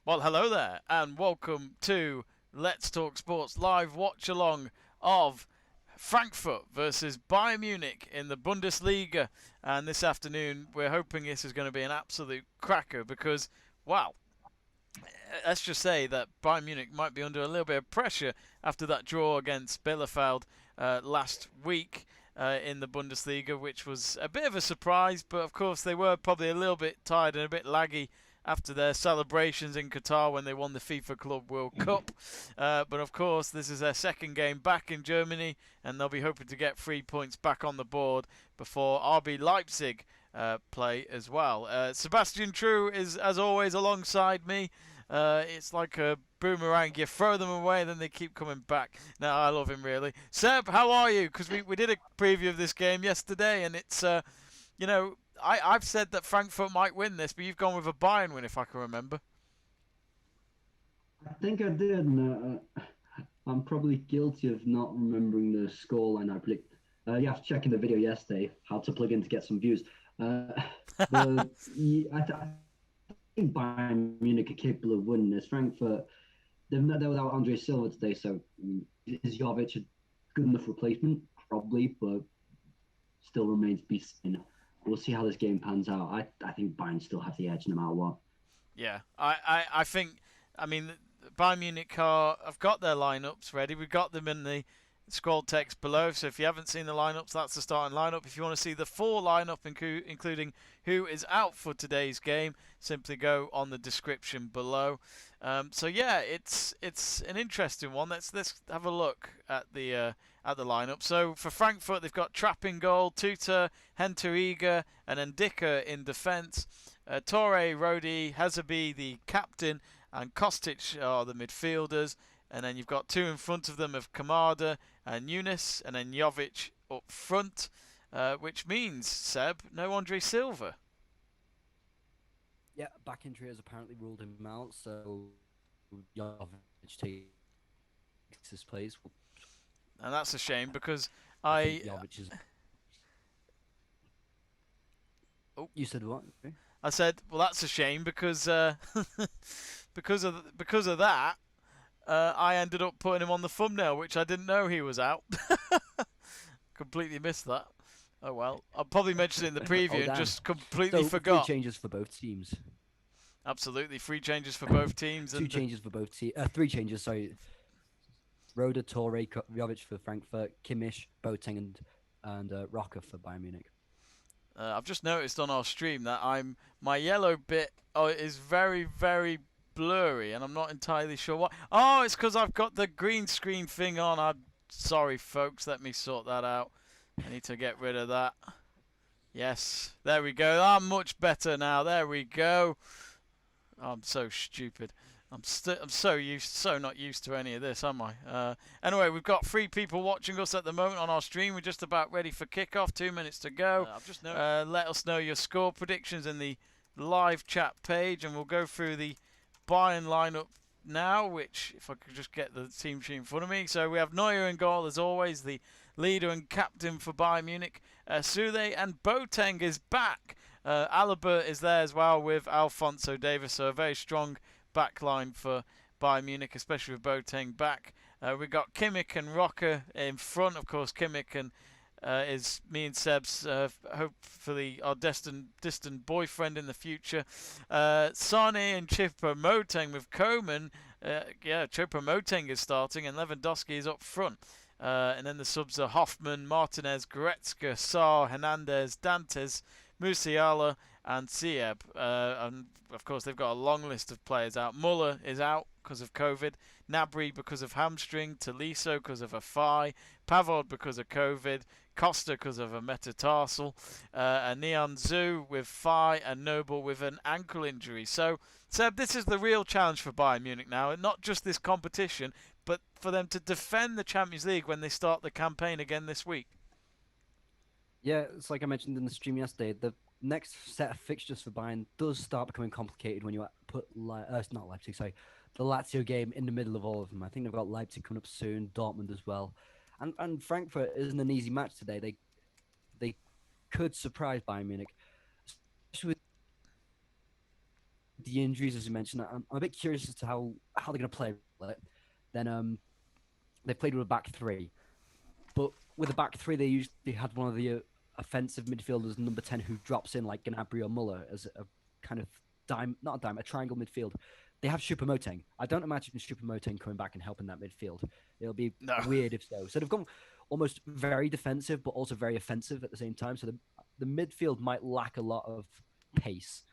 Well, hello there, and welcome to Let's Talk Sports live watch along of Frankfurt versus Bayern Munich in the Bundesliga. And this afternoon, we're hoping this is going to be an absolute cracker because, wow, let's just say that Bayern Munich might be under a little bit of pressure after that draw against Bielefeld last week. In the Bundesliga, which was a bit of a surprise, but of course they were probably a little bit tired and a bit laggy after their celebrations in Qatar when they won the FIFA Club World Cup. But of course, this is their second game back in Germany, and they'll be hoping to get 3 points back on the board before RB Leipzig play as well. Sebastian True is, as always, alongside me. It's like a boomerang. You throw them away, then they keep coming back. Now, I love him, really. Seb, how are you? Because we did a preview of this game yesterday, and it's, I've said that Frankfurt might win this, but you've gone with a Bayern win, if I can remember. I think I did. And, I'm probably guilty of not remembering the scoreline I predict. You have to check in the video yesterday how to plug in to get some views. I think Bayern Munich are capable of winning this. Frankfurt, they're without Andre Silva today, so is Jovic a good enough replacement? Probably, but still remains to be seen. We'll see how this game pans out. I think Bayern still have the edge no matter what. Yeah, I think, I mean, Bayern Munich have got their lineups ready. We've got them in the scroll text below, so if you haven't seen the lineups, that's the starting lineup. If you want to see the full lineup, including who is out for today's game, simply go on the description below. So yeah, it's an interesting one. Let's have a look at the lineup. So for Frankfurt, they've got Trapp in goal, Tuta, Hinteregger, and Ndicka in defence. Toure, Rodi, Hasebe, the captain, and Kostic are the midfielders. And then you've got two in front of them of Kamada and Younes, and then Jovic up front, which means, Seb, no Andre Silva. Yeah, back injury has apparently ruled him out, so Jovic takes his place. And that's a shame because Jovic is... Oh, you said what? Okay. I said, well, that's a shame because because of that. I ended up putting him on the thumbnail, which I didn't know he was out. Completely missed that. Oh well, I'll probably mention it in the preview and just completely forgot. 3 changes for both teams. Absolutely, 3 changes for both teams. 2 changes for both teams. 3 changes, sorry. Roda, Toure, Jovic for Frankfurt, Kimmich, Boateng, and Rocker for Bayern Munich. I've just noticed on our stream that my yellow bit is very, very blurry, and I'm not entirely sure why. Oh, it's because I've got the green screen thing on. I'm sorry, folks. Let me sort that out. I need to get rid of that. Yes, there we go. I'm much better now. There we go. I'm so stupid. I'm so not used to any of this, am I? Anyway, we've got 3 people watching us at the moment on our stream. We're just about ready for kickoff. 2 minutes to go. Let us know your score predictions in the live chat page, and we'll go through the Bayern lineup now, which, if I could just get the team sheet in front of me. So we have Neuer in goal, as always, the leader and captain for Bayern Munich. Süle and Boateng is back. Alaba is there as well with Alphonso Davies, so a very strong back line for Bayern Munich, especially with Boateng back. We've got Kimmich and Rocker in front. Of course, Kimmich and is me and Seb's hopefully our distant boyfriend in the future. Sane and Choupo-Moting with Koeman. Choupo-Moting is starting and Lewandowski is up front. And then the subs are Hoffman, Martinez, Goretzka, Sarr, Hernandez, Dantes, Musiala and Sieb. And of course they've got a long list of players out. Muller is out because of COVID, Gnabry because of hamstring, Tolisso because of a thigh, Pavard because of COVID, Costa because of a metatarsal, and Nianzou with thigh, and Noble with an ankle injury. So, Seb, this is the real challenge for Bayern Munich now, and not just this competition, but for them to defend the Champions League when they start the campaign again this week. Yeah, it's like I mentioned in the stream yesterday, the next set of fixtures for Bayern does start becoming complicated when you put not Leipzig, sorry, the Lazio game in the middle of all of them. I think they've got Leipzig coming up soon, Dortmund as well, and Frankfurt isn't an easy match today. They could surprise Bayern Munich, especially with the injuries, as you mentioned, I'm a bit curious as to how they're going to play it. Then they played with a back three, but with a back three, they usually had one of the offensive midfielders, number 10, who drops in like Gnabry or Muller as a kind of a triangle midfield. They have Choupo-Moting. I don't imagine Choupo-Moting coming back and helping that midfield. It'll be weird if so. So they've gone almost very defensive, but also very offensive at the same time. So the midfield might lack a lot of pace.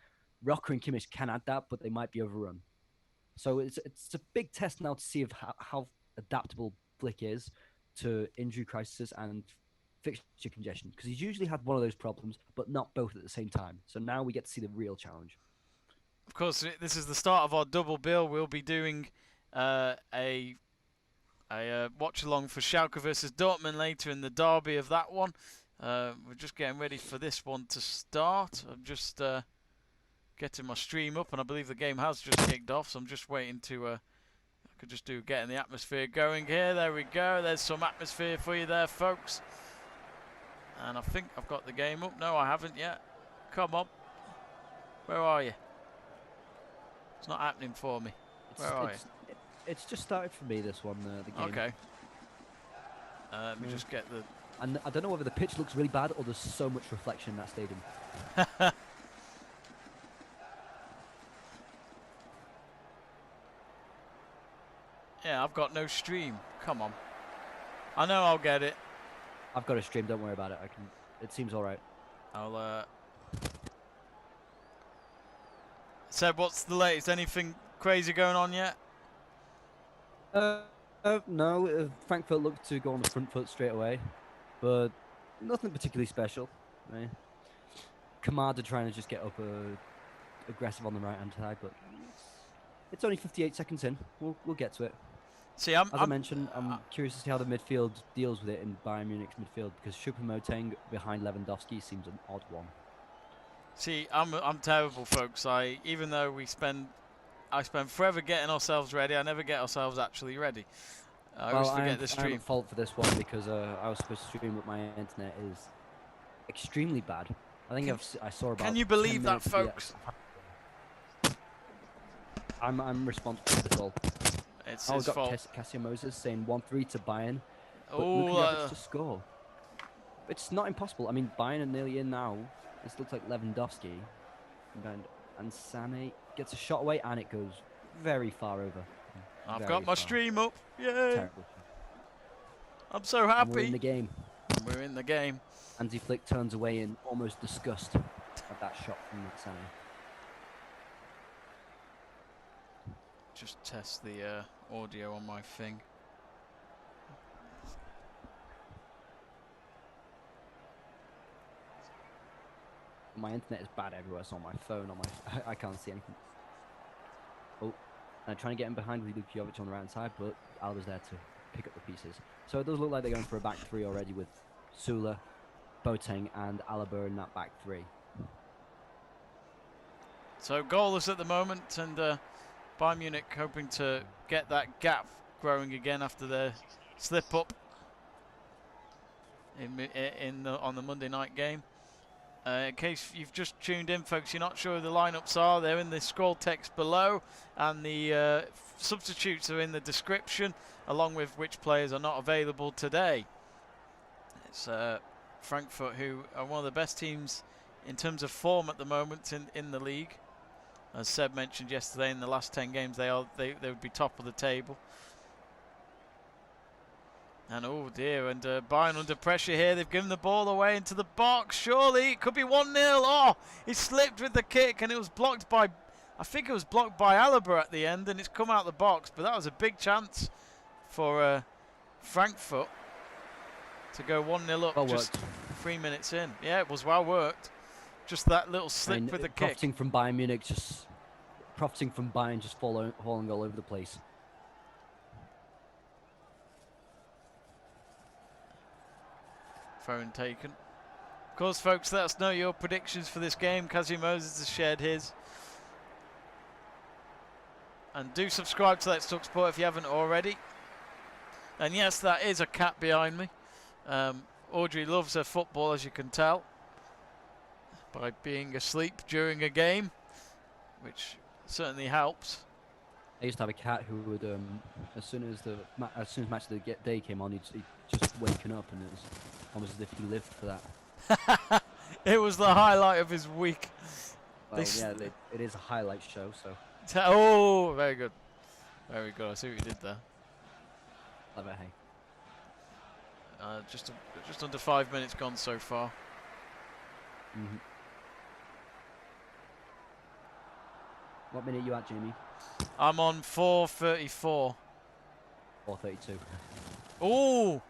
Rocker and Kimmich can add that, but they might be overrun. So it's a big test now to see of how adaptable Flick is to injury crisis and fixture congestion, because he's usually had one of those problems, but not both at the same time. So now we get to see the real challenge. Of course, this is the start of our double bill. We'll be doing a watch along for Schalke versus Dortmund later in the derby of that one. We're just getting ready for this one to start. I'm just getting my stream up, and I believe the game has just kicked off, so I'm just waiting to I could just do getting the atmosphere going here. There we go. There's some atmosphere for you there, folks. And I think I've got the game up. No, I haven't yet. Come on. Where are you? It's not happening for me. Where are you? It's just started for me, this one, the game. Okay. Let me just get the... And I don't know whether the pitch looks really bad or there's so much reflection in that stadium. Yeah, I've got no stream. Come on. I know I'll get it. I've got a stream, don't worry about it. It seems alright. I'll Seb, what's the latest? Anything crazy going on yet? No, Frankfurt looked to go on the front foot straight away, but nothing particularly special. Right? Kamada trying to just get up aggressive on the right hand side, but it's only 58 seconds in. We'll get to it. See, As I mentioned, I'm curious to see how the midfield deals with it in Bayern Munich's midfield, because Choupo-Moting behind Lewandowski seems an odd one. See, I'm terrible, folks. Even though I spend forever getting ourselves ready, I never get ourselves actually ready. I always forget the stream. I'm at fault for this one because I was supposed to stream, but my internet is extremely bad. I think I saw about. Can you believe that, folks? I'm responsible for this all. It's his got fault. Cassia Moses saying 1-3 to Bayern. But Oh, to score. It's not impossible. I mean, Bayern are nearly in now. This looks like Lewandowski. And Sané gets a shot away, and it goes very far over. I've got my stream up. Yay! Terrible. I'm so happy. And we're in the game. We're in the game. Hansi Flick turns away in almost disgust at that shot from Sané. Just test the audio on my thing. My internet is bad everywhere. It's on my phone. I can't see anything. Oh, and trying to get in behind with Jovic on the right side, but Alba's there to pick up the pieces. So it does look like they're going for a back three already with Sula, Boateng, and Alaba in that back three. So goalless at the moment, and Bayern Munich hoping to get that gap growing again after their slip up on the Monday night game. In case you've just tuned in, folks, you're not sure who the lineups are, they're in the scroll text below, and the substitutes are in the description, along with which players are not available today. It's Frankfurt, who are one of the best teams in terms of form at the moment in the league. As Seb mentioned yesterday, in the last 10 games they would be top of the table. And oh dear, and Bayern under pressure here. They've given the ball away into the box. Surely it could be 1-0. Oh, he slipped with the kick, and it was blocked by, I think it was blocked by Alaba at the end, and it's come out the box. But that was a big chance for Frankfurt to go 1-0 up just 3 minutes in. Yeah, it was well worked. Just that little slip with the kick. Profiting from Bayern just falling all over the place. Phone taken. Of course, folks, let us know your predictions for this game. Cassie Moses has shared his. And do subscribe to Let's Talk Sport if you haven't already. And yes, that is a cat behind me. Audrey loves her football, as you can tell, by being asleep during a game, which certainly helps. I used to have a cat who would, as soon as match of the day came on, he'd just waken up, and it was almost as if he lived for that. It was the highlight of his week. Well, yeah, it is a highlight show, so. Oh, very good. Very good. I see what you did there. Clever, hey. Just under 5 minutes gone so far. Mm-hmm. What minute are you at, Jamie? I'm on 4:34. 4:32. Oh,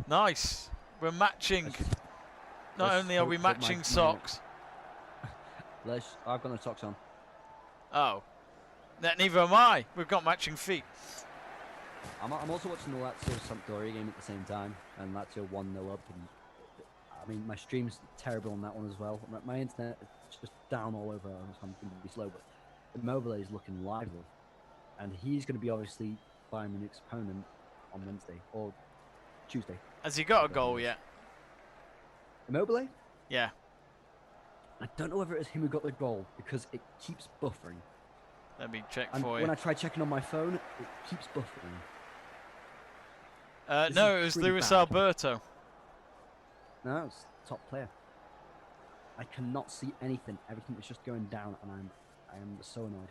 nice. We're matching. Not let's only are we hope that matching my- socks. I've got no socks on. Oh, neither am I. We've got matching feet. I'm also watching the Lazio Sampdoria game at the same time, and Lazio 1-0 up. And I mean, my stream's terrible on that one as well. My internet is just down all over, so I'm going to be slow. But Immobile is looking lively, and he's going to be obviously Bayern Munich's opponent on Wednesday or Tuesday. Has he got a goal yet? Immobile? Yeah. I don't know whether it's him who got the goal because it keeps buffering. Let me check And for when you. I try checking on my phone, it keeps buffering. This No, is it was pretty Luis bad. Alberto. No, it's top player. I cannot see anything. Everything is just going down, and I am so annoyed.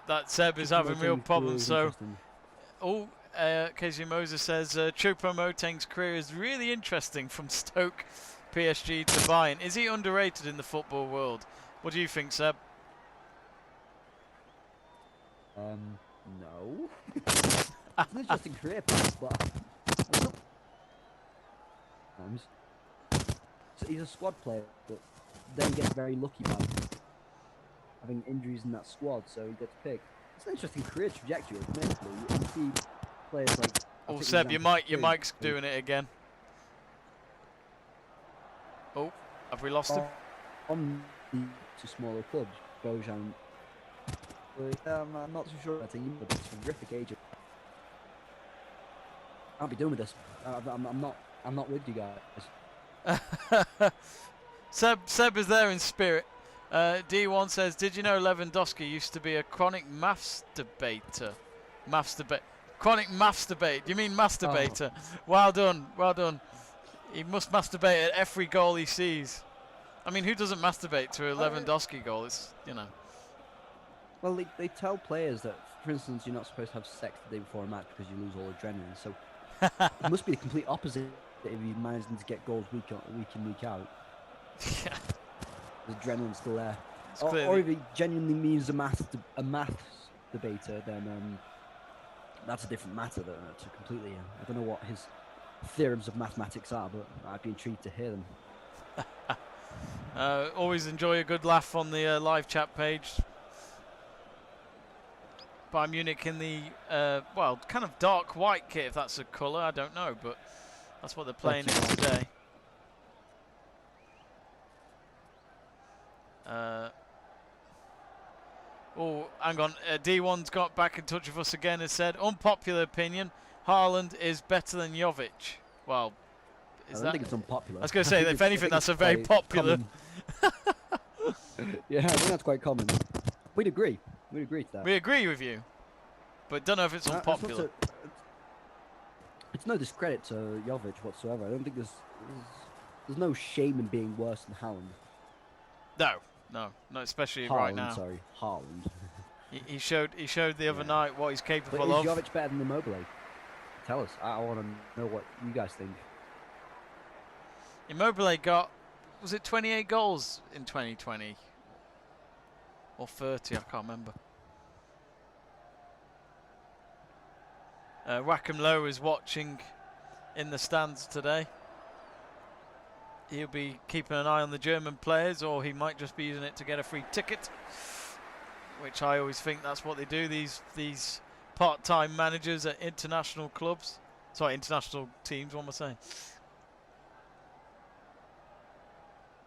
That Seb is having real problems. So, Interesting. Casey Moses says Choupo-Moting's career is really interesting from Stoke, PSG to Bayern. Is he underrated in the football world? What do you think, Seb? No. It's an interesting career path, but I'm not. So he's a squad player, but then gets very lucky by having injuries in that squad, so he gets picked. It's an interesting career trajectory, admittedly. You can see players like. Oh, Seb, your mic's doing it again. Oh, have we lost him? On to smaller clubs, Bojan. I'm not too sure. I think he's a terrific agent. I'll be doing with this. I'm not with you guys. Seb is there in spirit. D1 says, did you know Lewandowski used to be a chronic maths debater? Chronic maths debate. You mean masturbator? Well done, well done. He must masturbate at every goal he sees. I mean, who doesn't masturbate to a Lewandowski goal? It's, you know. Well, they tell players that, for instance, you're not supposed to have sex the day before a match because you lose all adrenaline. So it must be the complete opposite if you manage to get goals week in, week out. Yeah. The adrenaline's still there. It's Or if he genuinely means a maths debater, then that's a different matter to completely. I don't know what his theorems of mathematics are, but I'd be intrigued to hear them. Always enjoy a good laugh on the live chat page. Bayern Munich in the well, kind of dark white kit, if that's a colour, I don't know, but that's what they're playing in today. Oh, hang on. D1's got back in touch with us again and said, unpopular opinion, Haaland is better than Jovic. Well, I don't think it's unpopular. I was going to say, if anything, that's a very popular. Yeah, I think that's quite common. We'd agree. We'd agree to that. We agree with you, but don't know if it's unpopular. It's no discredit to Jovic whatsoever. I don't think there's no shame in being worse than Haaland. No, especially Haaland, right now. Sorry, Haaland. He showed the other night what he's capable But of. is Jovic better than Immobile? Tell us. I want to know what you guys think. Immobile got, was it 28 goals in 2020? Or 30, I can't remember. Rackham Lowe is watching in the stands today. He'll be keeping an eye on the German players, or he might just be using it to get a free ticket, which I always think that's what they do, these part-time managers at international clubs. Sorry, international teams, what am I saying?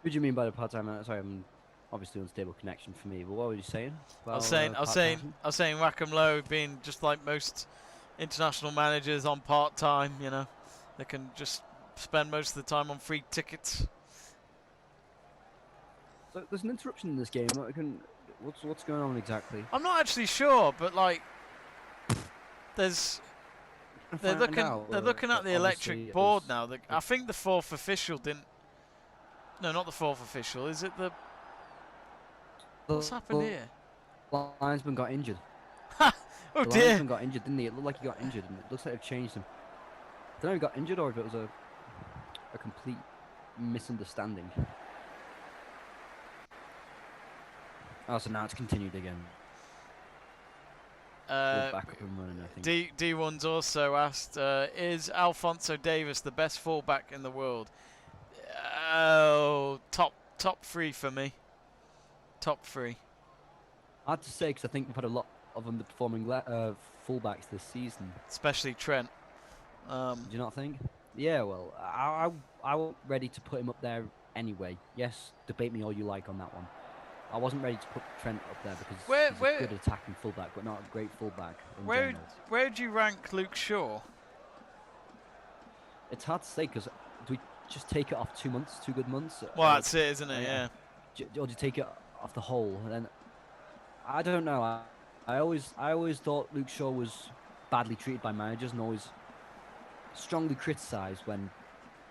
What do you mean by the part-time? Sorry, I'm obviously unstable connection for me. But what were you saying? I was saying Rackham Lowe being just like most international managers on part-time. You know, they can just spend most of the time on free tickets. So there's an interruption in this game. What's going on exactly? I'm not actually sure, but like, there's they're looking at the electric board now. I think the fourth official didn't. No, not the fourth official. Is it the? What's happened here? The linesman got injured. Oh The dear! linesman got injured, didn't he? It looked like he got injured, and it looks like they've changed him. I don't know if he got injured or if it was a complete misunderstanding. Oh, so now it's continued again. We're back up and running, I think. D1's also asked, is Alphonso Davies the best fullback in the world? Oh, top 3 for me. Top 3. Hard to say because I think we've had a lot of underperforming fullbacks this season. Especially Trent. Do you not think? Yeah, well, I wasn't ready to put him up there anyway. Yes, debate me all you like on that one. I wasn't ready to put Trent up there because he's a good attacking fullback, but not a great fullback in general. Where do you rank Luke Shaw? It's hard to say because do we just take it off 2 months, 2 good months? Well, that's it, isn't it? Yeah. Or do you take it off the whole? And then I don't know. I always thought Luke Shaw was badly treated by managers and always strongly criticised when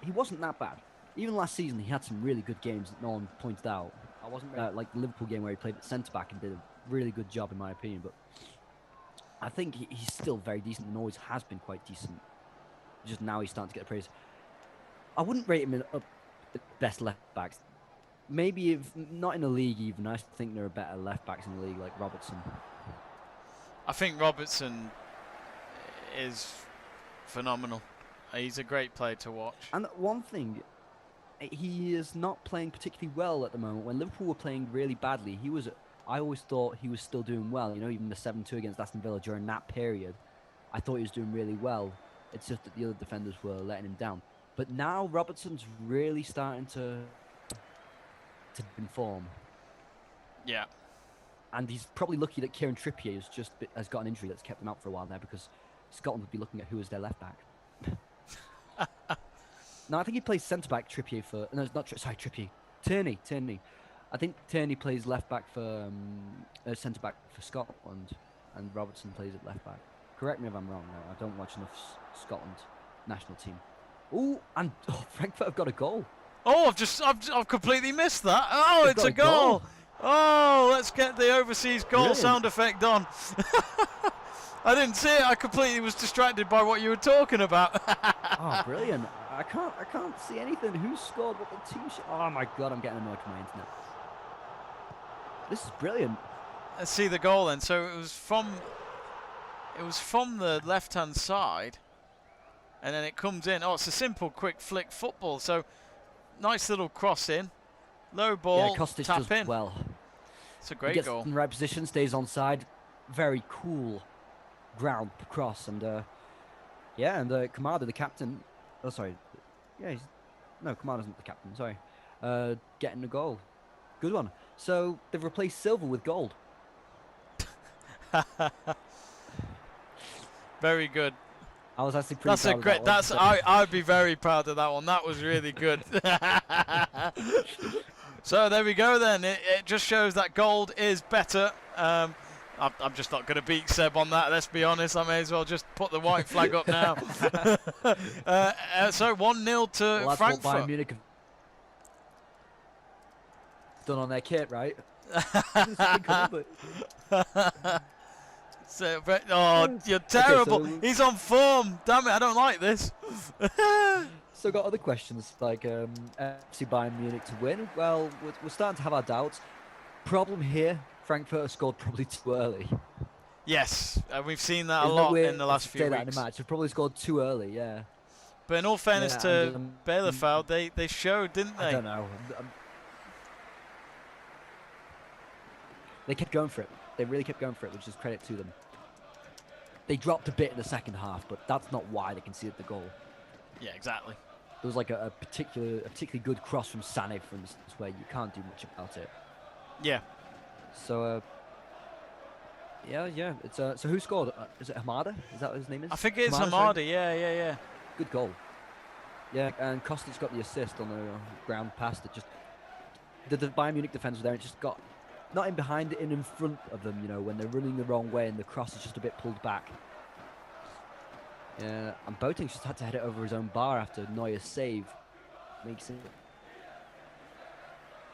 he wasn't that bad. Even last season, he had some really good games that no one pointed out. I wasn't like the Liverpool game where he played at centre back and did a really good job in my opinion. But I think he's still very decent and always has been quite decent. Just now he's starting to get the praise. I wouldn't rate him up the best left backs. Maybe if not in the league even. I think there are better left backs in the league like Robertson. I think Robertson is phenomenal. He's a great player to watch. And one thing, he is not playing particularly well at the moment. When Liverpool were playing really badly, I always thought he was still doing well. You know, even the 7-2 against Aston Villa during that period, I thought he was doing really well. It's just that the other defenders were letting him down. But now Robertson's really starting to inform. Yeah. And he's probably lucky that Kieran Trippier has got an injury that's kept him out for a while there because Scotland would be looking at who is their left back. No, I think he plays centre back. Trippier for Trippier. Tierney. I think Tierney plays left back for centre back for Scotland, and Robertson plays at left back. Correct me if I'm wrong. No, I don't watch enough Scotland national team. Ooh, and Frankfurt have got a goal. Oh, I've completely missed that. Oh, it's a goal. Oh, let's get the overseas goal sound effect on. I didn't see it. I completely was distracted by what you were talking about. Oh, brilliant. I can't see anything. Who scored? What the team? Oh my god, I'm getting annoyed with my internet. This is brilliant. Let's see the goal then. So it was from the left-hand side, and then it comes in. Oh, it's a simple, quick flick football. So nice little cross in, low ball, yeah, Kostic tap does in. Well, it's a great he gets goal. In the right position, stays onside. Very cool ground cross, and Kamada, the captain. Oh, sorry. Yeah, Kamada's not the captain. Sorry. Getting the goal. Good one. So they've replaced silver with gold. Very good. I was actually pretty proud of that one. I'd be very proud of that one. That was really good. So there we go then. It just shows that gold is better. I'm just not going to beat Seb on that, let's be honest. I may as well just put the white flag up now. So 1-0 to Frankfurt. What Bayern Munich have done on their kit, right? So, you're terrible. Okay, so he's on form. Damn it, I don't like this. So got other questions like FC Bayern Munich to win. Well, we're starting to have our doubts. Problem here, Frankfurt have scored probably too early. Yes, we've seen that a lot in the last few weeks. That in a match. They've probably scored too early, yeah. But in all fairness to Bielefeld, they showed, didn't they? I don't know. They kept going for it. They really kept going for it, which is credit to them. They dropped a bit in the second half, but that's not why they conceded the goal. Yeah, exactly. There was like a particularly good cross from Sané, for instance, where you can't do much about it. Yeah. So, yeah. It's so who scored? Is it Kamada? Is that what his name is? I think it's Kamada. Yeah. Good goal. Yeah, and Kostic got the assist on the ground pass that just the Bayern Munich defense was there. It just got not in behind, in front of them. You know, when they're running the wrong way and the cross is just a bit pulled back. Yeah, and Boateng just had to head it over his own bar after Neuer's save. Makes it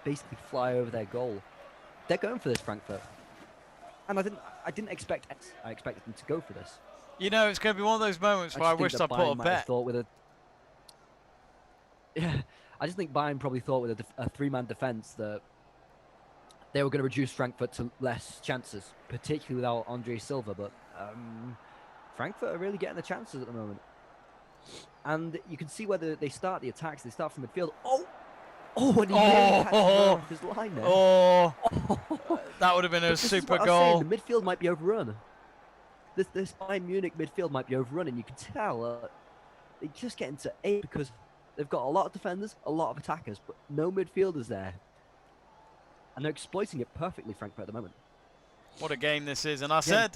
basically fly over their goal. They're going for this, Frankfurt, and I didn't expect it. I expected them to go for this. You know, it's going to be one of those moments where I wished I put a bet. Yeah, I just think Bayern probably thought with a three-man defence that they were going to reduce Frankfurt to less chances, particularly without Andre Silva. But Frankfurt are really getting the chances at the moment. And you can see whether they start the attacks. They start from midfield. And he really catches off his line there. That would have been a super goal. The midfield might be overrun. This Bayern Munich midfield might be overrun, and you can tell they just get into eight because they've got a lot of defenders, a lot of attackers, but no midfielders there. And they're exploiting it perfectly, Frankfurt, at the moment. What a game this is! And I said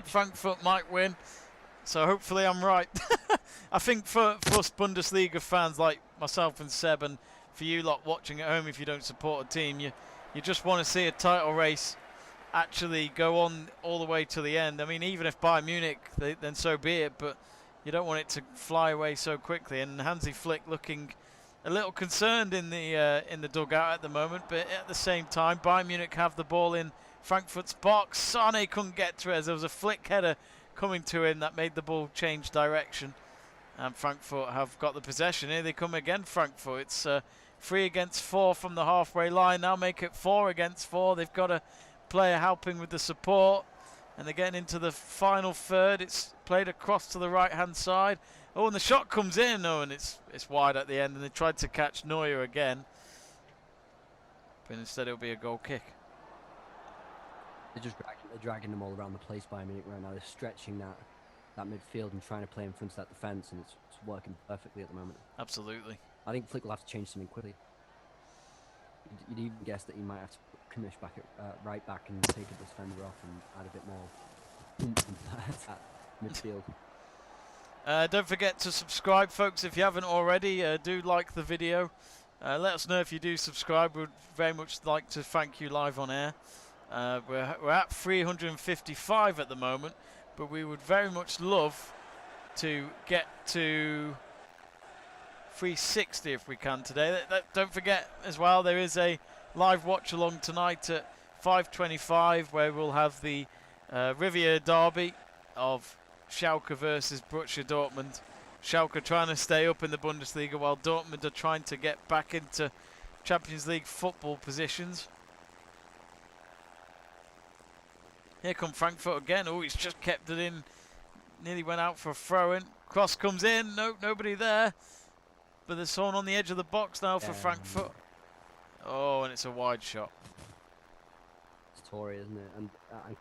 Frankfurt might win, so hopefully I'm right. I think for us Bundesliga fans like myself and Seb, and for you lot watching at home, if you don't support a team, you just want to see a title race actually go on all the way to the end. I mean, even if Bayern Munich, then so be it, but you don't want it to fly away so quickly. And Hansi Flick looking a little concerned in the dugout at the moment, but at the same time, Bayern Munich have the ball in Frankfurt's box. Sane couldn't get to it as there was a flick header coming to him that made the ball change direction. And Frankfurt have got the possession. Here they come again, Frankfurt. It's 3 against 4 from the halfway line. Now make it 4 against 4. They've got a player helping with the support. And they're getting into the final third. It's played across to the right-hand side. Oh, and the shot comes in. Oh, and it's wide at the end. And they tried to catch Neuer again. But instead it'll be a goal kick. They're just dragging them all around the place by a minute right now. They're stretching that midfield and trying to play in front of that defence, and it's working perfectly at the moment. Absolutely. I think Flick will have to change something quickly. You'd even guess that he might have to put Kimmich back at right back and take a defender off and add a bit more oomph into that midfield. Don't forget to subscribe, folks, if you haven't already. Do like the video. Let us know if you do subscribe. We'd very much like to thank you live on air. We're at 355 at the moment, but we would very much love to get to 360 if we can today. Don't forget as well, there is a live watch along tonight at 5:25 where we'll have the Riviera derby of Schalke versus Borussia Dortmund. Schalke trying to stay up in the Bundesliga while Dortmund are trying to get back into Champions League football positions. Here come Frankfurt again. Oh, he's just kept it in. Nearly went out for a throw-in. Cross comes in. No, nobody there. But there's someone on the edge of the box now for Frankfurt. Oh, and it's a wide shot. It's Toure, isn't it? And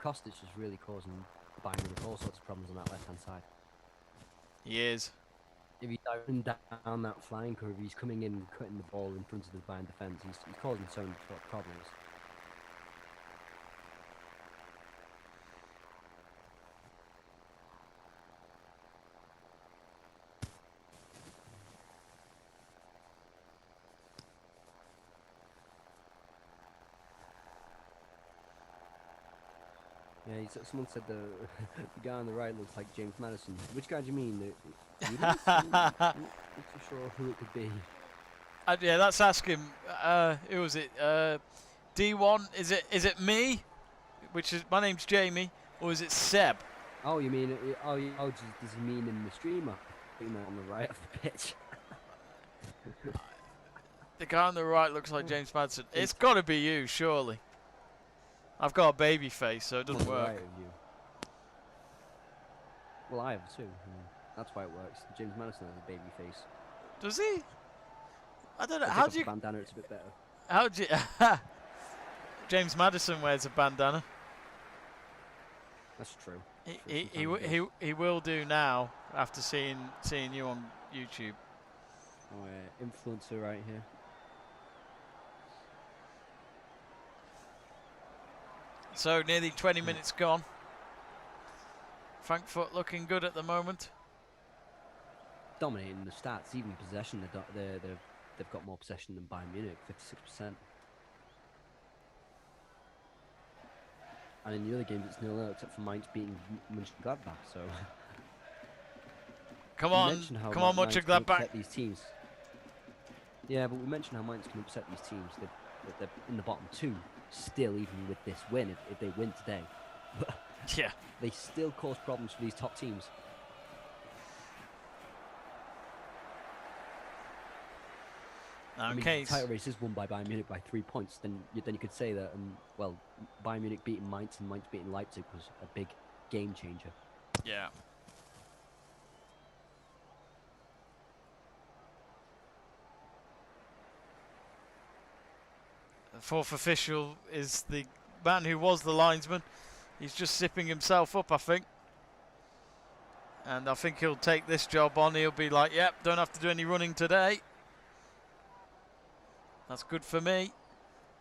Kostic is really causing Bayern Munich all sorts of problems on that left-hand side. He is. If he's diving down that flank, or if he's coming in and cutting the ball in front of the Bayern defence, he's causing so many problems. Yeah, someone said the guy on the right looks like James Madison. Which guy do you mean? I'm not too sure who it could be. Yeah, that's asking. Who was it? D1. Is it me? Which is my name's Jamie, or is it Seb? Oh, you mean? Does he mean in the streamer? You know, on the right of the pitch. The guy on the right looks like James Madison. It's got to be you, surely. I've got a baby face, so it doesn't work. Right, you. Well, I have too. That's why it works. James Madison has a baby face. Does he? I don't know. How do you? Bandana, it's a bit better. How do you? James Madison wears a bandana. That's true. He will do now after seeing you on YouTube. Oh yeah, influencer right here. So nearly 20 minutes gone. Frankfurt looking good at the moment. Dominating the stats, even possession. They've got more possession than Bayern Munich, 56%. And in the other games, it's 0-0, except for Mainz beating Mönchengladbach. So Come we on, mentioned how come on, Mainz can Mönchengladbach. upset these teams. Yeah, but we mentioned how Mainz can upset these teams. They're in the bottom 2 still, even with this win. If they win today, Yeah. they still cause problems for these top teams. Now, I in mean, case. the title race is won by Bayern Munich by 3 points. Then you could say that, well, Bayern Munich beating Mainz and Mainz beating Leipzig was a big game changer. Yeah. The 4th official is the man who was the linesman. He's just sipping himself up, I think. And I think he'll take this job on. He'll be like, yep, don't have to do any running today. That's good for me.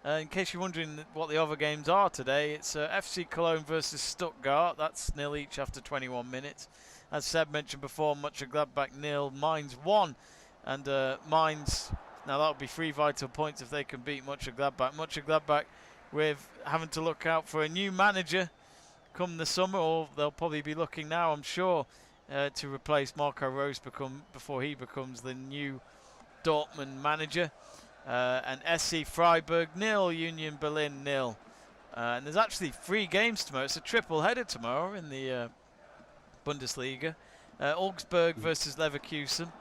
In case you're wondering what the other games are today, it's FC Cologne versus Stuttgart. That's 0 each after 21 minutes. As Seb mentioned before, Mönchengladbach 0, Mainz 1. And Mainz, now that'll be 3 vital points if they can beat Mönchengladbach. Mönchengladbach with having to look out for a new manager come the summer, or they'll probably be looking now, I'm sure, to replace Marco Rose before he becomes the new Dortmund manager. And SC Freiburg 0, Union Berlin 0. And there's actually 3 games tomorrow. It's a triple header tomorrow in the Bundesliga. Augsburg versus Leverkusen.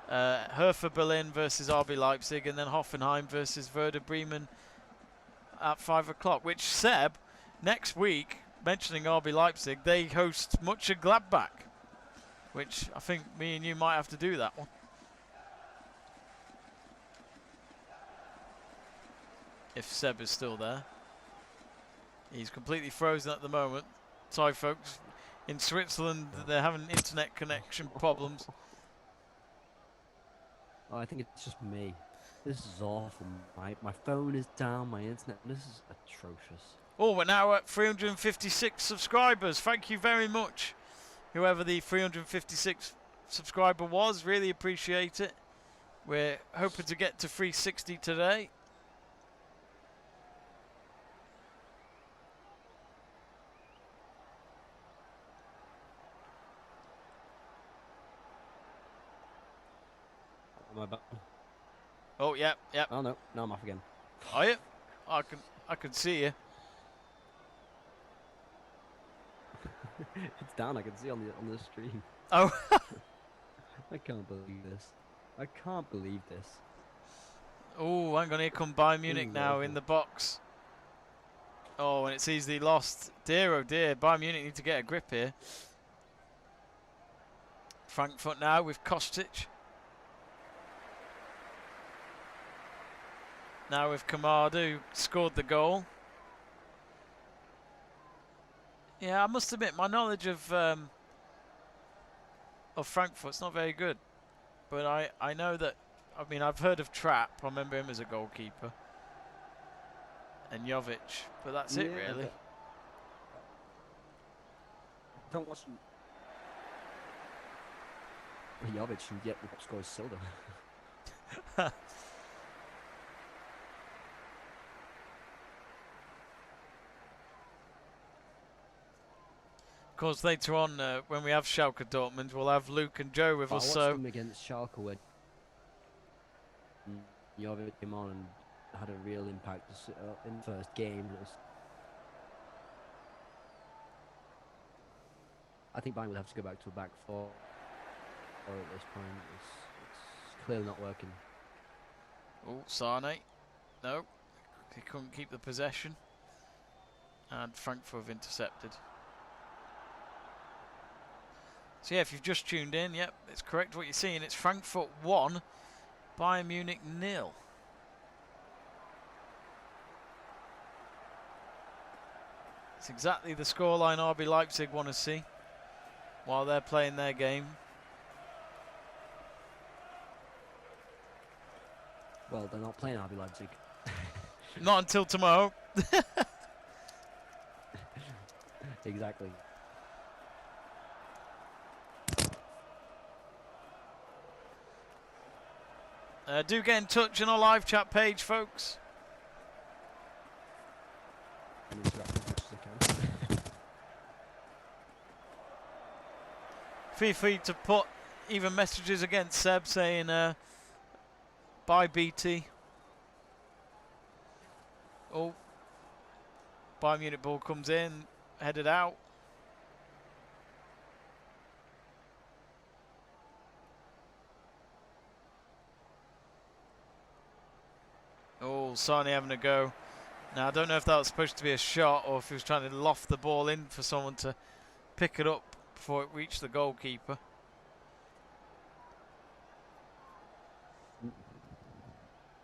Hertha Berlin versus RB Leipzig. And then Hoffenheim versus Werder Bremen at 5 o'clock. Which, Seb, next week, mentioning RB Leipzig, they host Mönchengladbach. Which I think me and you might have to do that one. If Seb is still there. He's completely frozen at the moment. Sorry folks, in Switzerland they're having internet connection problems. Oh, I think it's just me. This is awful. My phone is down, my internet, this is atrocious. Oh, we're now at 356 subscribers. Thank you very much. Whoever the 356 subscriber was, really appreciate it. We're hoping to get to 360 today. Am I back? Oh, yep. Oh no, no, I'm off again. Are you? I can see you. It's down. I can see on the stream. Oh. I can't believe this. I can't believe this. Oh, hang on, here come Bayern Munich Ooh, now awful. in the box. Oh, and it's easily lost. Dear, oh dear. Bayern Munich need to get a grip here. Frankfurt now with Kostic. Now with Kamada, who scored the goal. Yeah, I must admit, my knowledge of Frankfurt's not very good. But I know that, I mean, I've heard of Trapp. I remember him as a goalkeeper. And Jovic. But that's it, really. Don't watch Jovic and yet the top scorer is Silva. Of course, later on, when we have Schalke Dortmund, we'll have Luke and Joe with I us. watched So them against Schalke when Jovic came on and had a real impact in the first game. I think Bayern would have to go back to a back four at this point. It's clearly not working. oh, Sane. No, he couldn't keep the possession. And Frankfurt have intercepted. So yeah, if you've just tuned in, yep, it's correct what you're seeing. It's Frankfurt 1, Bayern Munich 0. It's exactly the scoreline RB Leipzig want to see while they're playing their game. Well, they're not playing RB Leipzig. Not until tomorrow. Exactly. Do get in touch on our live chat page, folks. I need to wrap as much as I can. feel free to put even messages against Seb saying bye BT. Oh, Bayern Munich ball comes in, headed out. Oh, Sane having a go. Now, I don't know if that was supposed to be a shot or if he was trying to loft the ball in for someone to pick it up before it reached the goalkeeper.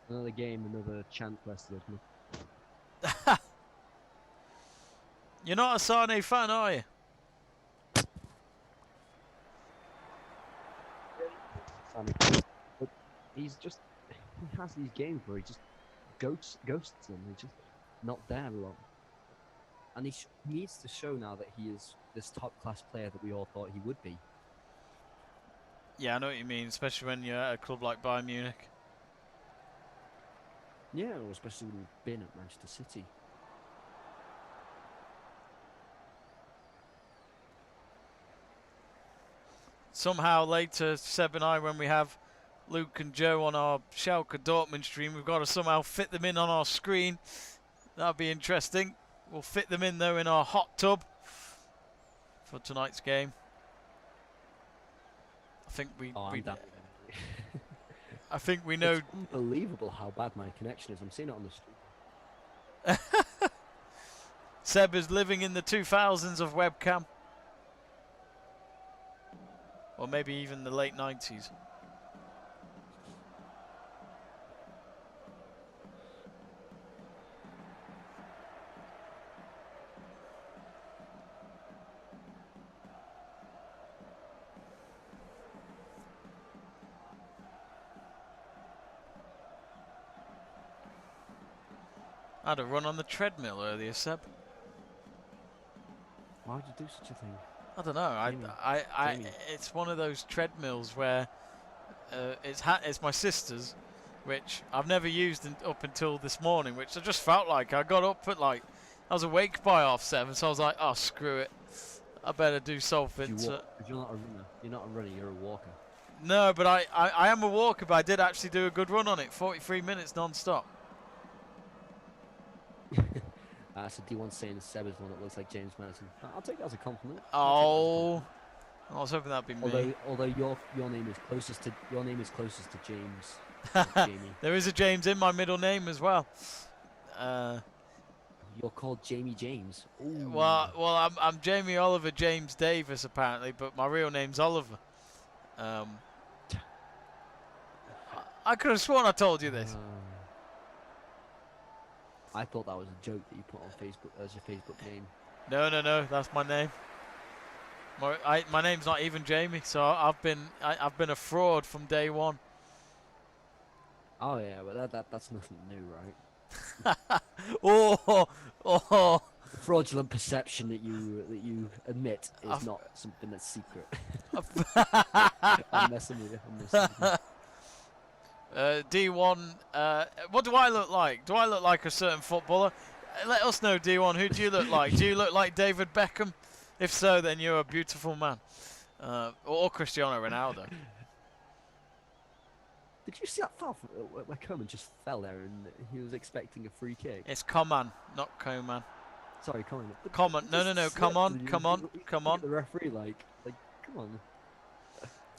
Another game, another chant less, isn't it? You're not a Sane fan, are you? But he's just, he has these games where he just ghosts them. He's just not there a lot. And he needs to show now that he is this top-class player that we all thought he would be. Yeah, I know what you mean, especially when you're at a club like Bayern Munich. Yeah, or especially when we've been at Manchester City. Somehow later, Seb and I, when we have Luke and Joe on our Schalke Dortmund stream, we've got to somehow fit them in on our screen. That'll be interesting. We'll fit them in though in our hot tub for tonight's game. I think I think we know. It's unbelievable how bad my connection is. I'm seeing it on the stream. Seb is living in the 2000s of webcam. Or maybe even the late 90s. I had a run on the treadmill earlier, Seb. Why would you do such a thing? I don't know. Jamie. It's one of those treadmills where it's my sister's, which I've never used up until this morning. Which I just felt like I got up at I was awake by 7:30, so I was like, oh screw it, I better do something. You're not a runner. You're not a runner. You're a walker. No, but I am a walker. But I did actually do a good run on it, 43 minutes non-stop. So D1 saying Seb is one that looks like James Madison. I'll take that as a compliment. Oh, I was hoping that'd be me. Although your name is closest to James. Jamie. There is a James in my middle name as well. You're called Jamie James. Ooh. Well, I'm Jamie Oliver James Davis apparently, but my real name's Oliver. I could have sworn I told you this. I thought that was a joke that you put on Facebook as your Facebook name. No, that's my name. My name's not even Jamie, so I've been a fraud from day one. Oh yeah, but that's nothing new, right? oh. The fraudulent perception that you admit is not something that's secret. I'm messing with you. D1, what do I look like? Do I look like a certain footballer? Let us know, D1. Who do you look like? Do you look like David Beckham? If so, then you're a beautiful man. Or Cristiano Ronaldo. Did you see that foul where Coman just fell there and he was expecting a free kick? It's Coman, not Coman. Sorry, Coman. Coman. No. Come on. The referee, like, come on.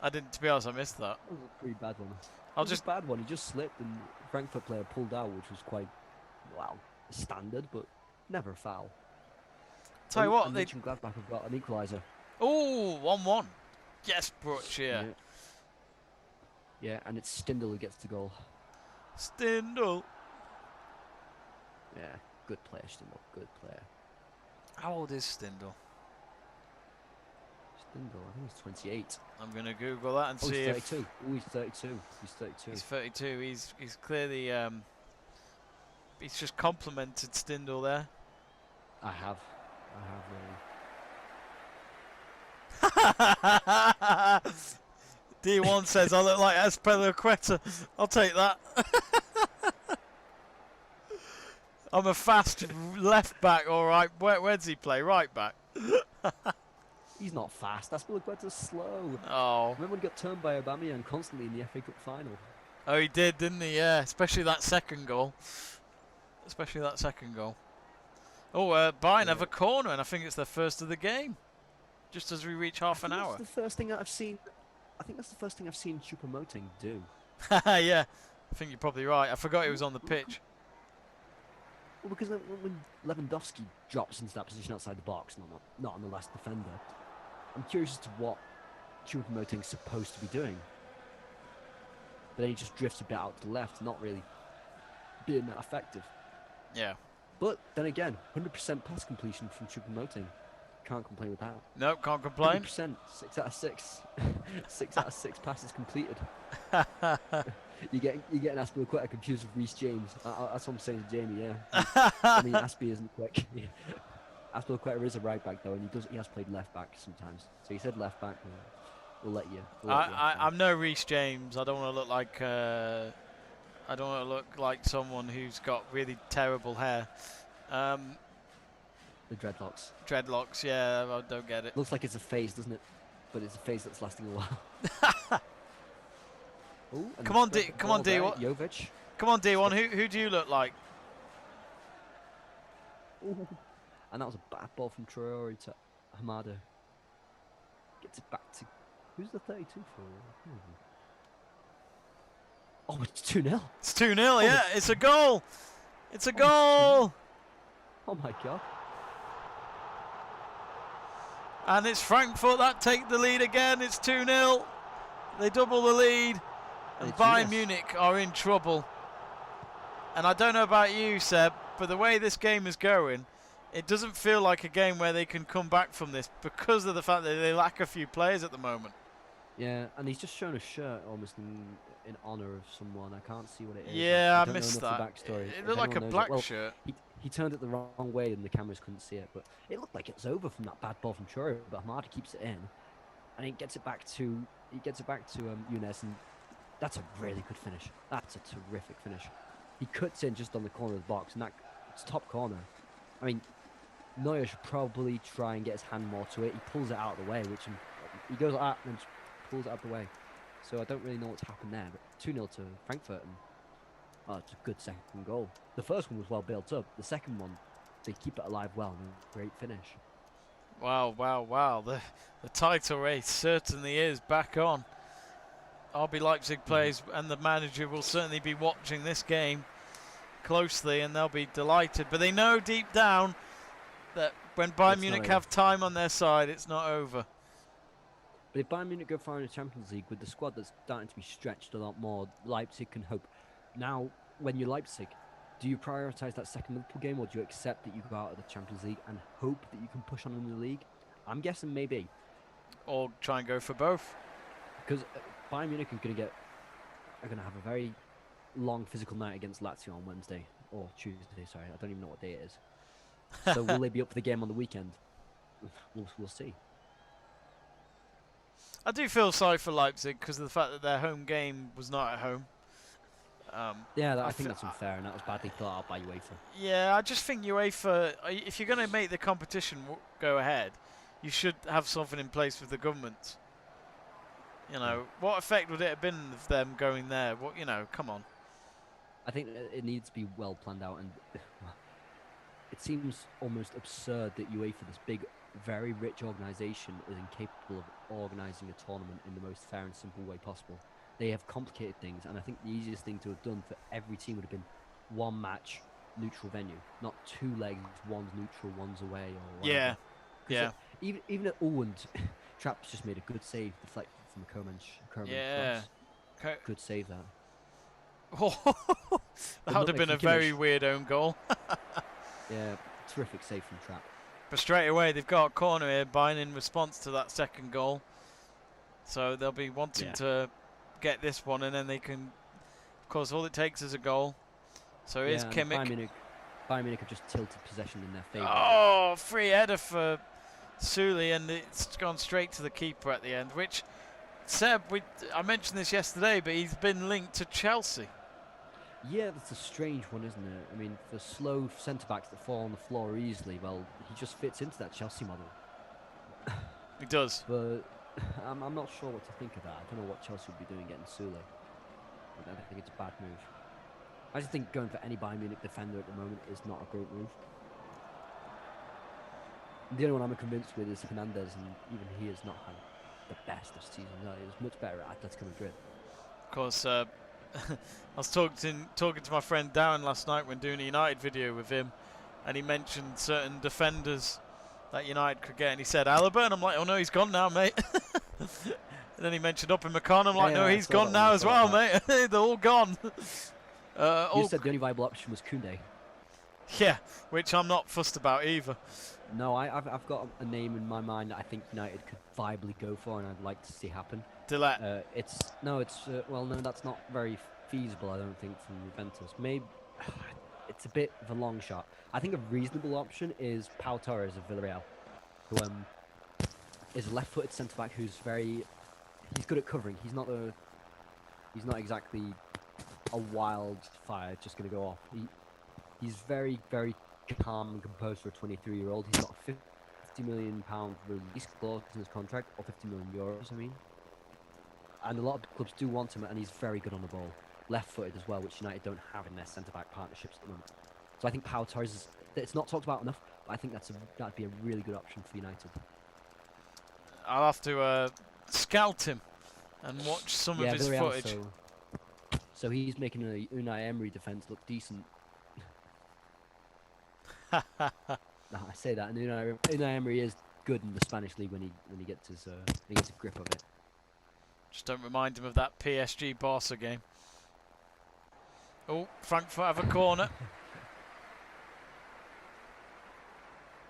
I didn't. To be honest, I missed that. That was a pretty bad one. I'll just a bad one. He just slipped and Frankfurt player pulled out, which was quite, standard, but never a foul. Tell you what, Gladbach have got an equaliser. Oh, 1-1. Yes, Brutch, Yeah, and it's Stindl who gets the goal. Stindl. Yeah, good player, Stindl. Good player. How old is Stindl? Stindl, I think he's 28. I'm gonna Google that and see he's 32. He's 32. He's 32. He's 32. He's clearly he's just complimented Stindl there. I have. D1 says I look like Azpilicueta. I'll take that. I'm a fast left back, all right. Where does he play? Right back. He's not fast. Aspilicueta's slow. Oh. Remember when he got turned by Aubameyang constantly in the FA Cup final? Oh, he did, didn't he? Yeah, especially that second goal. Especially that second goal. Oh, Bayern have a corner, and I think it's their first of the game. Just as we reach half an hour. That's the first thing that I've seen. I think that's the first thing I've seen Choupo-Moting do. Yeah, I think you're probably right. I forgot he was on the pitch. Well, because when Lewandowski drops into that position outside the box, not on the last defender, I'm curious as to what Choupo-Moting's supposed to be doing. But then he just drifts a bit out to the left, not really being that effective. Yeah. But then again, 100% pass completion from Choupo-Moting. Can't complain with that. Nope, can't complain. 100%, 6 out of 6. 6 out of 6 passes completed. You get an Aspilicueta confused with Reece James. That's what I'm saying to Jamie. Yeah. I mean, Aspi isn't quick. Aspilicueta is a right back though, and he has played left back sometimes. So he said left back. We'll let you. I'm no Reece James. I don't want to look like. I don't want to look like someone who's got really terrible hair. The dreadlocks. Dreadlocks, yeah, I don't get it. Looks like it's a phase, doesn't it? But it's a phase that's lasting a while. Ooh, Come on, D. Come on, D. Jovic. Come on, D1. Who do you look like? Ooh. And that was a bad ball from Traore to Kamada. Gets it back to who's the 32 for? Oh, it's 2-0. It's 2-0. Yeah, it's a goal. It's a goal. Oh my god. And it's Frankfurt that take the lead again. It's 2-0. They double the lead. And Bayern Munich are in trouble. And I don't know about you, Seb, but the way this game is going, it doesn't feel like a game where they can come back from this because of the fact that they lack a few players at the moment. Yeah, and he's just shown a shirt almost in honour of someone. I can't see what it is. Yeah, I missed that. Backstory. It looked like a black shirt. He turned it the wrong way and the cameras couldn't see it, but it looked like it was over from that bad ball from Toure. But Kamada keeps it in, and he gets it back to Younes, and that's a really good finish. That's a terrific finish. He cuts in just on the corner of the box, and it's top corner. I mean, Neuer should probably try and get his hand more to it. He pulls it out of the way, which he goes like that and just pulls it out of the way. So I don't really know what's happened there, but 2-0 to Frankfurt, and it's a good second goal. The first one was well built up. The second one, they keep it alive well, and great finish. Wow, wow, wow. The title race certainly is back on. RB Leipzig players and the manager will certainly be watching this game closely, and they'll be delighted. But they know deep down that when Bayern Munich have time on their side, it's not over. But if Bayern Munich go far in the Champions League with the squad that's starting to be stretched a lot more, Leipzig can hope. Now, when you're Leipzig, do you prioritise that second Liverpool game, or do you accept that you go out of the Champions League and hope that you can push on in the league? I'm guessing maybe. Or try and go for both. Because Bayern Munich are going to have a very long physical night against Lazio on Wednesday or Tuesday. Sorry, I don't even know what day it is. So will they be up for the game on the weekend? We'll see. I do feel sorry for Leipzig because of the fact that their home game was not at home. I think that's unfair, and that was badly thought out by UEFA. Yeah, I just think UEFA, if you're going to make the competition go ahead, you should have something in place with the government. You know, what effect would it have been of them going there? What, you know, come on. I think it needs to be well planned out, and it seems almost absurd that UEFA, this big, very rich organisation, is incapable of organising a tournament in the most fair and simple way possible. They have complicated things, and I think the easiest thing to have done for every team would have been one match, neutral venue, not two legs, one's neutral, one's away, or whatever. Yeah. Even at and Trapp's just made a good save, deflected from a Kerman Yeah. cross. Good save that. That would have been a very weird own goal. Yeah, terrific save from Trapp. But straight away, they've got a corner here, Bayern in response to that second goal. So they'll be wanting to get this one, and then they can, of course, all it takes is a goal. So here's Kimmich. Bayern Munich have just tilted possession in their favour. Oh, free header for Suli, and it's gone straight to the keeper at the end, which, Seb, I mentioned this yesterday, but he's been linked to Chelsea. Yeah, that's a strange one, isn't it? I mean, for slow centre-backs that fall on the floor easily, well, he just fits into that Chelsea model. He does. But I'm not sure what to think of that. I don't know what Chelsea would be doing getting Sule. I don't think it's a bad move. I just think going for any Bayern Munich defender at the moment is not a great move. The only one I'm convinced with is Hernandez, and even he has not had the best of seasons. He was much better at Atletico Madrid. Of course, I was talking to my friend Darren last night when doing a United video with him, and he mentioned certain defenders that United could get, and he said Alaba, and I'm like, oh no, he's gone now, mate. And then he mentioned Upamecano, I'm like, no, he's gone now as well, mate. They're all gone. You said the only viable option was Koundé. Yeah, which I'm not fussed about either. No, I've got a name in my mind that I think United could viably go for, and I'd like to see happen. Delete. Well, no, that's not very feasible, I don't think, from Juventus. Maybe it's a bit of a long shot. I think a reasonable option is Pau Torres of Villarreal, who is a left-footed centre-back who's he's good at covering. He's not exactly a wildfire just going to go off. He's very, very calm and composed for a 23-year-old. He's got a £50 million release clause in his contract, or €50 million, I mean. And a lot of clubs do want him, and he's very good on the ball. Left-footed as well, which United don't have in their centre-back partnerships at the moment. So I think Pau Torres it's not talked about enough, but I think that'd be a really good option for United. I'll have to scout him and watch some of his Villarreal, footage. So he's making a Unai Emery defence look decent. I say that, and Unai Emery is good in the Spanish league when he gets a grip of it. Just don't remind him of that PSG Barca game. Oh, Frankfurt have a corner.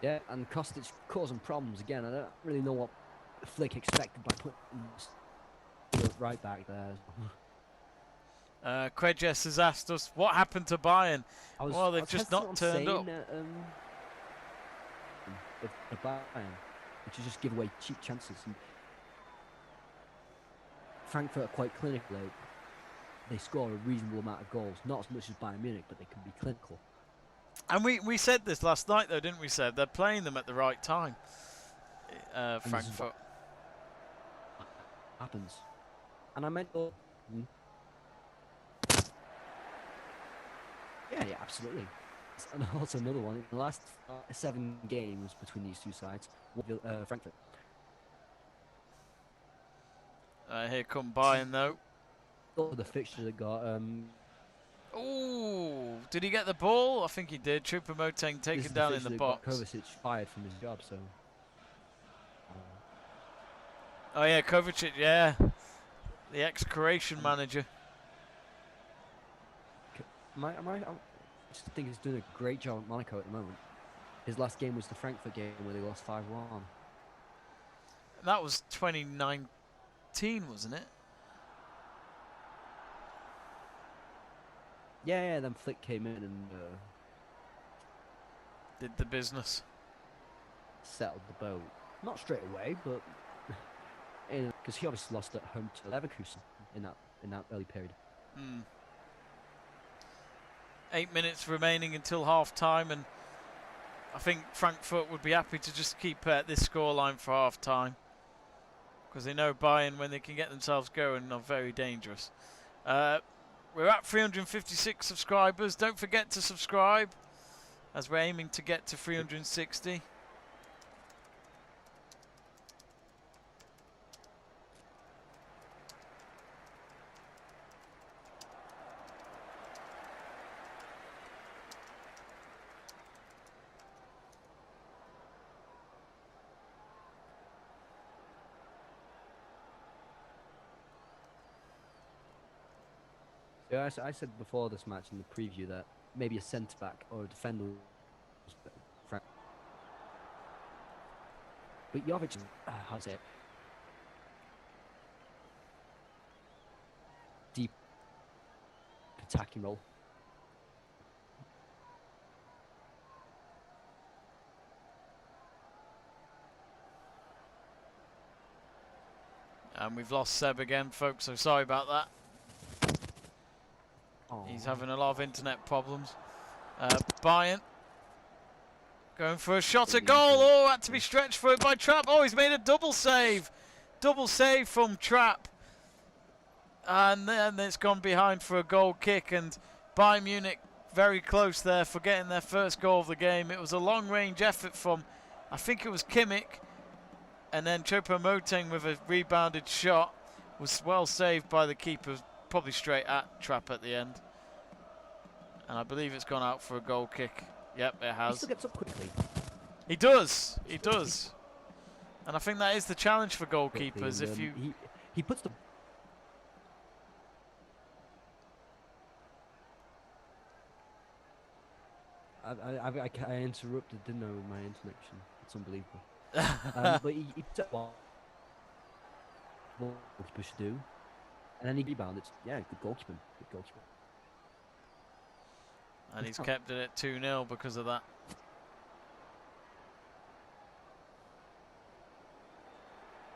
Yeah, and Kostic causing problems again. I don't really know what Flick expected by putting right back there. Krejes has asked us what happened to Bayern. Well, they've just not turned up. The Bayern, which is just give away cheap chances. And Frankfurt are quite clinical. They score a reasonable amount of goals, not as much as Bayern Munich, but they can be clinical. And we said this last night, though, didn't we? Said they're playing them at the right time. Frankfurt happens, and I meant. Yeah, absolutely. And also another one, in the last 7 games between these two sides, Frankfurt. Here come Bayern, though. The fixture they got. Oh, did he get the ball? I think he did. Choupo-Moting taken down in the box. Kovacic fired from his job, so. Oh yeah, Kovacic, yeah, the ex-Croatian manager. I just think he's doing a great job at Monaco at the moment. His last game was the Frankfurt game where they lost 5-1. That was 2019, wasn't it? Yeah, then Flick came in and did the business. Settled the boat. Not straight away, but because he obviously lost at home to Leverkusen in that early period. 8 minutes remaining until half time, and I think Frankfurt would be happy to just keep at this scoreline for half time, because they know Bayern, when they can get themselves going, are very dangerous. We're at 356 subscribers. Don't forget to subscribe, as we're aiming to get to 360. Yeah, I said before this match in the preview that maybe a centre-back or a defender was better. But Jovic, how's it? Deep attacking role. And we've lost Seb again, folks, so sorry about that. Aww. He's having a lot of internet problems. Bayern. Going for a shot at goal. Oh, had to be stretched for it by Trapp. Oh, he's made a double save. Double save from Trapp. And then it's gone behind for a goal kick. And Bayern Munich very close there for getting their first goal of the game. It was a long-range effort from, I think it was Kimmich. And then Choupo-Moting with a rebounded shot was well saved by the keeper, probably straight at Trapp at the end. And I believe it's gone out for a goal kick. Yep, it has. He still gets up quickly. He does. He does. And I think that is the challenge for goalkeepers. If you he puts the I interrupted, didn't I, with my introduction? It's unbelievable. But he puts it what goalkeeper should do, and then he rebounded. Yeah, good goalkeeper. Good goalkeeper. And he's kept it at 2-0 because of that.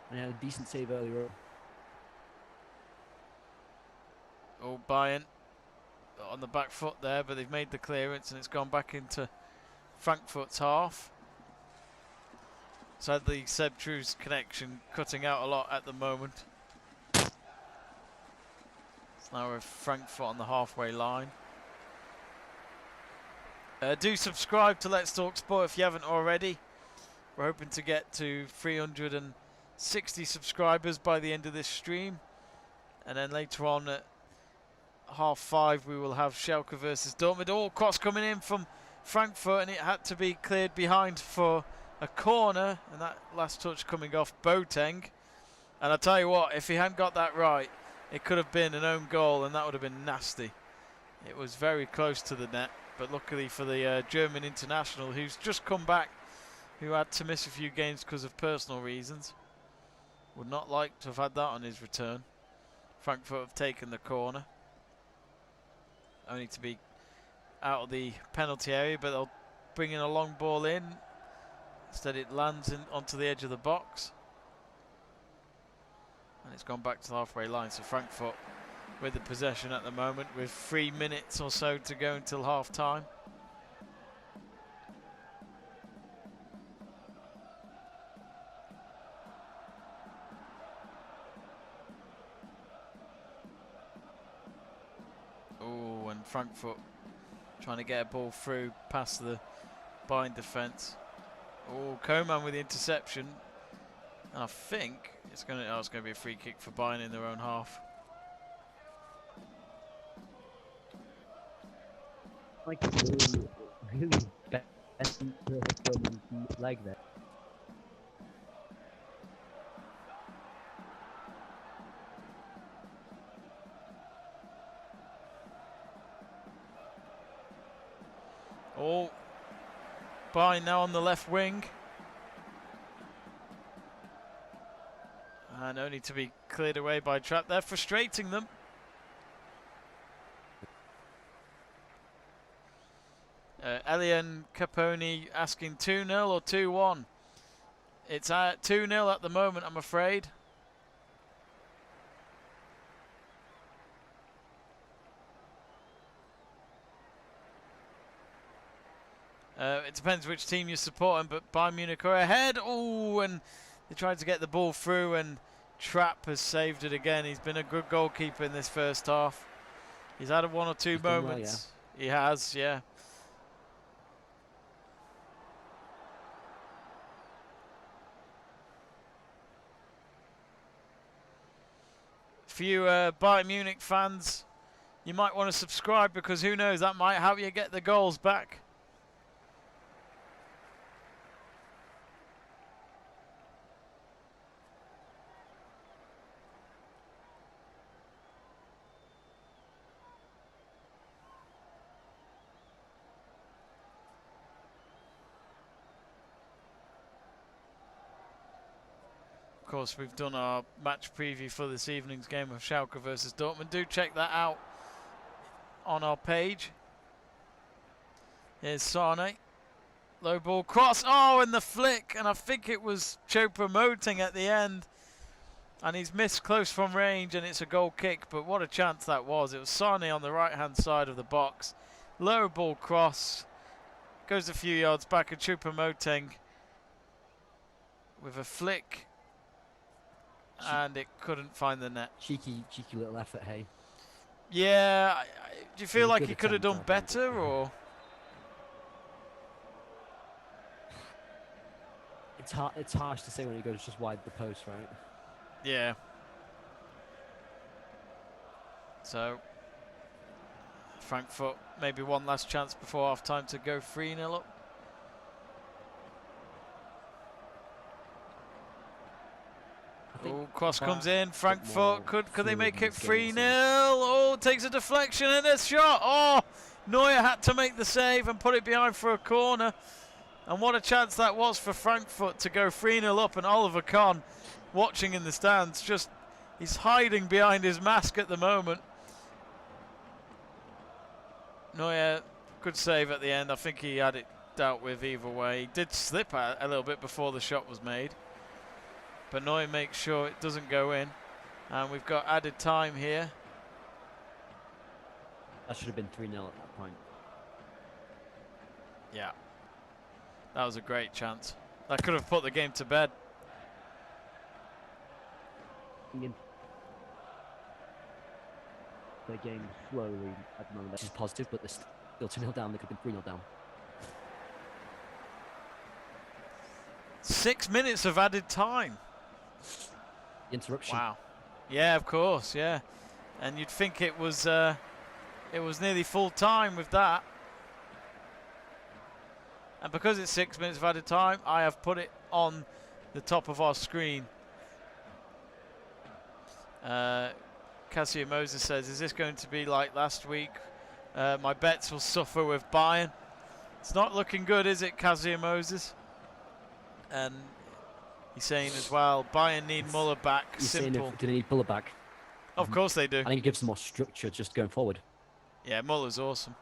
And he had a decent save earlier on. Oh, Bayern on the back foot there, but they've made the clearance and it's gone back into Frankfurt's half. Sadly, Seb True's connection cutting out a lot at the moment. It's now with Frankfurt on the halfway line. Do subscribe to Let's Talk Sport if you haven't already. We're hoping to get to 360 subscribers by the end of this stream. And then later on at 5:30 we will have Schalke versus Dortmund. Oh, cross coming in from Frankfurt, and it had to be cleared behind for a corner. And that last touch coming off Boateng. And I tell you what, if he hadn't got that right, it could have been an own goal, and that would have been nasty. It was very close to the net. But luckily for the German international, who's just come back, who had to miss a few games because of personal reasons. Would not like to have had that on his return. Frankfurt have taken the corner. Only to be out of the penalty area, but they'll bring in a long ball in. Instead it lands onto the edge of the box. And it's gone back to the halfway line, so Frankfurt with the possession at the moment with 3 minutes or so to go until half time. Oh, and Frankfurt trying to get a ball through past the Bayern defence. Oh, Coman with the interception. And I think it's going to be a free kick for Bayern in their own half. Like really bad leg there. Oh, Bayern now on the left wing. And only to be cleared away by Trapp. They're frustrating them. Elian Caponi asking 2-0 or 2-1. It's at 2-0 at the moment, I'm afraid. It depends which team you're supporting, but Bayern Munich are ahead. Oh, and they tried to get the ball through, and Trapp has saved it again. He's been a good goalkeeper in this first half. He's had one or two moments. Well, yeah. He has, yeah. For you Bayern Munich fans, you might want to subscribe, because who knows, that might help you get the goals back. Of course, we've done our match preview for this evening's game of Schalke versus Dortmund. Do check that out on our page. Here's Sane. Low ball cross. Oh, and the flick. And I think it was Choupo-Moting at the end. And he's missed close from range, and it's a goal kick. But what a chance that was. It was Sane on the right-hand side of the box. Low ball cross. Goes a few yards back, and Choupo-Moting with a flick, and it couldn't find the net. Cheeky little effort, hey. Yeah, do you feel was a like good he could have done attempt, I think. better, or? It's harsh to say when it goes just wide the post, right? Yeah. So, Frankfurt maybe one last chance before half time to go 3-0 up. Oh, cross comes in. Frankfurt, could they make it 3-0? Oh, takes a deflection and a shot. Oh, Neuer had to make the save and put it behind for a corner. And what a chance that was for Frankfurt to go 3-0 up, and Oliver Kahn, watching in the stands, he's hiding behind his mask at the moment. Neuer, good save at the end. I think he had it dealt with either way. He did slip a little bit before the shot was made, but Neuer makes sure it doesn't go in. And we've got added time here. That should have been 3-0 at that point. Yeah. That was a great chance. That could have put the game to bed. The game slowly at the moment, which is positive, but they're still 2-0 down. They could have been 3-0 down. 6 minutes of added time. The interruption. Wow. Yeah, of course, yeah. And you'd think it was nearly full time with that. And because it's 6 minutes of added time, I have put it on the top of our screen. Cassio Moses says, is this going to be like last week? My bets will suffer with Bayern. It's not looking good, is it, Cassio Moses? And he's saying as well, Bayern need Muller back. He's Simple. saying, do they need Muller back? Of course they do. I think it gives them more structure just going forward. Yeah, Muller's awesome.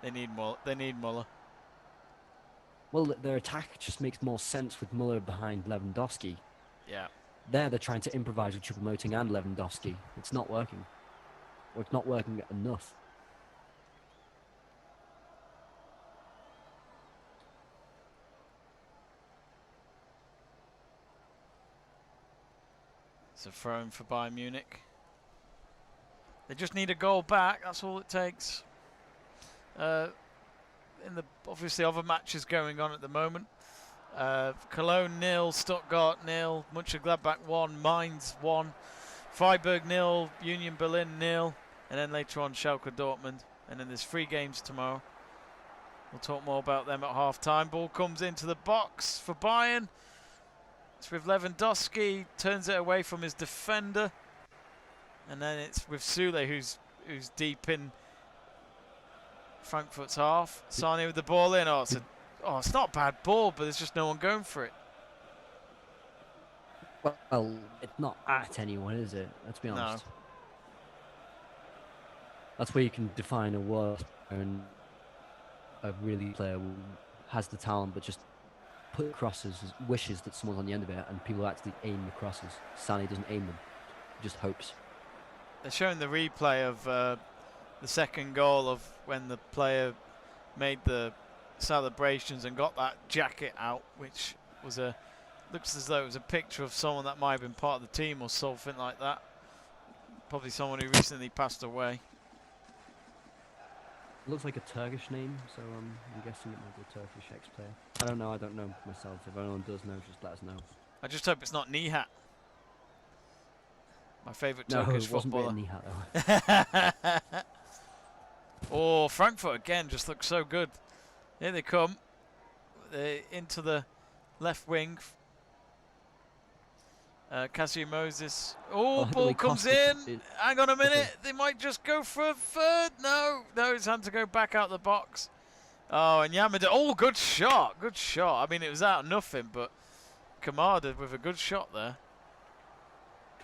They need Muller. They need Muller. Well, their attack just makes more sense with Muller behind Lewandowski. Yeah. They're trying to improvise with Choupo-Moting and Lewandowski. It's not working. Or it's not working enough. It's a throw-in for Bayern Munich. They just need a goal back. That's all it takes. In the obviously other matches going on at the moment. Cologne 0, Stuttgart 0, Mönchengladbach 1, Mainz 1, Freiburg 0, Union Berlin 0, and then later on Schalke Dortmund. And then there's 3 games tomorrow. We'll talk more about them at half time. Ball comes into the box for Bayern. It's with Lewandowski, turns it away from his defender. And then it's with Sule, who's deep in Frankfurt's half. Sane with the ball in. Oh, it's not a bad ball, but there's just no one going for it. Well, it's not at anyone, is it? Let's be honest. No. That's where you can define a word and a really player who has the talent, but just put crosses, wishes that someone's on the end of it, and people actually aim the crosses. Sane doesn't aim them; he just hopes. They're showing the replay of the second goal of when the player made the celebrations and got that jacket out, which was looks as though it was a picture of someone that might have been part of the team or something like that. Probably someone who recently passed away. It looks like a Turkish name, so I'm guessing it might be a Turkish ex-player. I don't know myself. If anyone does know, just let us know. I just hope it's not Nihat. My favourite No, Turkish it wasn't footballer. Nihat, though. Oh, Frankfurt again just looks so good. Here they come. They're into the left wing. Cassio Moses. Oh, ball comes in. Hang on a minute. They might just go for a third. No, it's time to go back out the box. Oh, and Yamada. Oh, good shot. Good shot. I mean, it was out of nothing, but Kamada with a good shot there.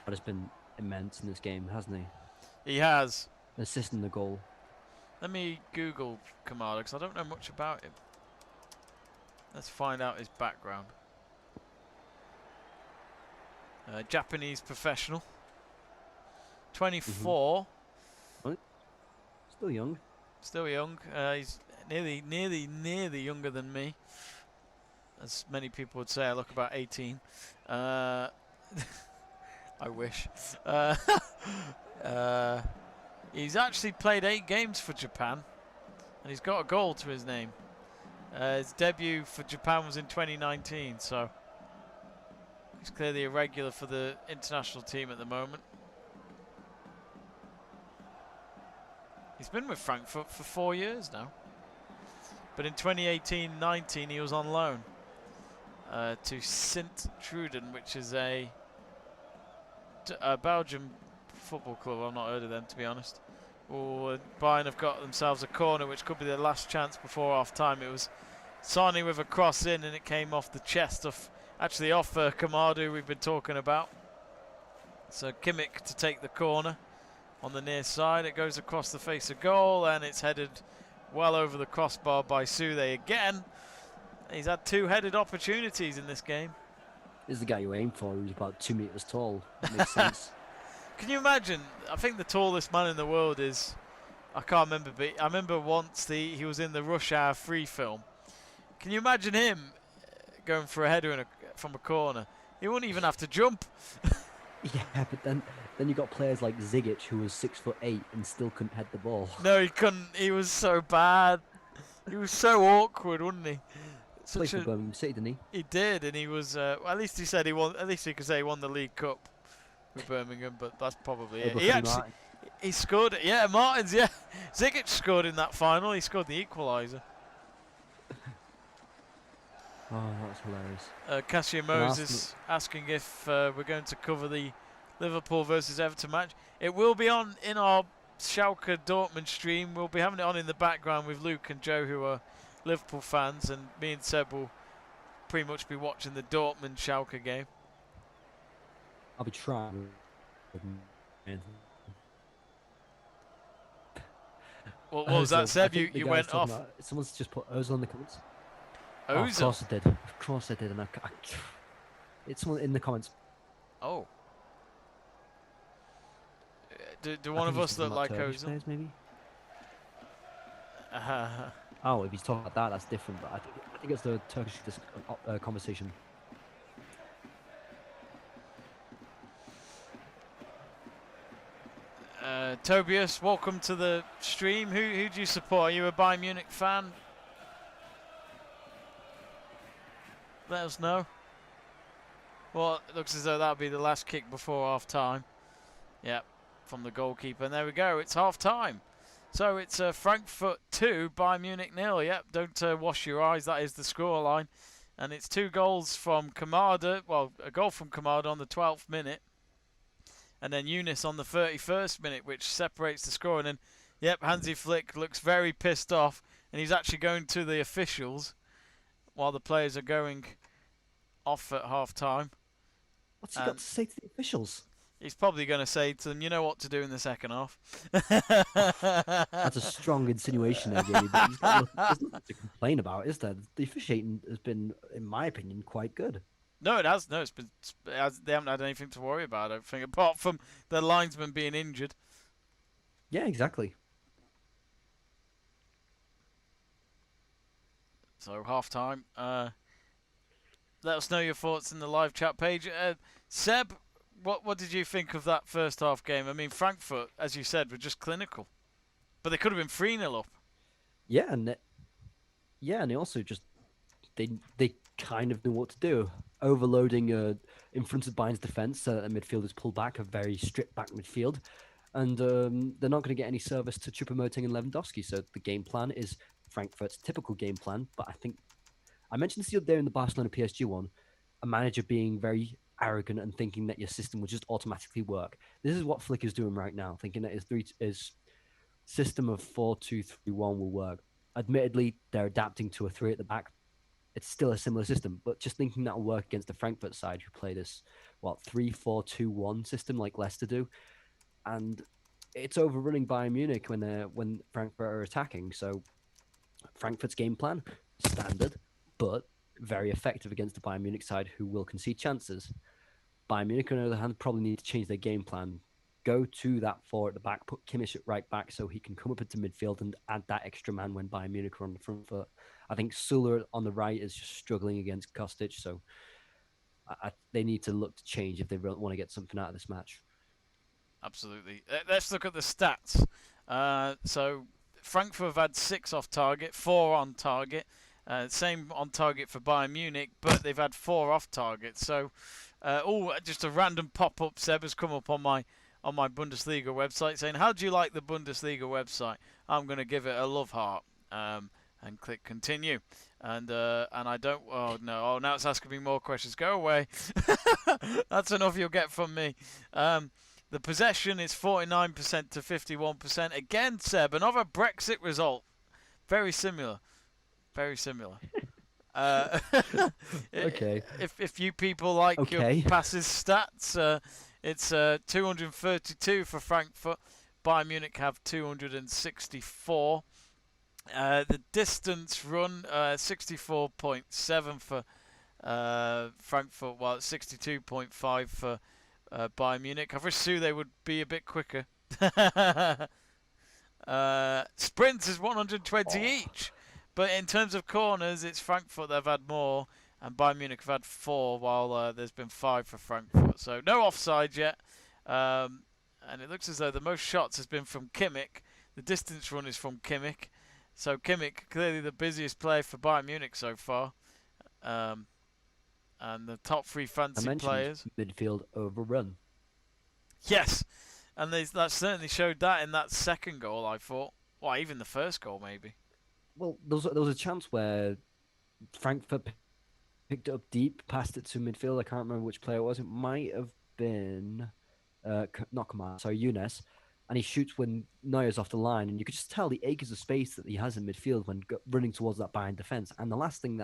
But it's been immense in this game, hasn't he? He has. Assisting the goal. Let me Google Kamada because I don't know much about him. Let's find out his background. Japanese professional. 24. Still young. Still young. He's nearly younger than me. As many people would say, I look about 18. I wish. He's actually played 8 games for Japan, and he's got a goal to his name. His debut for Japan was in 2019, so he's clearly a regular for the international team at the moment. He's been with Frankfurt for 4 years now. But in 2018-19 he was on loan to Sint-Truiden, which is a Belgian football club. I've not heard of them, to be honest. Bayern have got themselves a corner, which could be their last chance before half-time. It was Sani with a cross in, and it came off the chest of, actually off Kamada, who we've been talking about. So Kimmich to take the corner on the near side. It goes across the face of goal, and it's headed well over the crossbar by Sude again. He's had 2 headed opportunities in this game. This is the guy you aim for, who's about 2 meters tall. Makes sense. Can you imagine? I think the tallest man in the world is, I can't remember, but I remember once he was in the Rush Hour 3 film. Can you imagine him going for a header from a corner? He wouldn't even have to jump. Yeah, but then you got players like Zigic, who was 6'8" and still couldn't head the ball. No, he couldn't. He was so bad. He was so awkward, wasn't he? Played for Birmingham City, didn't he? He did, and he was. Well, at least he said he won. At least he could say he won the League Cup with Birmingham, but that's probably it. He actually he scored. Yeah, Martins. Yeah, Zigic scored in that final. He scored the equaliser. Oh, that's hilarious. Cassia Moses asking if we're going to cover the Liverpool versus Everton match. It will be on in our Schalke Dortmund stream. We'll be having it on in the background with Luke and Joe, who are Liverpool fans, and me and Seb will pretty much be watching the Dortmund Schalke game. I'll be trying. What was that, Seb? You went off. Someone's just put Ozil in the comments. Ozil? Oh, of course I did. Of course I did. And it's someone in the comments. Oh. Do one of us look like Ozil? Players, maybe? Oh, if he's talking about that, that's different. But I think it's the Turkish conversation. Tobias, welcome to the stream. Who do you support? Are you a Bayern Munich fan? Let us know. Well, it looks as though that'll be the last kick before half time. Yep, from the goalkeeper. And there we go. It's half time. So it's Frankfurt 2, Bayern Munich 0. Yep, don't wash your eyes. That is the scoreline. And it's 2 goals from Kamada. Well, a goal from Kamada on the 12th minute. And then Younes on the 31st minute, which separates the score. And then, yep, Hansi Flick looks very pissed off. And he's actually going to the officials while the players are going off at half time. What's he got to say to the officials? He's probably going to say to them, you know what to do in the second half. That's a strong insinuation there, Jamie, but there's nothing to complain about, is there? The officiating has been, in my opinion, quite good. No, it has. No, they haven't had anything to worry about, I don't think, apart from the linesman being injured. Yeah, exactly. So, half-time. Let us know your thoughts in the live chat page. Seb, what did you think of that first half game? I mean, Frankfurt, as you said, were just clinical. But they could have been 3-0 up. Yeah, and they also just they kind of knew what to do. Overloading in front of Bayern's defence so that the midfielders pull back, a very stripped back midfield. And they're not going to get any service to Choupo-Moting and Lewandowski. So the game plan is Frankfurt's typical game plan. But I think I mentioned this the other day in the Barcelona PSG one, a manager being very arrogant and thinking that your system will just automatically work. This is what Flick is doing right now, thinking that his system of 4-2-3-1 will work. Admittedly, they're adapting to a 3 at the back. It's still a similar system, but just thinking that will work against the Frankfurt side who play this 3-4-2-1 system like Leicester do, and it's overrunning Bayern Munich when Frankfurt are attacking. So Frankfurt's game plan, standard, but very effective against the Bayern Munich side who will concede chances. Bayern Munich, on the other hand, probably need to change their game plan go to that 4 at the back, put Kimmich at right back so he can come up into midfield and add that extra man when Bayern Munich are on the front foot. I think Suller on the right is just struggling against Kostic, so they need to look to change if they really want to get something out of this match. Absolutely. Let's look at the stats. So Frankfurt have had 6 off target, 4 on target. Same on target for Bayern Munich, but they've had 4 off target. So, just a random pop-up. Seb has come up on my Bundesliga website saying, "How do you like the Bundesliga website?" I'm going to give it a love heart and click continue. And I don't. Oh no! Oh, now it's asking me more questions. Go away. That's enough you'll get from me. The possession is 49% to 51%. Again, Seb, another Brexit result. Very similar. Very similar. Okay. If you people like your passes stats, it's 232 for Frankfurt. Bayern Munich have 264. The distance run 64.7 for Frankfurt, while it's 62.5 for Bayern Munich. I wish they would be a bit quicker. Sprints is 120 each. But in terms of corners, it's Frankfurt that have had more, and Bayern Munich have had 4, while there's been 5 for Frankfurt. So no offside yet. And it looks as though the most shots has been from Kimmich. The distance run is from Kimmich. So Kimmich, clearly the busiest player for Bayern Munich so far. And the top 3 fancy players. Midfield overrun. Yes. And that certainly showed that in that second goal, I thought. Well, even the first goal, maybe. Well, there was a chance where Frankfurt picked it up deep, passed it to midfield. I can't remember which player it was. It might have been not Kamada, sorry, Younes. And he shoots when Neuer's off the line, and you could just tell the acres of space that he has in midfield when running towards that Bayern defense. And the last thing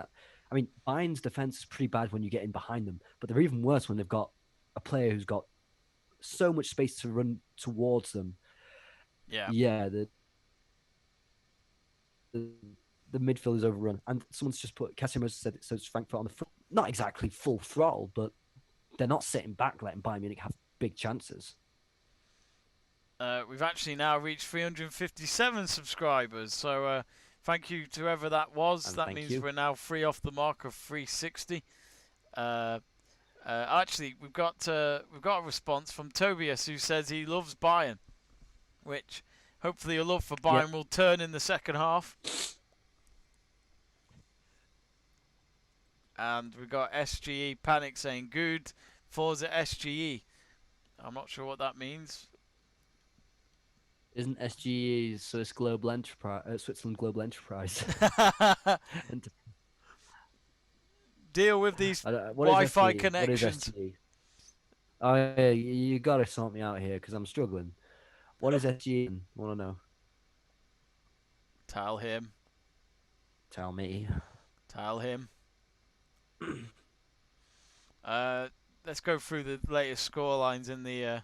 Bayern's defense is pretty bad when you get in behind them, but they're even worse when they've got a player who's got so much space to run towards them. Yeah. The midfield is overrun, and someone's just put Casimir said it, so it's Frankfurt on the front. Not exactly full throttle, but they're not sitting back, letting Bayern Munich have big chances. We've actually now reached 357 subscribers, so thank you to whoever that was. And that means we're now free off the mark of 360. Actually, we've got a response from Tobias, who says he loves Bayern, which hopefully your love for Bayern will turn in the second half. And we've got SGE Panic saying, "Good, Forza SGE." I'm not sure what that means. Isn't SGE Swiss Global Enterprise, Switzerland Global Enterprise? Deal with these Wi-Fi connections. What is SGE? Oh, yeah, you got to sort me out here because I'm struggling. What is SGE? I want to know. Tell him. Tell me. Tell him. Let's go through the latest scorelines in the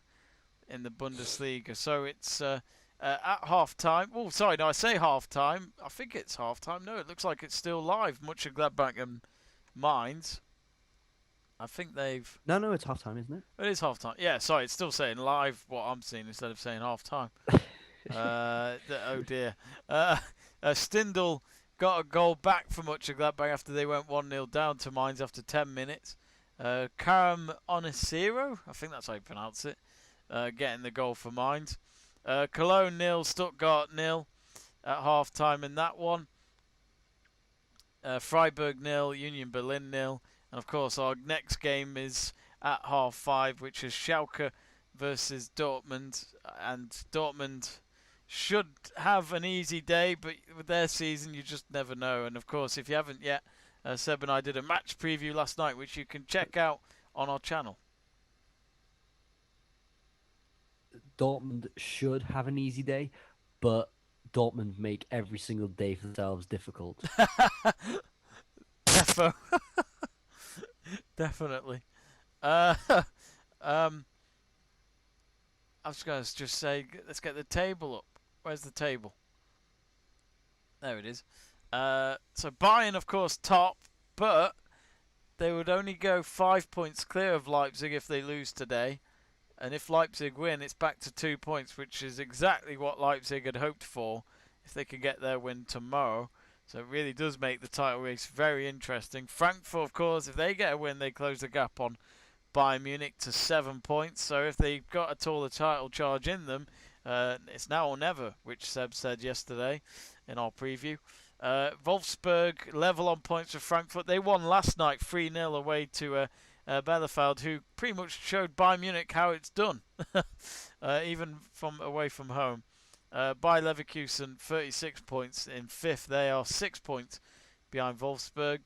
Bundesliga. So it's at half time. Oh, sorry, no, I say half time. I think it's half time. No, it looks like it's still live. Much of Gladbach and Mainz. I think they've. No, it's half time, isn't it? It is half time. Yeah, sorry, it's still saying live what I'm seeing instead of saying half time. Oh dear. Stindl got a goal back for Much of Gladbach after they went 1-0 down to Mainz after 10 minutes. Karam Onisiro, I think that's how you pronounce it, getting the goal for Mainz. Cologne 0, Stuttgart 0 at half time in that one. Freiburg 0, Union Berlin 0. And of course our next game is at half 5, which is Schalke versus Dortmund. And Dortmund should have an easy day, but with their season you just never know. And of course, if you haven't yet, Seb and I did a match preview last night, which you can check out on our channel. Dortmund should have an easy day, but Dortmund make every single day for themselves difficult. Definitely. I was going to just say, let's get the table up. Where's the table? There it is. So Bayern, of course, top, but they would only go 5 points clear of Leipzig if they lose today. And if Leipzig win, it's back to 2 points, which is exactly what Leipzig had hoped for if they could get their win tomorrow. So it really does make the title race very interesting. Frankfurt, of course, if they get a win, they close the gap on Bayern Munich to 7 points. So if they've got at all a title charge in them, it's now or never, which Seb said yesterday in our preview. Wolfsburg level on points with Frankfurt. They won last night 3-0 away to Bielefeld, who pretty much showed Bayern Munich how it's done, even from away from home. Bayer Leverkusen 36 points in 5th. They are 6 points behind Wolfsburg.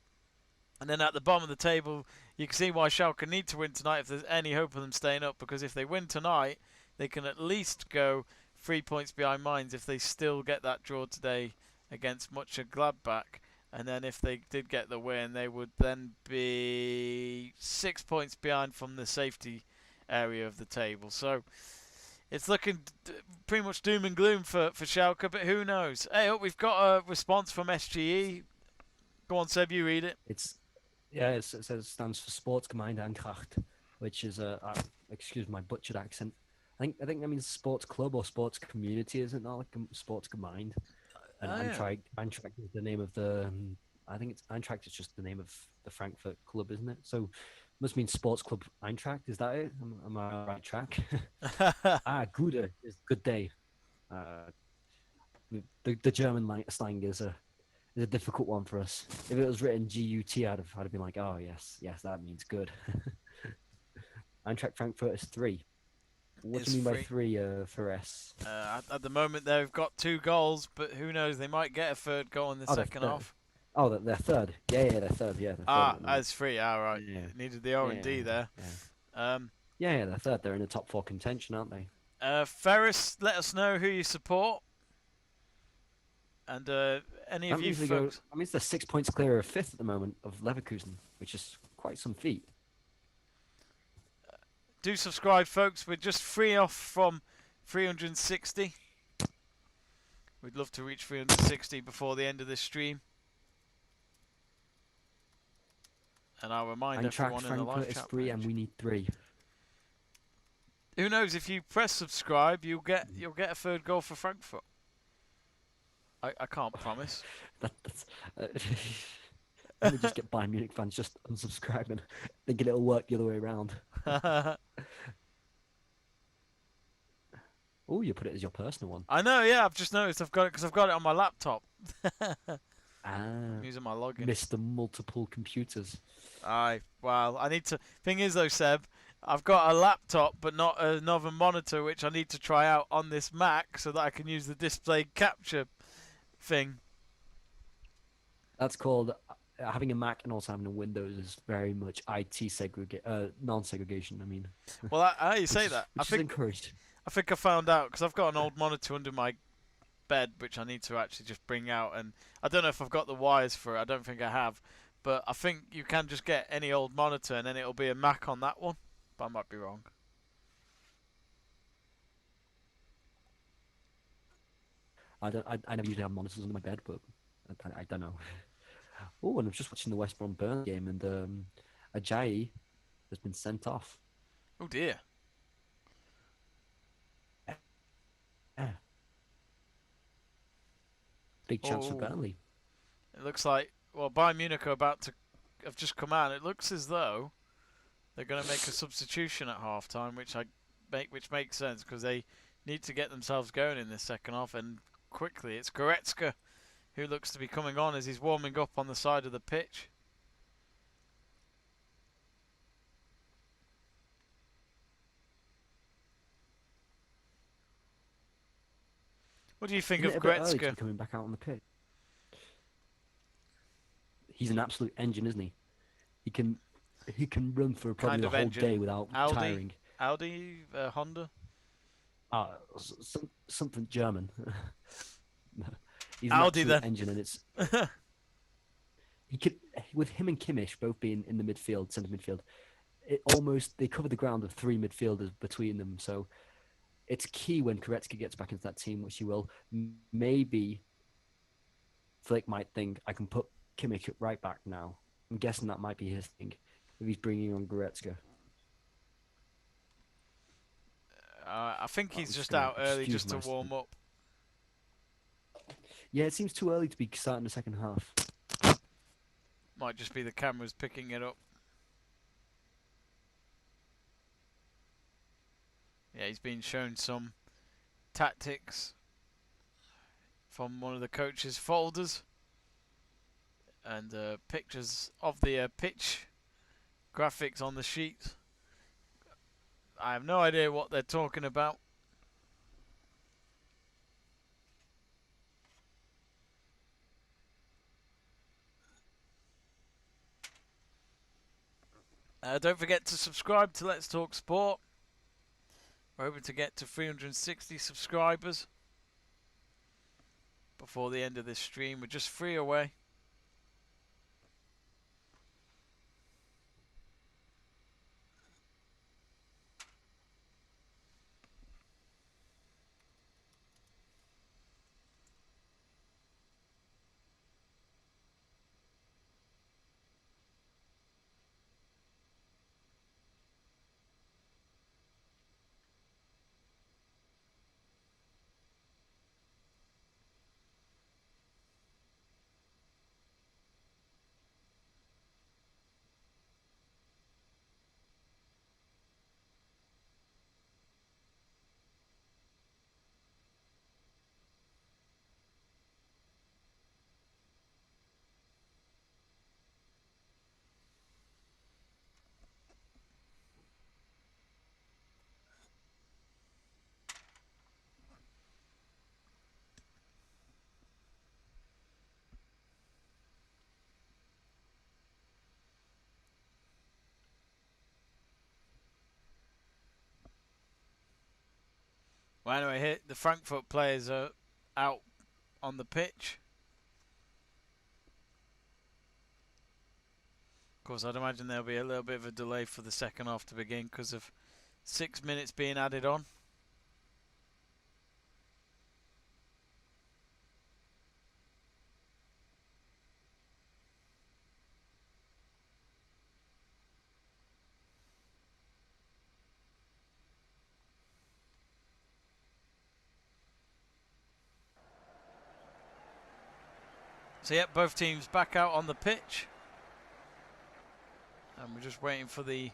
And then at the bottom of the table, you can see why Schalke need to win tonight if there's any hope of them staying up, because if they win tonight, they can at least go 3 points behind Mainz if they still get that draw today against Mönchengladbach. And then if they did get the win, they would then be 6 points behind from the safety area of the table. So it's looking pretty much doom and gloom for Schalke, but who knows? Hey, oh, we've got a response from SGE. Go on, Seb, you read it. It says it stands for Sportsgemeinde Eintracht, which is excuse my butchered accent. I think that means sports club or sports community, isn't it? Not like Sportsgemeinde. And Eintracht is the name of the. I think it's Eintracht is just the name of the Frankfurt club, isn't it? So must mean Sports Club Eintracht. Is that it? Am I on the right track? Gute is good day. The German slang is a difficult one for us. If it was written GUT, I'd have been like, oh yes, that means good. Eintracht Frankfurt is 3. What do you mean by 3 for S? At the moment, they've got 2 goals, but who knows? They might get a 3rd goal in the second half. Oh, they're 3rd. Yeah, they're 3rd. Yeah. As 3. Right. Yeah. Needed the R and D there. Yeah. They're 3rd. They're in the top 4 contention, aren't they? Ferris, let us know who you support. And any of you folks. That means they're 6 points clear of 5th at the moment of Leverkusen, which is quite some feat. Do subscribe, folks. We're just 3 off from 360. We'd love to reach 360 before the end of this stream. And I'll remind everyone in the live chat. Is 3 and we need 3. Who knows? If you press subscribe, you'll get a 3rd goal for Frankfurt. I can't promise. Let me just get Bayern Munich fans just unsubscribing, thinking it'll work the other way around. Oh, you put it as your personal one. I know, yeah. I've just noticed I've got it because I've got it on my laptop. I'm using my login. Mr. Multiple computers. Well, I need to. Thing is, though, Seb, I've got a laptop, but not another monitor, which I need to try out on this Mac so that I can use the display capture thing. That's called having a Mac and also having a Windows is very much IT non-segregation. I mean, well, you say that. I think encouraged. I think I found out because I've got an old monitor under my bed, which I need to actually just bring out, and I don't know if I've got the wires for it. I don't think I have, but I think you can just get any old monitor, and then it'll be a Mac on that one. But I might be wrong. I never usually have monitors under my bed, but I don't know. Oh, and I'm just watching the West Brom Burn game, and Ajayi has been sent off. Oh dear. Yeah. Big chance for Burnley. It looks like Bayern Munich are about to have just come out. It looks as though they're going to make a substitution at half time, which makes sense because they need to get themselves going in this second half and quickly. It's Goretzka who looks to be coming on as he's warming up on the side of the pitch. What do you think of Goretzka coming back out on the pitch? He's an absolute engine, isn't he? He can run for probably the whole day without tiring. Audi, Honda. Something German. He's Audi an then. Engine, and it's he could with him and Kimmich both being in the midfield, centre midfield. They cover the ground of 3 midfielders between them. So it's key when Goretzka gets back into that team, which he will. Maybe Flick might think I can put Kimmich at right back now. I'm guessing that might be his thing if he's bringing on Goretzka. I think he's I'm just gonna out early excuse just to my warm up. Yeah, it seems too early to be starting the second half. Might just be the cameras picking it up. Yeah, he's been shown some tactics from one of the coach's folders and pictures of the pitch graphics on the sheet. I have no idea what they're talking about. Don't forget to subscribe to Let's Talk Sport. We're hoping to get to 360 subscribers before the end of this stream. We're just 3 away. Well, anyway, here the Frankfurt players are out on the pitch. Of course, I'd imagine there'll be a little bit of a delay for the second half to begin because of 6 minutes being added on. So, yeah, both teams back out on the pitch. And we're just waiting for the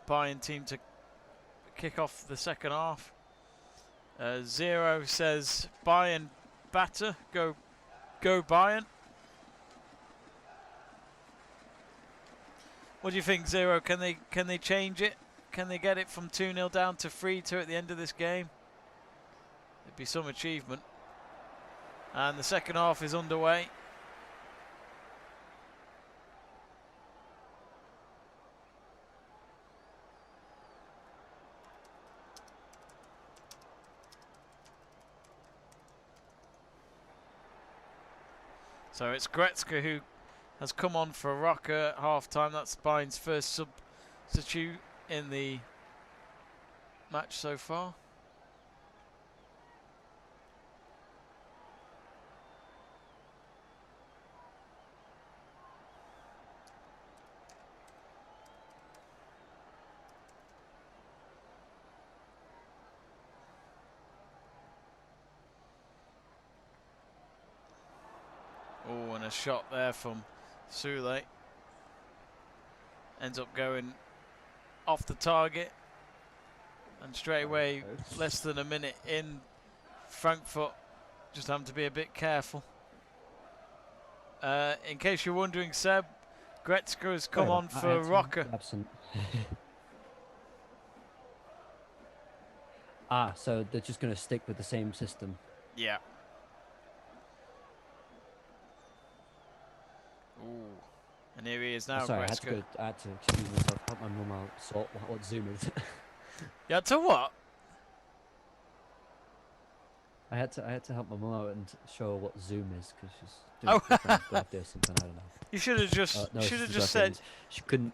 Bayern team to kick off the second half. Zero says Bayern batter. Go Bayern. What do you think, Zero? Can they change it? Can they get it from 2-0 down to 3-2 at the end of this game? It'd be some achievement. And the second half is underway. So it's Gretzka who has come on for Rocker at half-time. That's Bayern's first substitute in the match so far. Oh, and a shot there from Sule. Ends up going off the target. And straight away, less than a minute in, Frankfurt just having to be a bit careful. In case you're wondering, Seb, Gretzka has come on for Rocker. Absent. So they're just going to stick with the same system. Yeah. Ooh. And here he is now, Sorry, Gretzka. I had to excuse myself, help my mum out, sort what Zoom is. You had to what? I had to help my mum out and show her what Zoom is because she's doing birthday or something. I don't know. You should have just, No, should have she's just birthday. said. She couldn't.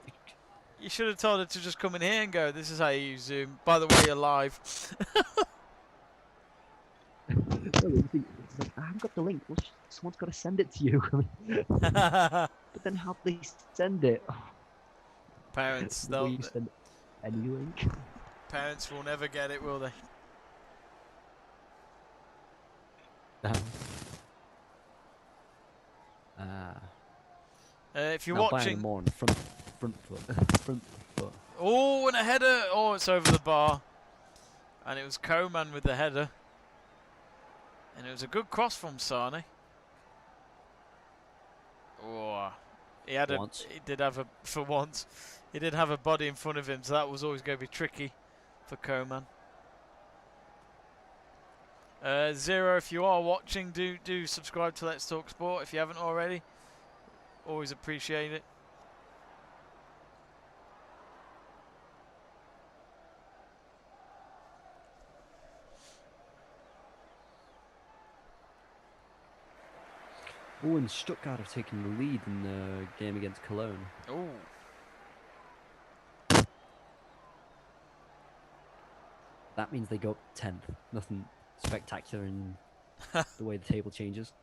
You should have told her to just come in here and go. This is how you use Zoom. By the way, you're live. I haven't got the link. Well, someone's got to send it to you. But then how do they send it? Parents, Will they'll. you send any link? Parents will never get it, will they? If you're now watching, Bayern more on the front foot. front foot. oh, and a header! Oh, it's over the bar, and it was Koeman with the header, and it was a good cross from Sane. Oh, he did have a for once. He did have a body in front of him, so that was always going to be tricky for Koeman. Zero, if you are watching, do subscribe to Let's Talk Sport if you haven't already. Always appreciate it. Oh, and Stuttgart have taken the lead in the game against Cologne. Oh. That means they go up 10th. Nothing spectacular in the way the table changes.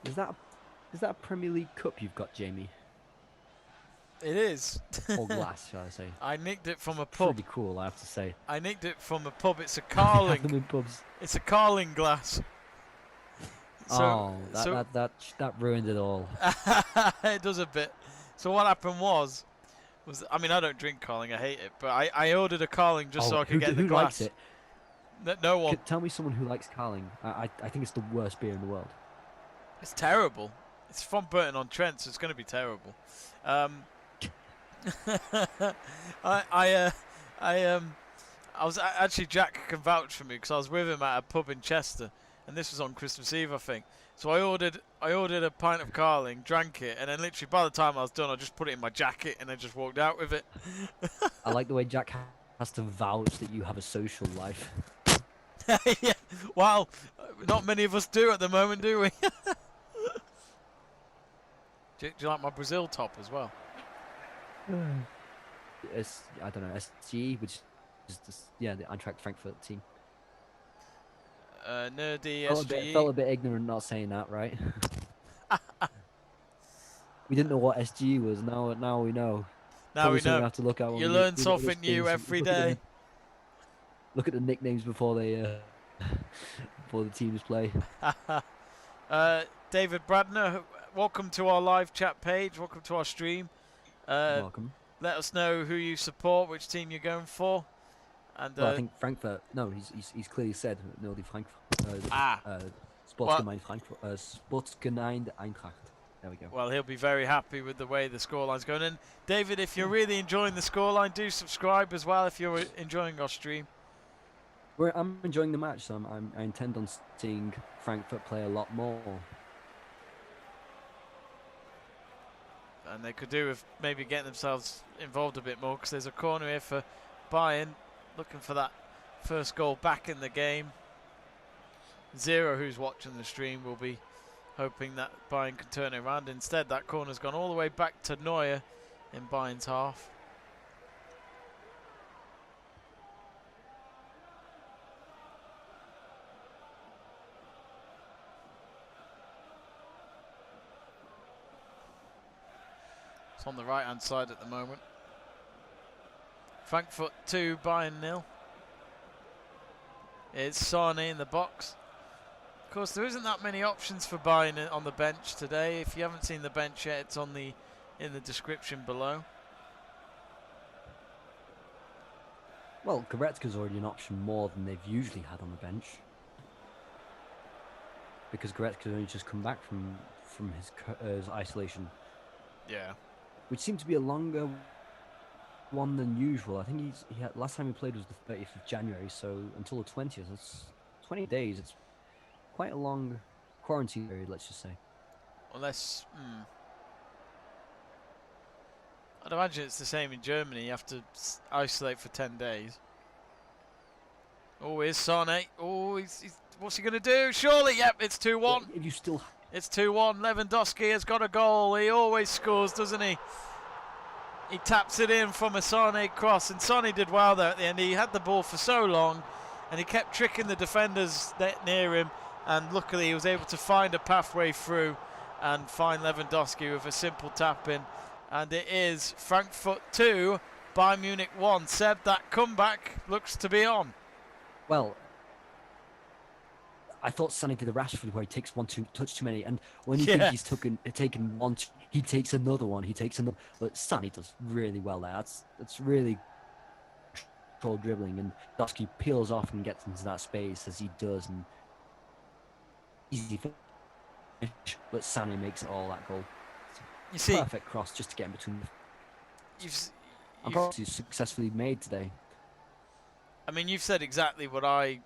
Is that a Premier League cup you've got, Jamie? It is. Or glass, shall I say? I nicked it from a pub. Pretty cool, I have to say. I nicked it from a pub. It's a They have them Carling. in pubs. It's a Carling glass. Oh, that ruined it all. It does a bit. So what happened was I mean, I don't drink Carling. I hate it. But I ordered a Carling just so I could get the who glass. likes it? No one. Tell me someone who likes Carling. I think it's the worst beer in the world. It's terrible. It's from Burton-on-Trent, so it's going to be terrible. I was actually, Jack can vouch for me because I was with him at a pub in Chester, and this was on Christmas Eve, I think. So I ordered a pint of Carling, drank it, and then literally by the time I was done, I just put it in my jacket and then just walked out with it. I like the way Jack has to vouch that you have a social life. Yeah. Well, not many of us do at the moment, do we? Do you like my Brazil top as well? I don't know, SGE, which is the Eintracht Frankfurt team. Nerdy Felt a bit ignorant not saying that, right? We didn't know what SGE was. Now we know. Now Probably we something know. have to look at when You we learn look at something these new things. every Look at day. Look at the nicknames before they before the teams play. David Bradner, welcome to our live chat page. Welcome to our stream. Welcome. Let us know who you support, which team you're going for. And Well, I think Frankfurt. No, he's clearly said no, the Frankfurt. Sportsgemeinde Frankfurt. Sportsgemeinde Eintracht. There we go. Well, he'll be very happy with the way the scoreline's going. And David, if you're really enjoying the scoreline, do subscribe as well if you're enjoying our stream. I'm enjoying the match, so I intend on seeing Frankfurt play a lot more. And they could do with maybe getting themselves involved a bit more, because there's a corner here for Bayern, looking for that first goal back in the game. Zero, who's watching the stream, will be hoping that Bayern can turn it around. Instead, that corner's gone all the way back to Neuer in Bayern's half. It's on the right-hand side at the moment. Frankfurt 2, Bayern 0. It's Sane in the box. Of course, there isn't that many options for Bayern on the bench today. If you haven't seen the bench yet, it's on in the description below. Well, Goretzka's already an option more than they've usually had on the bench, because Goretzka's only just come back from his isolation. Yeah. Which seemed to be a longer one than usual. I think last time he played was the 30th of January, so until the 20th. That's 20 days. It's quite a long quarantine period, let's just say. Unless, I'd imagine it's the same in Germany. You have to isolate for 10 days. Oh, here's Sane. Oh, what's he going to do? Surely, yep, it's 2-1. If you still, It's 2-1. Lewandowski has got a goal. He always scores, doesn't he? He taps it in from a Sane cross, and Sane did well there at the end. He had the ball for so long, and he kept tricking the defenders near him, and luckily he was able to find a pathway through and find Lewandowski with a simple tap in. And it is Frankfurt 2, Bayern Munich 1. Seb, that comeback looks to be on. well, I thought Sonny did the Rashford where he takes one touch too many, and when you think he's taken one, he takes another one. He takes another. But Sonny does really well there. That's really controlled dribbling, and Dosky peels off and gets into that space as he does, and easy finish. But Sonny makes it all that goal. You see, Perfect cross just to get in between. you've I'm probably successfully made today. I mean, you've said exactly what I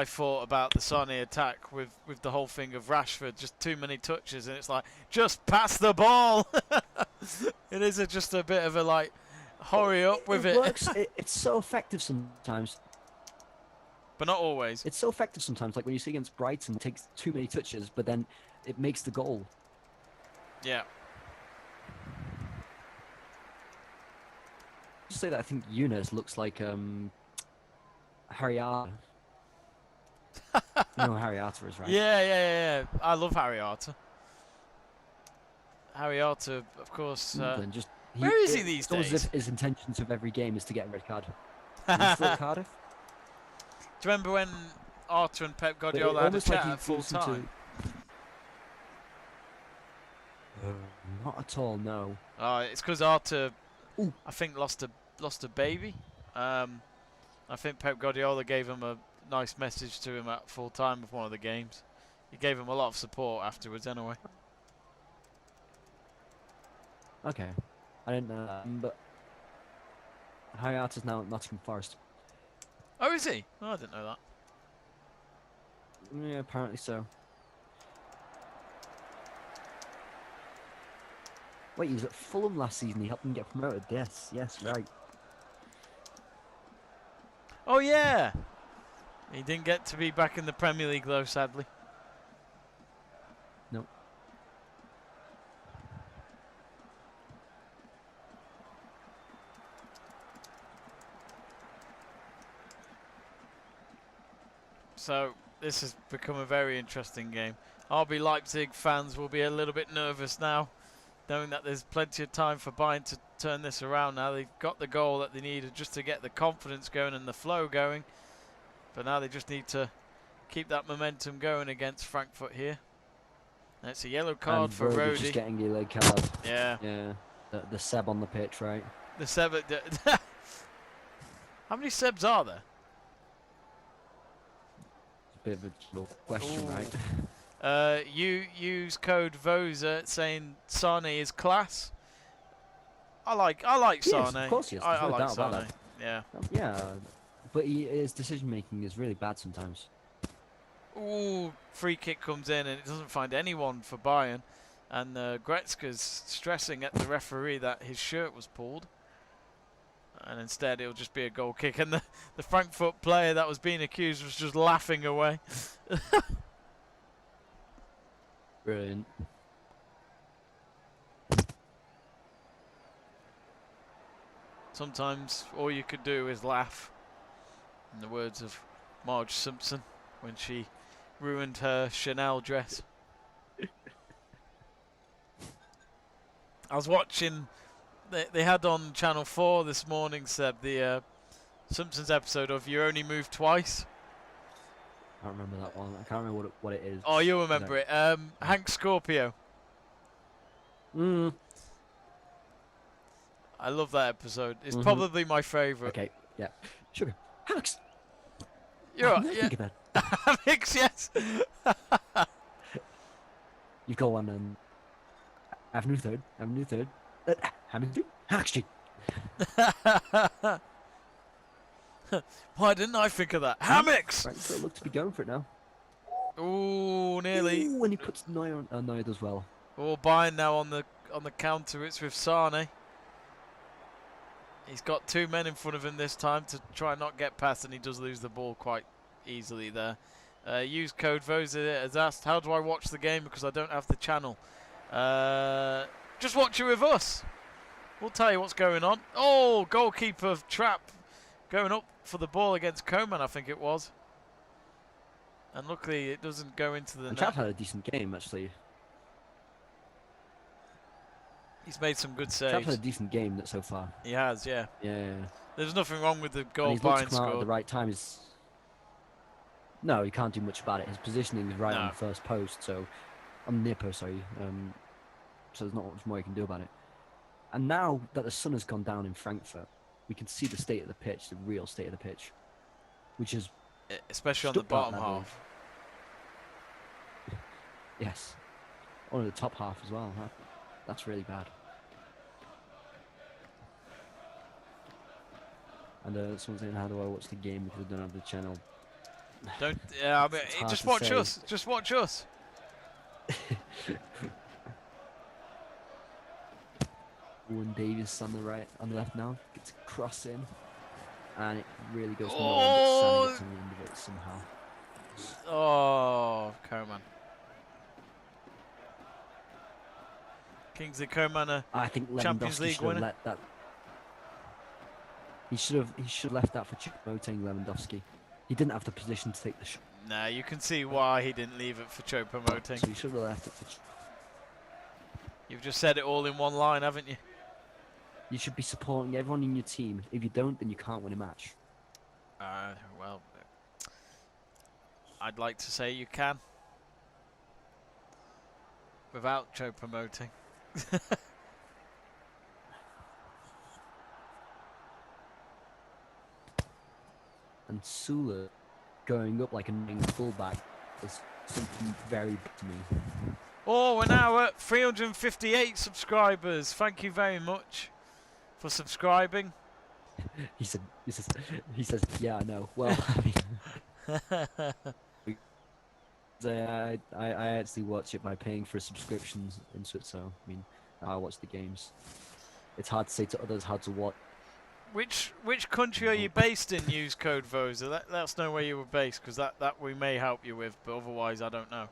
thought about the Sane attack with the whole thing of Rashford, just too many touches, and it's like, just pass the ball. It is just a bit of a like, hurry up with it. Works. It's so effective sometimes. But not always. It's so effective sometimes. Like when you see against Brighton, it takes too many touches, but then it makes the goal. Yeah. Just say that I think Younes looks like Harry Arter. You know who Harry Arter is, right? Yeah. I love Harry Arter. Harry Arter, of course. England, just where is he these it's almost days? as if his intentions of every game is to get a red card. Is he still at Cardiff? Do you remember when Arter and Pep But it Guardiola had a almost like chat he at full wants him to- time? Not at all. No. It's because Arter, Ooh. I think, lost a baby. I think Pep Guardiola gave him a nice message to him at full time of one of the games. He gave him a lot of support afterwards, anyway. Okay. I didn't know that, but Harry Arter's now at Nottingham Forest. Oh, is he? Oh, I didn't know that. Yeah, apparently so. Wait, he was at Fulham last season. He helped them get promoted. Yes, right. Oh, yeah. He didn't get to be back in the Premier League, though, sadly. Nope. So this has become a very interesting game. RB Leipzig fans will be a little bit nervous now, knowing that there's plenty of time for Bayern to turn this around now. They've got the goal that they needed just to get the confidence going and the flow going. But now they just need to keep that momentum going against Frankfurt here. And it's a yellow card And for Brody's just Rody. getting a yellow card. Yeah. Yeah. The Seb on the pitch, right? The Seb. How many Sebs are there? It's a bit of a little question, Ooh. right? You use code VOSA saying Sane is class. I like Yes, Sane. of course he is. I There's no like doubt about Sane. that. Yeah. Yeah, but his decision making is really bad sometimes. Ooh, free kick comes in and it doesn't find anyone for Bayern. And Gretzka's stressing at the referee that his shirt was pulled. And instead it'll just be a goal kick. And the Frankfurt player that was being accused was just laughing away. Brilliant. Sometimes all you could do is laugh. In the words of Marge Simpson when she ruined her Chanel dress. I was watching, they had on Channel 4 this morning, Seb, the Simpsons episode of You Only Move Twice. I can't remember that one. I can't remember what it is. Oh, you'll remember it. Hank Scorpio. Mm. I love that episode. It's Mhm. probably my favourite. Okay, yeah. Sugar. Alex! You're right, Never yeah. think of that. Mix, yes. You go on Avenue 3rd. Hamilton. Alex Street. Why didn't I think of that? Hammocks! Right, so it looked to be going for it now. Ooh, nearly. Ooh, when he puts Neuer on. Oh, Neuer does well. Oh, Bayern now on the counter. It's with Sane. He's got 2 men in front of him this time to try and not get past, and he does lose the ball quite easily there. Use code VOSA has asked, how do I watch the game because I don't have the channel? Just watch it with us. We'll tell you what's going on. Oh, goalkeeper Trapp going up for the ball against Coman, I think it was. And luckily it doesn't go into the And net. Trapp had a decent game, actually. He's made some good Trapp had a saves. decent game so far. He has, yeah. Yeah. There's nothing wrong with the And goal he's looked to Bayern come out at the scored. right time. No, he can't do much about it. His positioning is right No. on the first post, so on the near post, sorry. So there's not much more you can do about it. And now that the sun has gone down in Frankfurt, we can see the state of the pitch, the real state of the pitch, which is Especially on the Stuttgart bottom level. half. yes, one of the top half as well. That's really bad. And someone's saying, how do I watch the game because I don't have the channel? Yeah, I mean, It's hard just to watch say. us. Just watch us. Owen Davies on the left now gets a cross in, and it really goes for Oh! Nolan, but Sané gets on the end of it somehow. Oh, Coman. Kingsley Coman, I think Champions Lewandowski League should have winner. let that. He should have left that for Choupo-Moting. Lewandowski. He didn't have the position to take the shot, Nah, you can see why he didn't leave it for Choupo-Moting. so he should have left it for. You've just said it all in one line, haven't you? You should be supporting everyone in your team. If you don't, then you can't win a match. Well, I'd like to say you can. Without Choupo-Moting. And Sula going up like a main fullback is something very big to me. Oh, we're now at 358 subscribers. Thank you very much for subscribing. He says, yeah, I know. Well, I mean, I actually watch it by paying for subscriptions into it, so I mean, I watch the games. It's hard to say to others how to watch. Which country are you based in? Use code VOSA. Let us know where you were based, because that we may help you with, but otherwise I don't know.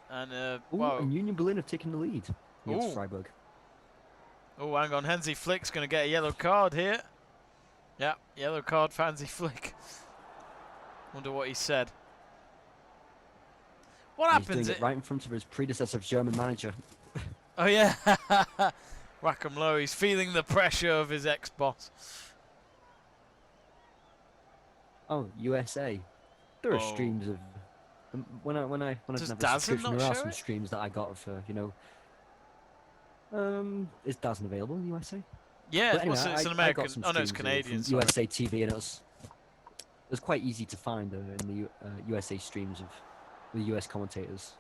And Ooh, wow. and Union Berlin have taken the lead against Ooh. Freiburg. Oh, hang on. Hansi Flick's going to get a yellow card here. Yeah, yellow card for Hansi Flick. Wonder what he said. What He's happens? doing it right in front of his predecessor, German manager. Oh, yeah. Whack 'em low. He's feeling the pressure of his ex-boss. Oh, USA. There are Oh. streams of. When I Does didn't have a DAZN subscription, not there are show some it? streams that I got for Is DAZN available in the USA? Yeah, But anyway, it's I an got American. some Oh, no, it's streams, Canadian. from Sorry. USA TV, and it was quite easy to find in the USA streams of the US commentators.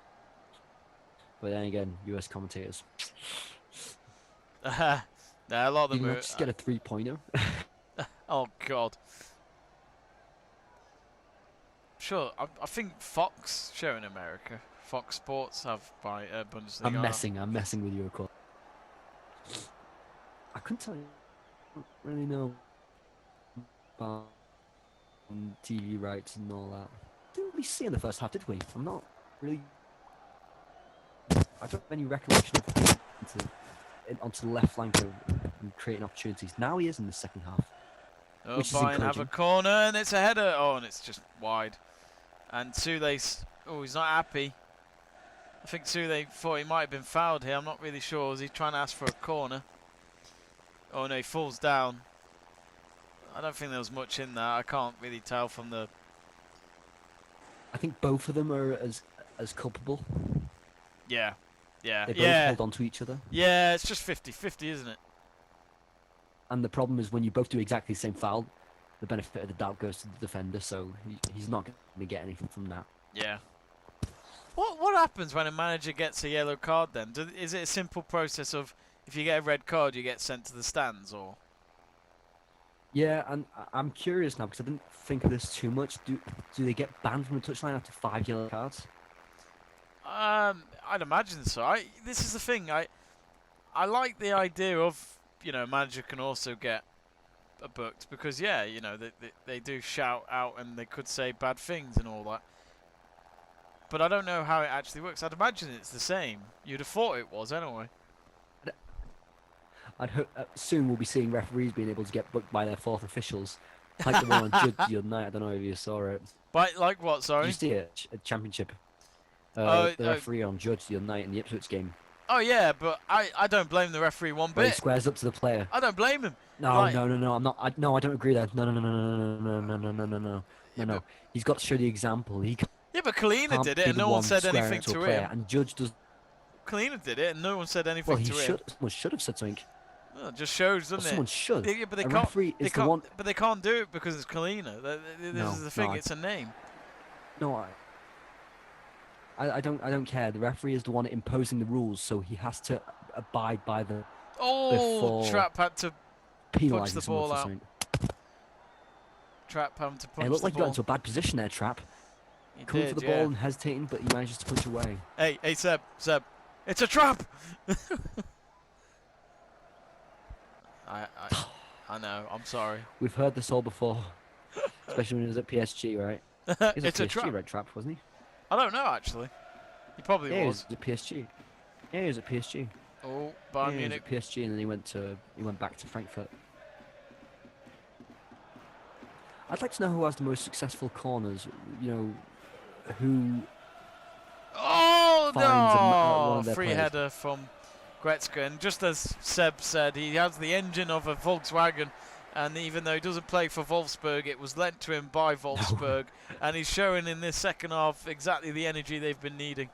But then again, US commentators. Nah, a lot of You them can are. just get a 3-pointer. Oh, God. Sure, I think Fox show in America. Fox Sports have by Bundesliga. I'm messing with you, of course. I couldn't tell you. I don't really know about TV rights and all that. Didn't really see in the first half, did we? I'm not really. I don't have any recollection of onto the left flank and creating opportunities. Now he is in the second half. Oh, which is Bayern have a encouraging. corner and it's a header. Oh, and it's just wide. And Sule's. Oh, he's not happy. I think Sule thought he might have been fouled here. I'm not really sure. Was he trying to ask for a corner? Oh no, he falls down. I don't think there was much in that. I can't really tell from the. I think both of them are as culpable. Yeah, yeah, They both yeah. hold on to each other. Yeah, it's just 50-50, isn't it? And the problem is when you both do exactly the same foul, the benefit of the doubt goes to the defender, so he's not going to get anything from that. Yeah. What happens when a manager gets a yellow card then? Is it a simple process of if you get a red card you get sent to the stands, or? Yeah, and I'm curious now because I didn't think of this too much. Do they get banned from the touchline after 5 yellow cards? I'd imagine so. This is the thing. I like the idea of, a manager can also get booked because they do shout out and they could say bad things and all that. But I don't know how it actually works. I'd imagine it's the same. You'd have thought it was anyway. I'd hope soon we'll be seeing referees being able to get booked by their fourth officials, like the one on Judge the other night. I don't know if you saw it. But like what? Did Sorry. you see it? A championship. Oh, The referee on Judge the other night in the Ipswich game. Oh yeah, but I don't blame the referee one Where he bit. squares up to the player. I don't blame him. No, Like- no, I'm not. I don't agree there. No. He's got to show the example. He Yeah, but Kalina can't did be it and the no one one said squaring anything up to a to player, him. and Judge does. Kalina did it and no one said anything Well, he to him. should. Someone should have said something. Well, it just shows, Well, doesn't someone it? should. Yeah, but they A can't. referee They is the can't. one. But they can't do it because it's Kalina. This No, is the thing. no, It's a name. No, I don't care. The referee is the one imposing the rules, so he has to abide by the Oh, Before- Trapp had to penalising the someone ball for out. something. Trapp having to It punch looked the like he got ball. into a bad position there, Trapp. He Coming did, for the yeah. ball and hesitating, but he manages to punch away. Hey, Seb, it's a trap. I know. I'm sorry. We've heard this all before, especially when he was at PSG, right? He was It's at a PSG, trap. right, Trapp, wasn't he? I don't know actually. He probably Yeah, he was. was at PSG. Yeah, he was at PSG. Oh, Yeah, Bayern he was Munich. at PSG, and then he went back to Frankfurt. I'd like to know who has the most successful corners. You know, who Oh finds one no! of their Free players. header from Gretzky, and just as Seb said, he has the engine of a Volkswagen, and even though he doesn't play for Wolfsburg, it was lent to him by Wolfsburg, and he's showing in this second half exactly the energy they've been needing.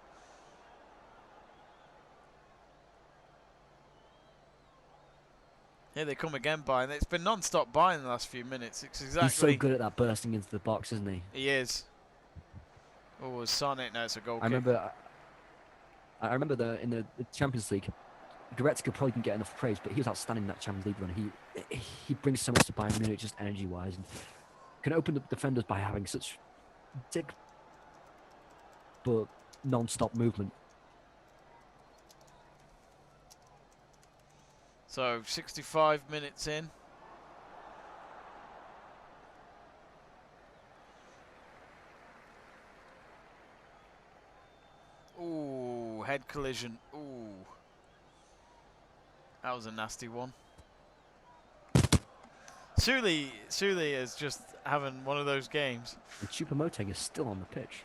Here they come again, Bayern. It's been non-stop Bayern the last few minutes. It's exactly. He's so good at that bursting into the box, isn't he? He is. Oh, Sonic. No, it's a goal I kick. remember in the Champions League, Goretzka probably didn't get enough praise, but he was outstanding in that Champions League run. He brings so much to Bayern Munich, just energy-wise, and can open up defenders by having such thick but non-stop movement. So 65 minutes in. Ooh, head collision. Ooh. That was a nasty one. Suli is just having one of those games. And Choupo-Moting is still on the pitch.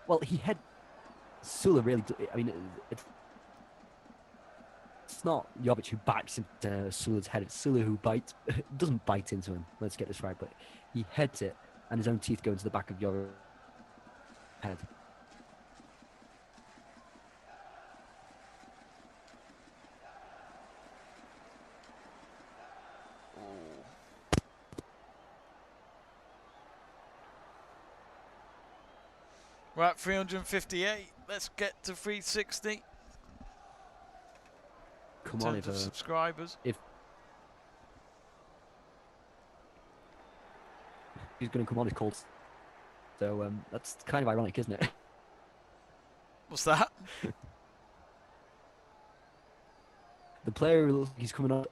Well, he had Sula really. I mean, it's not Jovic who backs into Sula's head. It's Sula who doesn't bite into him. Let's get this right. But he heads it, and his own teeth go into the back of Jovic's head. Right, 358. Let's get to 360. Come in on, terms of if subscribers. he's going to come on, he's called. So that's kind of ironic, isn't it? What's that? The player who looks like he's coming on.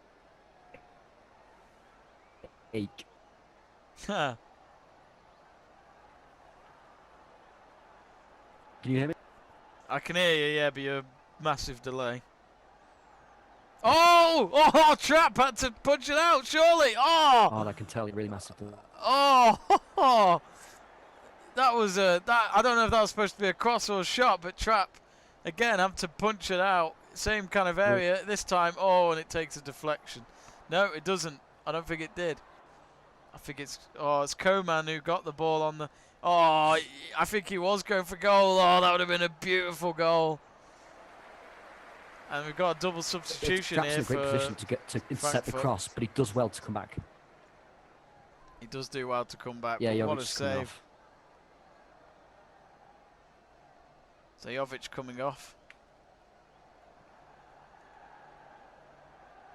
Ache. Huh. Can you hear me? I can hear you, yeah, but you're a massive delay. Oh! Oh, Trapp had to punch it out, surely! Oh! Oh, I can tell you're really massive. Oh! That was a... I don't know if that was supposed to be a cross or a shot, but Trapp, again, had to punch it out. Same kind of area. This time, oh, and it takes a deflection. No, it doesn't. I don't think it did. I think it's... Oh, it's Coman who got the ball on the... Oh, I think he was going for goal. Oh, that would have been a beautiful goal. And we've got a double substitution Trapp's here in a great for... position to get to intercept the Frankfurt. cross, but he does well to come back. He does do well to come back. Yeah, But what a Jovic's coming save. off. So Jovic coming off.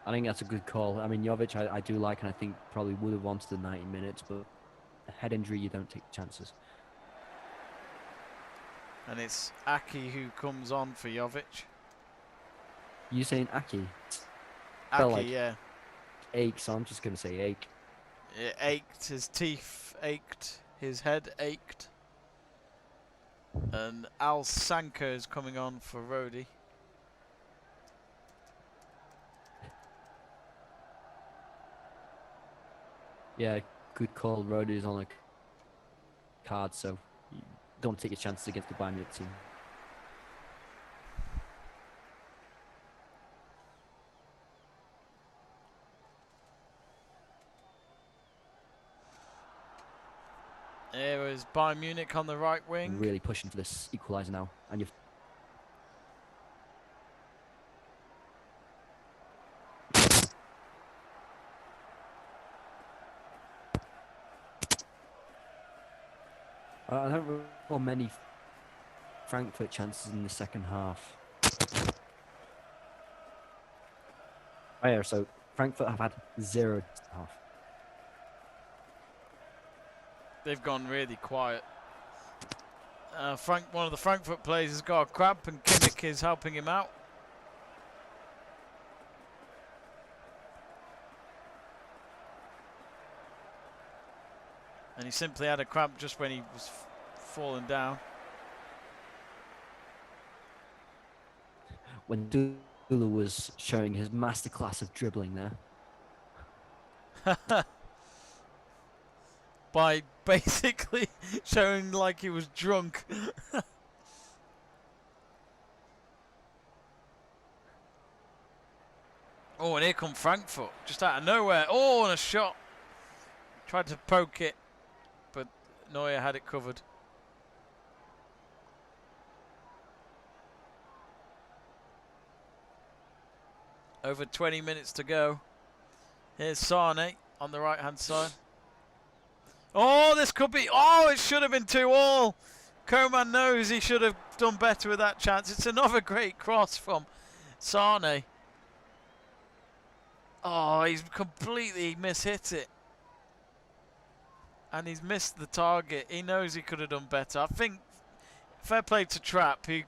I think that's a good call. I mean, Jovic, I do like, and I think probably would have wanted the 90 minutes, but a head injury, you don't take chances. And it's Aki who comes on for Jovic. You saying Aki? Felt Aki, like yeah. ache, so I'm just going to say ache. It ached, his teeth ached, his head ached. And Al Sanka is coming on for Rodi. Yeah, good call. Rodi is on a card, so you don't take your chances against the Bayern Munich team. There is Bayern Munich on the right wing. Really pushing for this equaliser now, and you've. I don't recall many Frankfurt chances in the second half. Oh yeah, so Frankfurt have had 0 in the half. They've gone really quiet. One of the Frankfurt players has got a cramp and Kimmich is helping him out. And he simply had a cramp just when he was falling down. When Tuta was showing his masterclass of dribbling there. By basically showing like he was drunk. Oh, and here come Frankfurt, just out of nowhere. Oh, and a shot. Tried to poke it, but Neuer had it covered. Over 20 minutes to go. Here's Sane on the right-hand side. Oh, this could be... Oh, it should have been 2-2. Koeman knows he should have done better with that chance. It's another great cross from Sane. Oh, he's completely mishit it. And he's missed the target. He knows he could have done better. I think, fair play to Trapp. He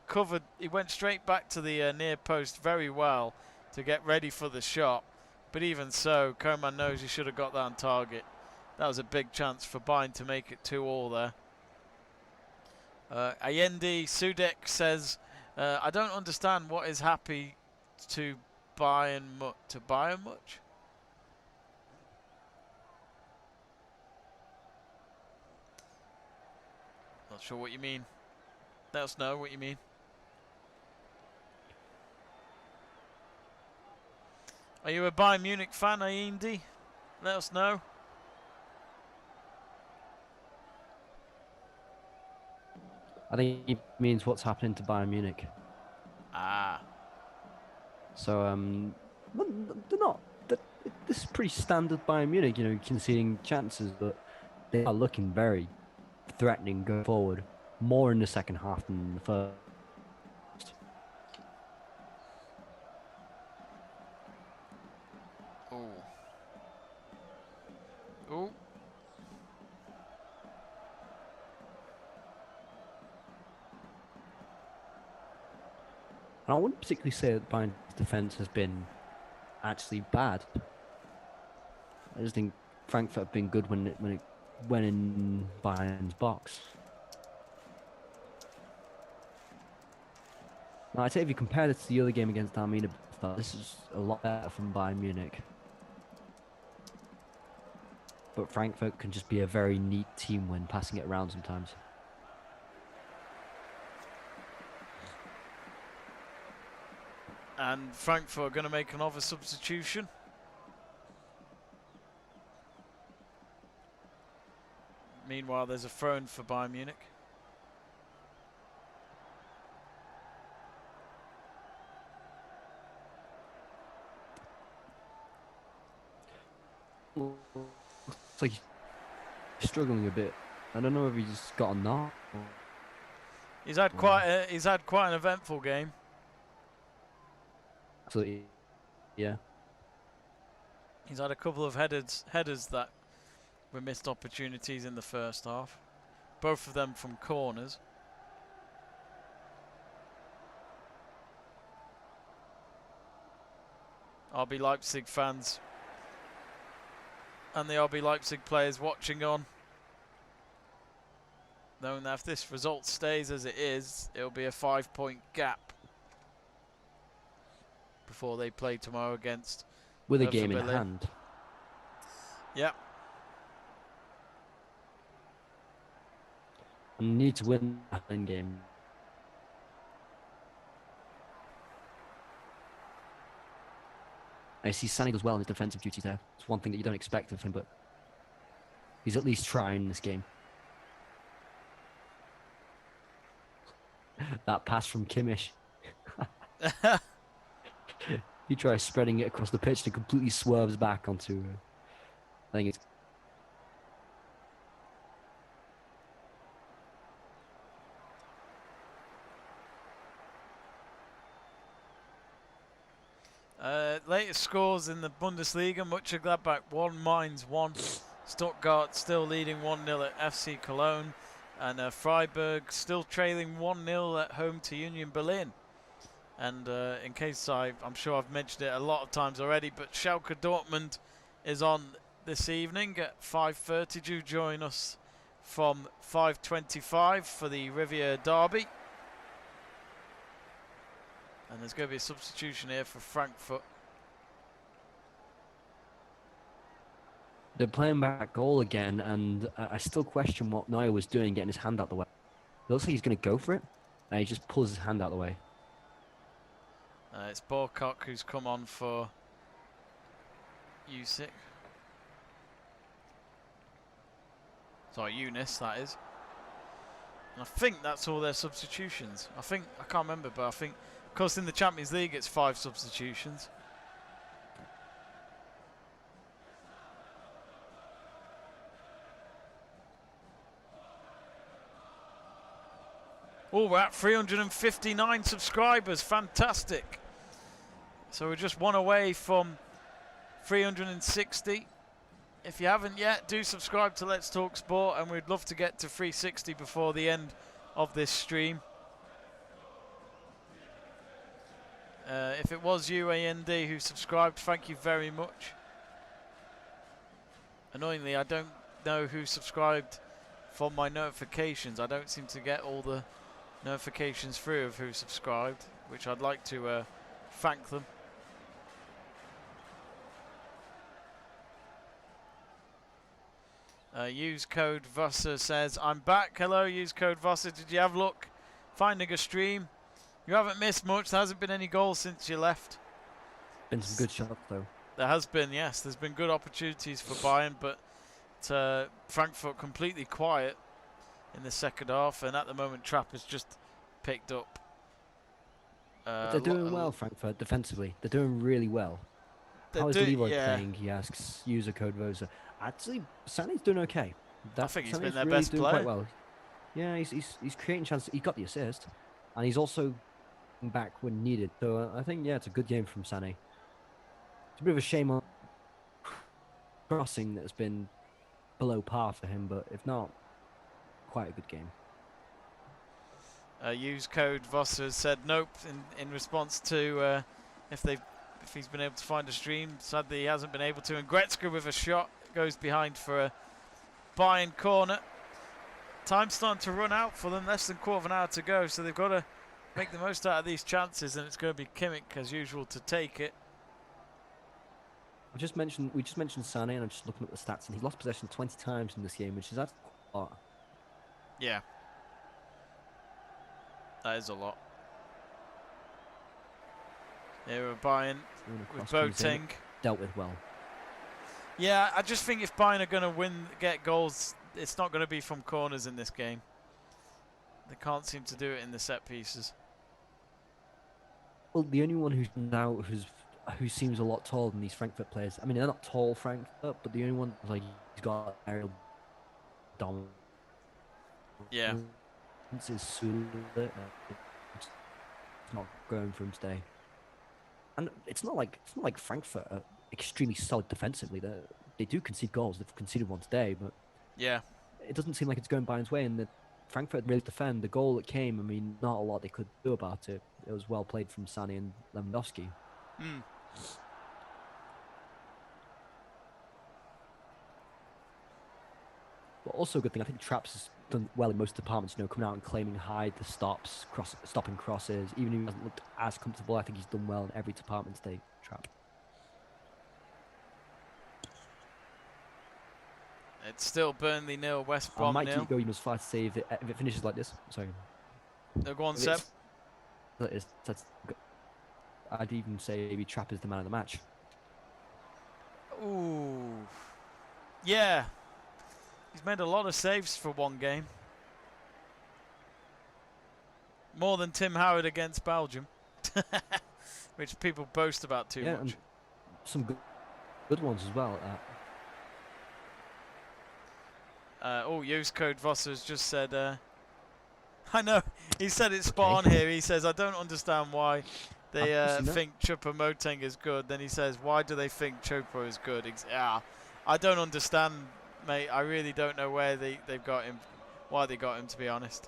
went straight back to the near post very well to get ready for the shot. But even so, Koeman knows he should have got that on target. That was a big chance for Bayern to make it 2-2 there. Allende Sudek says, I don't understand what is happy to Bayern much. Not sure what you mean. Let us know what you mean. Are you a Bayern Munich fan, Allende? Let us know. I think it means what's happening to Bayern Munich. Ah. So, well, they're not. This is pretty standard Bayern Munich, you know, conceding chances, but they are looking very threatening going forward. More in the second half than the first. Oh. Oh. And I wouldn't particularly say that Bayern's defence has been actually bad. I just think Frankfurt have been good when it went in Bayern's box. Now, I'd say if you compare it to the other game against Arminia, this is a lot better from Bayern Munich. But Frankfurt can just be a very neat team when passing it around sometimes. And Frankfurt are going to make another substitution. Meanwhile, there's a throw-in for Bayern Munich. It's like he's struggling a bit. I don't know if he's got a knock. He's had quite an eventful game. Absolutely, yeah. He's had a couple of headers that were missed opportunities in the first half. Both of them from corners. RB Leipzig fans and the RB Leipzig players watching on, knowing that if this result stays as it is, it'll be a 5-point gap before they play tomorrow against With a Hertha game in Berlin. hand. Yeah. And need to win the Berlin game. I see Sané does well in his defensive duties there. It's one thing that you don't expect of him, but he's at least trying this game. That pass from Kimmich. He tries spreading it across the pitch and completely swerves back onto. I think it's. Latest scores in the Bundesliga: Mönchengladbach 1, Mainz 1. Stuttgart still leading 1-0 at FC Cologne, and Freiburg still trailing 1-0 at home to Union Berlin. And in case I'm sure I've mentioned it a lot of times already, but Schalke Dortmund is on this evening at 5:30. Do join us from 5:25 for the Riviera Derby. And there's going to be a substitution here for Frankfurt. They're playing back goal again, and I still question what Neuer was doing getting his hand out the way. It looks like he's going to go for it, and he just pulls his hand out the way. It's Borkok who's come on for Usyk. Sorry, Younes, that is. And I think that's all their substitutions. I can't remember, but I think, of course, in the Champions League it's 5 substitutions. Oh, we're at 359 subscribers. Fantastic. So we're just one away from 360. If you haven't yet, do subscribe to Let's Talk Sport, and we'd love to get to 360 before the end of this stream. If it was you, AND, who subscribed, thank you very much. Annoyingly, I don't know who subscribed from my notifications. I don't seem to get all the notifications through of who subscribed, which I'd like to thank them. Use code Vusser says, I'm back. Hello, use code Vusser. Did you have luck finding a stream? You haven't missed much. There hasn't been any goals since you left. Been some good shots, though. There has been, yes. There's been good opportunities for Bayern, but Frankfurt completely quiet in the second half, and at the moment Trapp has just picked up. They're doing well, Frankfurt, defensively. They're doing really well. How is Leroy playing? He asks. User code Vosa. Actually, Sané's doing okay. I think he's been their really best doing player. Quite well. Yeah, he's creating chances. He got the assist, and he's also back when needed. So I think it's a good game from Sané. It's a bit of a shame on crossing that's been below par for him, but if not, quite a good game. Use code Vosser said nope in response to if he's been able to find a stream. Sadly, he hasn't been able to. And Gretzky with a shot goes behind for a Bayern corner. Time's starting to run out for them. Less than quarter of an hour to go, so they've got to make the most out of these chances. And it's going to be Kimmich as usual to take it. We just mentioned Sané, and I'm just looking at the stats, and he's lost possession 20 times in this game, which is actually quite a lot. Yeah. That is a lot. Here are Bayern with Boateng. Dealt with well. Yeah, I just think if Bayern are going to get goals, it's not going to be from corners in this game. They can't seem to do it in the set pieces. Well, the only one who seems a lot taller than these Frankfurt players. I mean, they're not tall Frankfurt, but the only one he's got aerial dominance. Yeah. It's Sule. It's not going for him today. And it's not like Frankfurt are extremely solid defensively. They do concede goals. They've conceded one today, but Yeah. it doesn't seem like it's going Bayern's way. And the Frankfurt really defend the goal that came. I mean, not a lot they could do about it. It was well played from Sani and Lewandowski. Mm. But also a good thing, I think Trapp's has done well in most departments, coming out and claiming high, the stops, stopping crosses. Even if he hasn't looked as comfortable, I think he's done well in every department today, Trapp. It's still Burnley 0, West I Brom might 0. keep going as far to say if it finishes like this. Sorry. No, go on, If Seb. I'd even say maybe Trapp is the man of the match. Ooh. Yeah. He's made a lot of saves for one game. More than Tim Howard against Belgium. Which people boast about too much. And some good ones as well. Use code Voss has just said, I know, he said it's spot on here. He says, I don't understand why they think Choupo-Moting is good. Then he says, why do they think Choupo is good? I don't understand, mate. I really don't know where they've got him, why they got him, to be honest.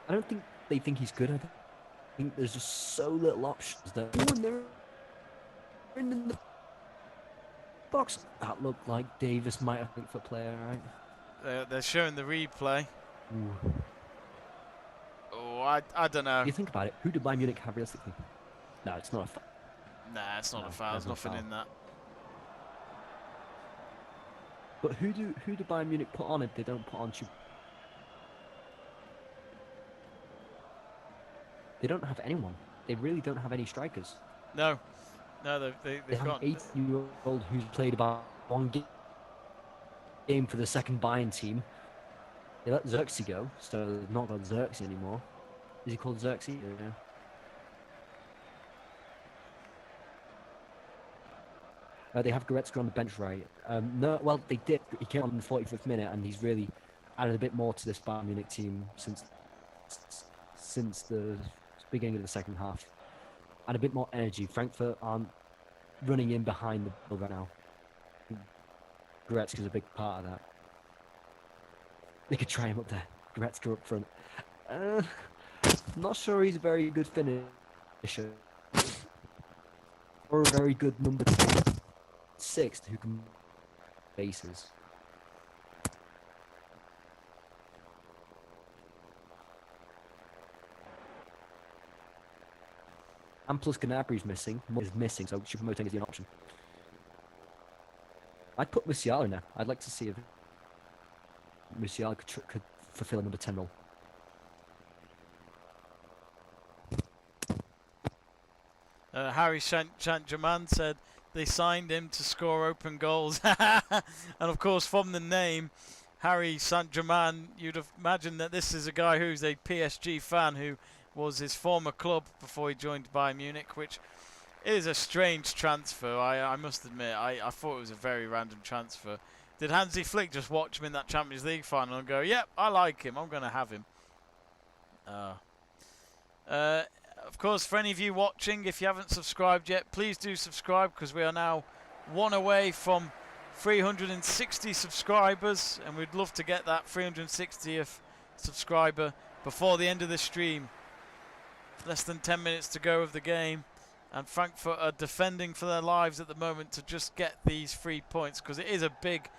I don't think they think he's good. I think there's just so little options that when they're in the box, that looked like Davis might have been for player, right? They're showing the replay. Ooh. Oh, I don't know. You think about it, who did Bayern Munich have realistically? No, it's not a foul. Nah, it's not a foul. There's nothing in that. But who do Bayern Munich put on if they don't put on Choupo? They don't have anyone. They really don't have any strikers. No, they've They have got an 18-year-old who's played about one game for the second Bayern team. They let Xerxes go, so they've not got Xerxes anymore. Is he called Xerxes? Yeah. They have Goretzka on the bench, right? No, well, they did. He came on in the 45th minute, and he's really added a bit more to this Bayern Munich team since the beginning of the second half. And a bit more energy. Frankfurt aren't running in behind the ball right now. Goretzka's a big part of that. They could try him up there. Goretzka up front. I'm not sure he's a very good finisher. Or a very good number 6 who can bases. And plus Gnabry's missing. Is missing, so Choupo-Moting is the option. I'd put Musiala in there. I'd like to see if Musiala could fulfill a number 10 role. Harry Saint-Germain said they signed him to score open goals. And of course, from the name, Harry Saint-Germain, you'd have imagined that this is a guy who's a PSG fan who was his former club before he joined Bayern Munich, which is a strange transfer. I must admit, I thought it was a very random transfer. Did Hansi Flick just watch him in that Champions League final and go, yep, I like him, I'm going to have him? Of course, for any of you watching, if you haven't subscribed yet, please do subscribe, because we are now one away from 360 subscribers, and we'd love to get that 360th subscriber before the end of the stream. Less than 10 minutes to go of the game, and Frankfurt are defending for their lives at the moment to just get these 3 points, because it is a big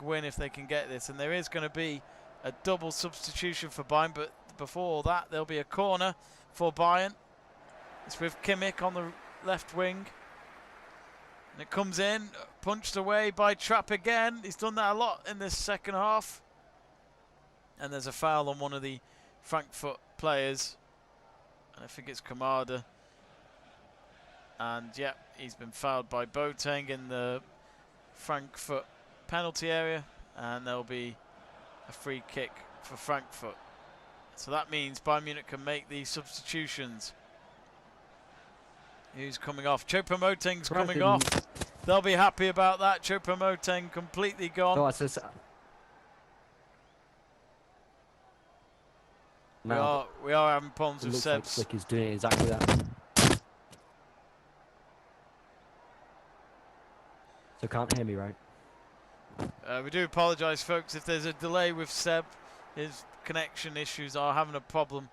win if they can get this. And there is going to be a double substitution for Bayern, but before that there'll be a corner for Bayern. It's with Kimmich on the left wing, and it comes in, punched away by Trapp again. He's done that a lot in this second half, and there's a foul on one of the Frankfurt players, and I think it's Kamada. And yeah, he's been fouled by Boateng in the Frankfurt penalty area, and there'll be a free kick for Frankfurt. So that means Bayern Munich can make these substitutions. Who's coming off? Choupo-Moting's coming off. They'll be happy about that. Choupo-Moting completely gone. No, it's just, we are having problems with Seb's. Flick is doing exactly that. So can't hear me, right? We do apologise, folks, if there's a delay with Seb. His connection issues are having a problem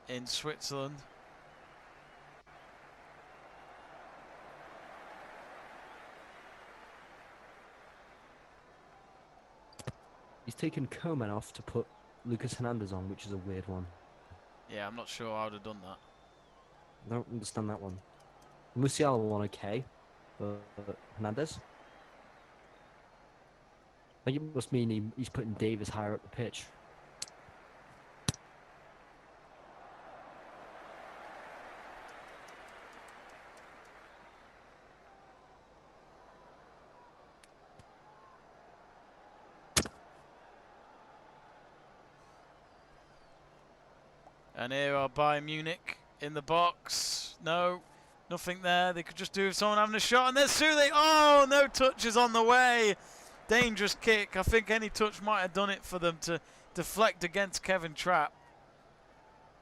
in Switzerland. He's taken Coman off to put Lucas Hernandez on, which is a weird one. Yeah, I'm not sure I would have done that. I don't understand that one. Musiala won okay, but Hernandez? I think it must mean he's putting Davies higher up the pitch. And here are Bayern Munich in the box. No, nothing there. They could just do with someone having a shot. And there's Sule. Oh, no touches on the way. Dangerous kick. I think any touch might have done it for them to deflect against Kevin Trapp.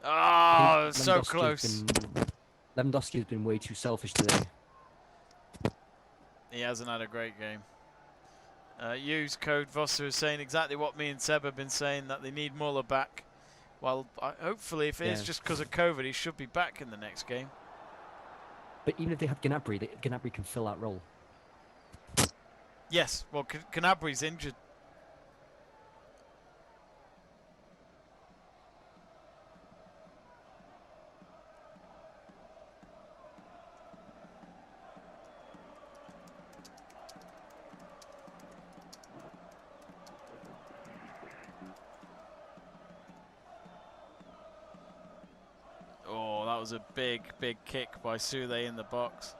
Oh, so close. Lewandowski has been way too selfish today. He hasn't had a great game. Use code Vossa is saying exactly what me and Seb have been saying, that they need Muller back. Well, hopefully, if it is just because of COVID, he should be back in the next game. But even if they have Gnabry, Gnabry can fill that role. Yes, well, Gnabry's injured. That was a big kick by Sule in the box.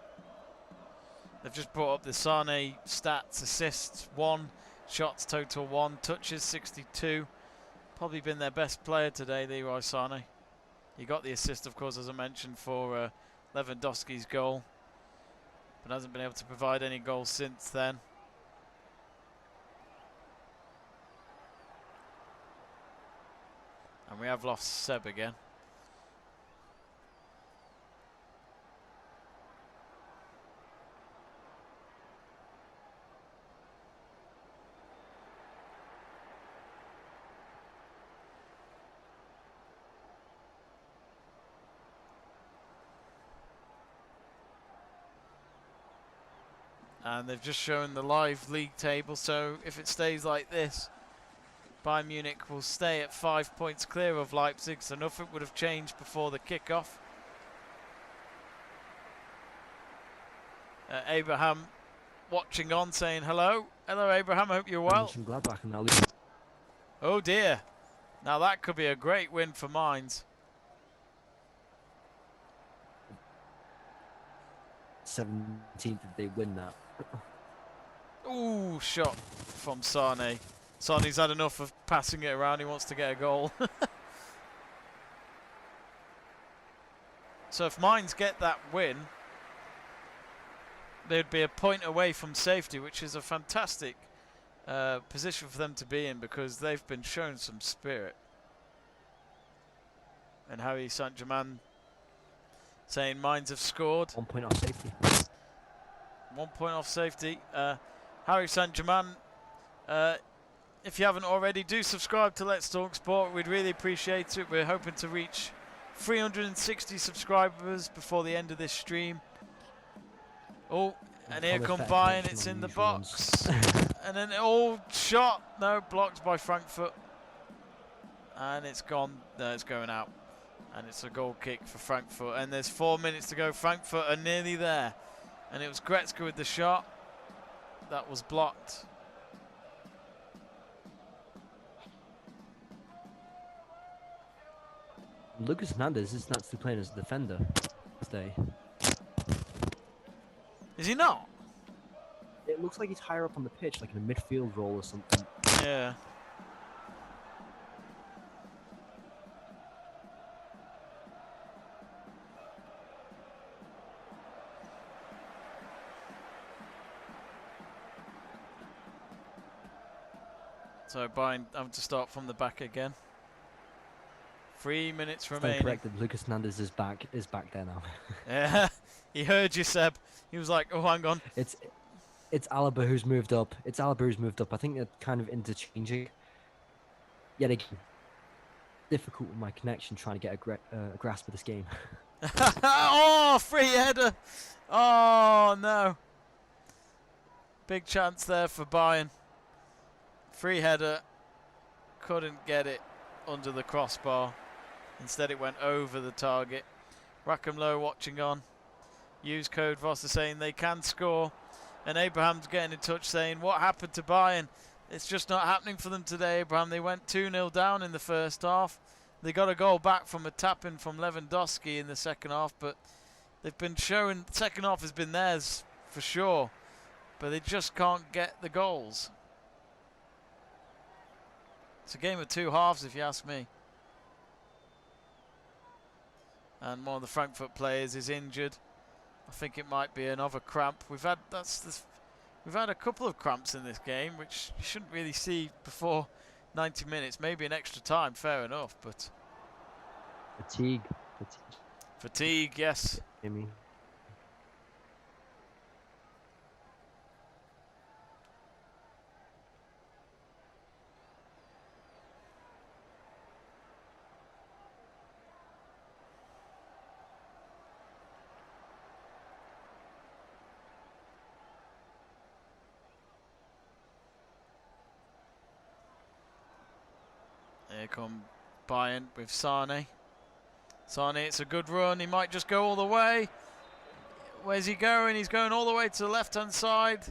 They've just brought up the Sane stats: assists 1, shots total 1, touches 62. Probably been their best player today, Leroy Sane. He got the assist, of course, as I mentioned, for Lewandowski's goal, but hasn't been able to provide any goals since then. And we have lost Seb again. And they've just shown the live league table, so if it stays like this, Bayern Munich will stay at 5 points clear of Leipzig, so nothing would have changed before the kickoff. Abraham watching on, saying hello. Hello, Abraham, I hope you're well. Oh dear. Now that could be a great win for Mainz. 17th if they win that. Ooh, shot from Sane. Sane's had enough of passing it around, he wants to get a goal. So if Mainz get that win, they'd be a point away from safety, which is a fantastic position for them to be in, because they've been shown some spirit. And Harry Saint-Germain saying Mainz have scored. 1 point off safety. 1 point off safety. Harry Saint-Germain, if you haven't already, do subscribe to Let's Talk Sport. We'd really appreciate it. We're hoping to reach 360 subscribers before the end of this stream. Oh, and here come Bayern. It's in the box. And then all shot. No, blocked by Frankfurt. And it's gone. No, it's going out. And it's a goal kick for Frankfurt. And there's 4 minutes to go. Frankfurt are nearly there. And it was Gretzky with the shot. That was blocked. Lucas Hernandez isn't actually playing as a defender today. Is he not? It looks like he's higher up on the pitch, like in a midfield role or something. Yeah. So Bayern having to start from the back again. 3 minutes Stand remaining. corrected. Lucas Hernandez is back there now. Yeah, he heard you, Seb. He was like, "Oh, hang on." It's Alaba who's moved up. I think they're kind of interchanging. Yet again, difficult with my connection trying to get a grasp of this game. Oh, free header. Oh, no. Big chance there for Bayern. Free header. Couldn't get it under the crossbar. Instead, it went over the target. Rackham Low watching on. Use code Vossa saying they can score. And Abraham's getting in touch saying, what happened to Bayern? It's just not happening for them today, Abraham. They went 2-0 down in the first half. They got a goal back from a tap-in from Lewandowski in the second half, but they've been showing, the second half has been theirs for sure, but they just can't get the goals. It's a game of two halves, if you ask me. And one of the Frankfurt players is injured. I think it might be another cramp. We've had a couple of cramps in this game, which you shouldn't really see before 90 minutes. Maybe an extra time, fair enough, but fatigue, yes. Jimmy. Here come Bayern with Sane. Sane, it's a good run. He might just go all the way. Where's he going? He's going all the way to the left-hand side.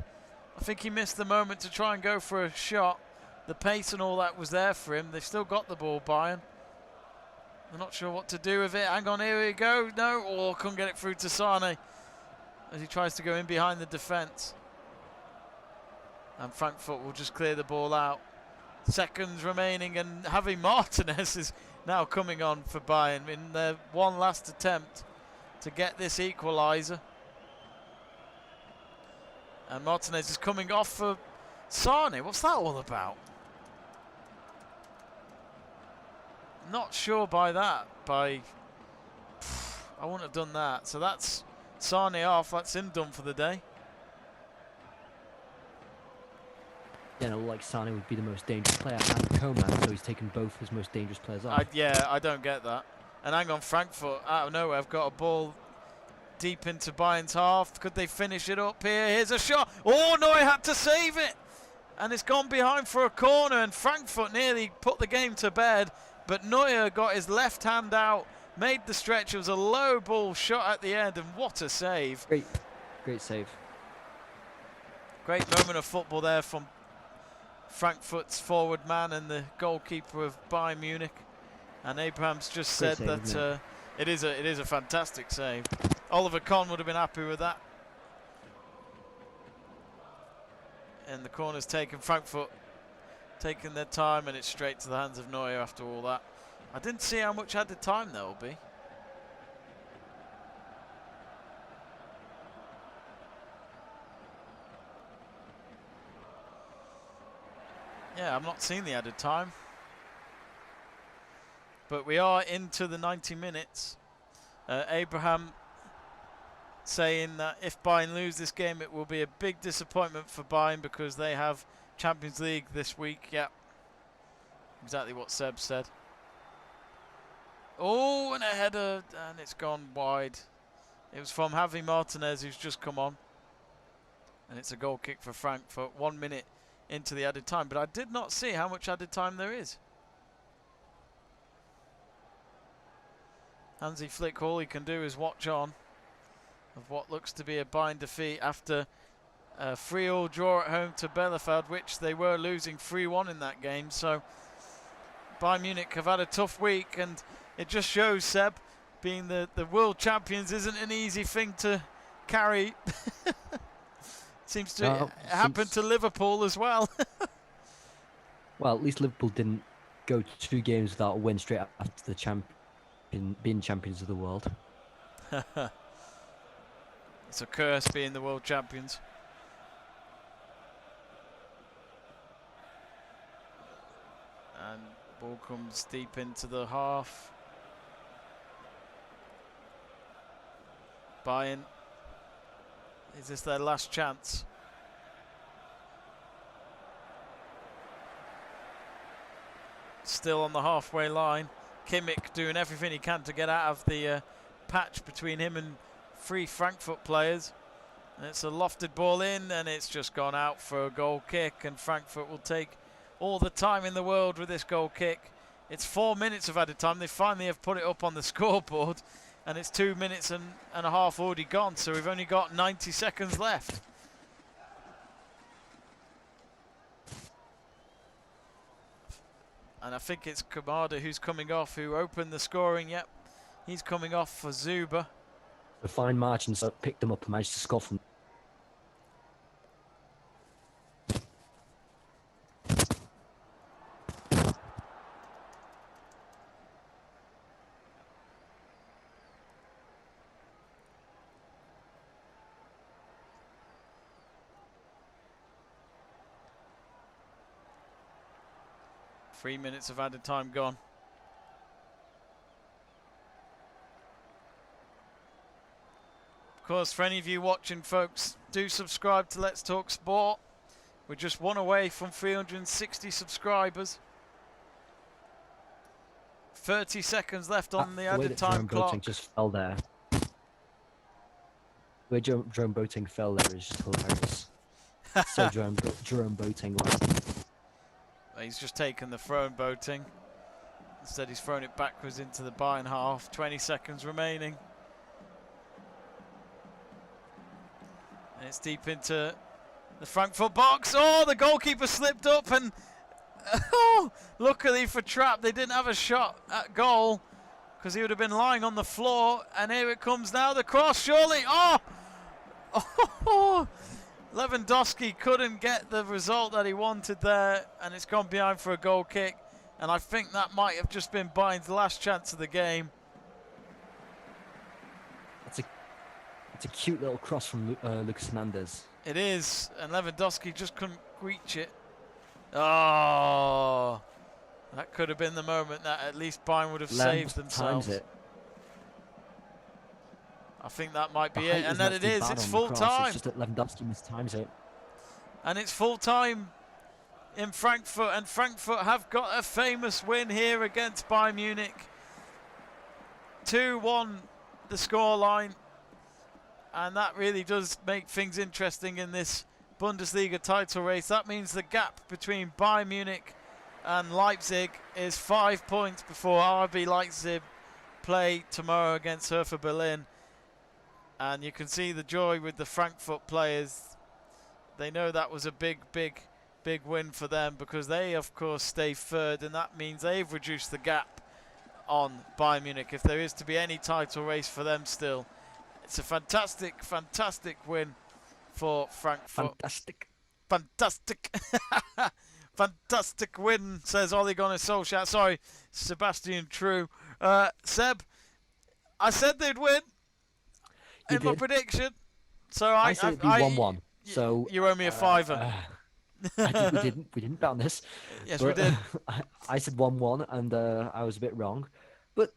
I think he missed the moment to try and go for a shot. The pace and all that was there for him. They've still got the ball, Bayern. They're not sure what to do with it. Hang on, here we go. No, oh, couldn't get it through to Sane as he tries to go in behind the defence. And Frankfurt will just clear the ball out. Seconds remaining, and Javi Martinez is now coming on for Bayern in their one last attempt to get this equaliser. And Martinez is coming off for Sane. What's that all about? Not sure by that. I wouldn't have done that. So that's Sane off. That's him done for the day. Yeah, no, like Sane would be the most dangerous player, and Coman, so he's taken both his most dangerous players off. I don't get that. And hang on, Frankfurt out of nowhere have got a ball deep into Bayern's half. Could they finish it up here? Here's a shot. Oh no, he had to save it, and it's gone behind for a corner. And Frankfurt nearly put the game to bed, but Neuer got his left hand out, made the stretch. It was a low ball shot at the end, and what a save! Great save. Great moment of football there from Frankfurt's forward man and the goalkeeper of Bayern Munich. And Abraham's just said that it is a fantastic save. Oliver Kahn would have been happy with that. And the corner's taken. Frankfurt taking their time, and it's straight to the hands of Neuer after all that. I didn't see how much added time there will be. Yeah, I'm not seeing the added time. But we are into the 90 minutes. Abraham saying that if Bayern lose this game, it will be a big disappointment for Bayern because they have Champions League this week. Yeah, exactly what Seb said. Oh, and a header, and it's gone wide. It was from Javi Martinez, who's just come on. And it's a goal kick for Frankfurt. 1 minute into the added time, but I did not see how much added time there is. Hansi Flick, all he can do is watch on of what looks to be a Bayern defeat after a 3-3 draw at home to Bielefeld, which they were losing 3-1 in that game. So Bayern Munich have had a tough week, and it just shows, Seb, being the world champions isn't an easy thing to carry. Seems to happen to Liverpool as well. Well, at least Liverpool didn't go 2 games without a win straight after being champions of the world. It's a curse being the world champions. And ball comes deep into the half. Bayern, is this their last chance? Still on the halfway line. Kimmich doing everything he can to get out of the patch between him and 3 Frankfurt players. And it's a lofted ball in, and it's just gone out for a goal kick, and Frankfurt will take all the time in the world with this goal kick. It's 4 minutes of added time. They finally have put it up on the scoreboard, and it's 2 minutes and a half already gone, so we've only got 90 seconds left. And I think it's Kamada who's coming off, who opened the scoring. Yep, he's coming off for Zuber. A fine margin, so picked them up and managed to score from. Three minutes of added time gone. Of course, for any of you watching, folks, do subscribe to Let's Talk Sport. We're just one away from 360 subscribers. 30 seconds left on the added time clock. Boating just fell there. Where Jerome Boating fell there is just hilarious. So Jerome Boating. He's just taken the thrown Boating. Instead, he's thrown it backwards into the Bayern half. 20 seconds remaining. And it's deep into the Frankfurt box. Oh, the goalkeeper slipped up, and oh, luckily for Trapp, they didn't have a shot at goal because he would have been lying on the floor. And here it comes now, the cross, surely. Oh, Lewandowski couldn't get the result that he wanted there, and it's gone behind for a goal kick. And I think that might have just been Bayern's last chance of the game. It's a cute little cross from Lucas Hernandez. It is, and Lewandowski just couldn't reach it. Oh, that could have been the moment that at least Bayern would have saved themselves. Times it. I think that might be it, and then it is. It's full time. It's just that Lewandowski mistimes it. And it's full time in Frankfurt, and Frankfurt have got a famous win here against Bayern Munich. 2-1 the scoreline. And that really does make things interesting in this Bundesliga title race. That means the gap between Bayern Munich and Leipzig is 5 points before RB Leipzig play tomorrow against Hertha Berlin. And you can see the joy with the Frankfurt players. They know that was a big win for them, because they, of course, stay third, and that means they've reduced the gap on Bayern Munich if there is to be any title race for them still. It's a fantastic win for Frankfurt. Fantastic. Fantastic win, says Ole Gunnar Solskjaer. Sorry, Sebastian True. Seb, I said they'd win in my prediction. So I said it'd be 1-1. So you owe me a fiver. We didn't bet on this. Yes, we did. I said 1-1, and I was a bit wrong. But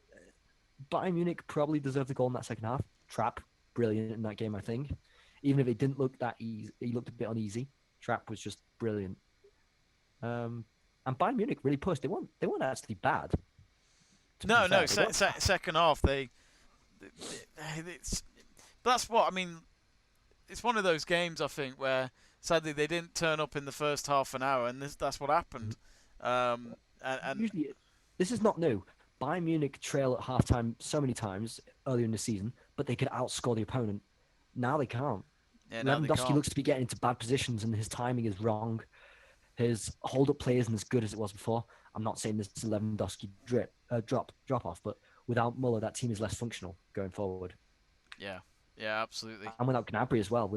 Bayern Munich probably deserved the goal in that second half. Trapp, brilliant in that game, I think. Even if it didn't look that easy, he looked a bit uneasy. Trapp was just brilliant. And Bayern Munich really pushed. They weren't actually bad. No. Second half, that's what I mean. It's one of those games, I think, where sadly they didn't turn up in the first half an hour, and that's what happened. And usually, this is not new. Bayern Munich trail at halftime so many times earlier in the season, but they could outscore the opponent. Now they can't. Yeah, Lewandowski looks to be getting into bad positions, and his timing is wrong. His hold-up play isn't as good as it was before. I'm not saying this is a Lewandowski drop-off, but without Muller, that team is less functional going forward. Yeah, absolutely. And without Gnabry as well.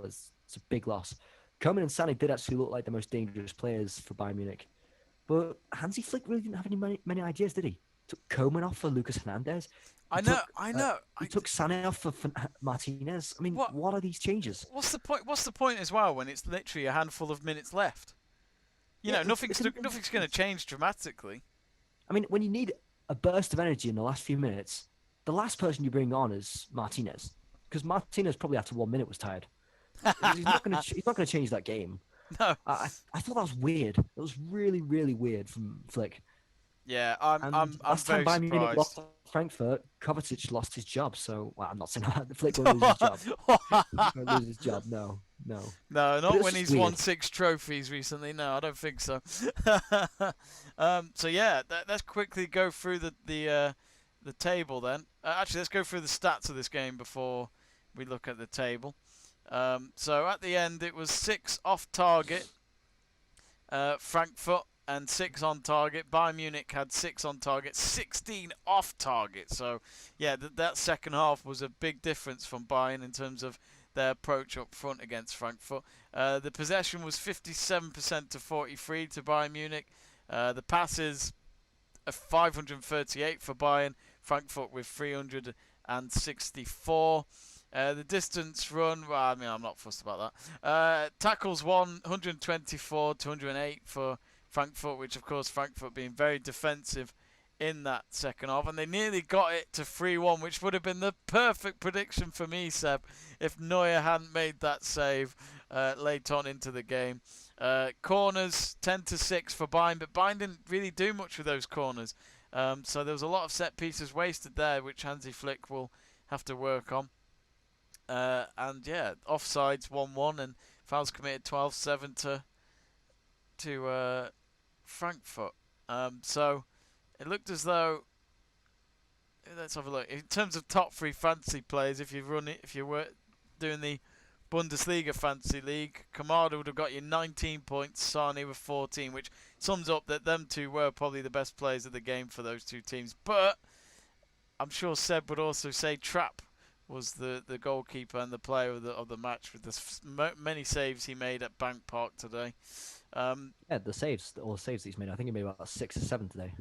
It's a big loss. Coman and Sané did actually look like the most dangerous players for Bayern Munich. But Hansi Flick really didn't have many ideas, did he? Took Coman off for Lucas Hernandez. I know. He took Sané off for Martinez. I mean, what are these changes? What's the point? What's the point as well when it's literally a handful of minutes left? You know, nothing's going to change dramatically. I mean, when you need a burst of energy in the last few minutes, the last person you bring on is Martinez. because Martinez probably after 1 minute was tired. He's not going to change that game. No. I thought that was weird. It was really, really weird from Flick. Yeah, And I'm last very time Bayern Munich surprised. lost to Frankfurt, Kovacic lost his job. So I'm not saying that Flick will lose his job. Won't lose his job. No. No, But not it's when just he's won weird. 6 trophies recently. No, I don't think so. So yeah, let's quickly go through the table then. Actually, let's go through the stats of this game before we look at the table. So at the end, it was 6 off target, Frankfurt, and 6 on target. Bayern Munich had 6 on target, 16 off target. So yeah, that second half was a big difference from Bayern in terms of their approach up front against Frankfurt. The possession was 57% to 43 to Bayern Munich. The passes, 538 for Bayern. Frankfurt with 364. The distance run, well, I mean, I'm not fussed about that. Tackles 124 to 108 for Frankfurt, which of course Frankfurt being very defensive in that second half, and they nearly got it to 3-1, which would have been the perfect prediction for me, Seb, if Neuer hadn't made that save late on into the game. Corners 10-6 for Bayern, but Bayern didn't really do much with those corners, so there was a lot of set pieces wasted there, which Hansi Flick will have to work on. And yeah, offsides 1-1 and fouls committed 12-7 to Frankfurt. So it looked as though, let's have a look. In terms of top 3 fantasy players, if you were doing the Bundesliga fantasy league, Kamada would have got you 19 points, Sane with 14, which sums up that them two were probably the best players of the game for those two teams. But I'm sure Seb would also say Trapp was the goalkeeper and the player of the match with the many saves he made at Bank Park today. Yeah, the saves that he's made. I think he made about 6 or 7 today.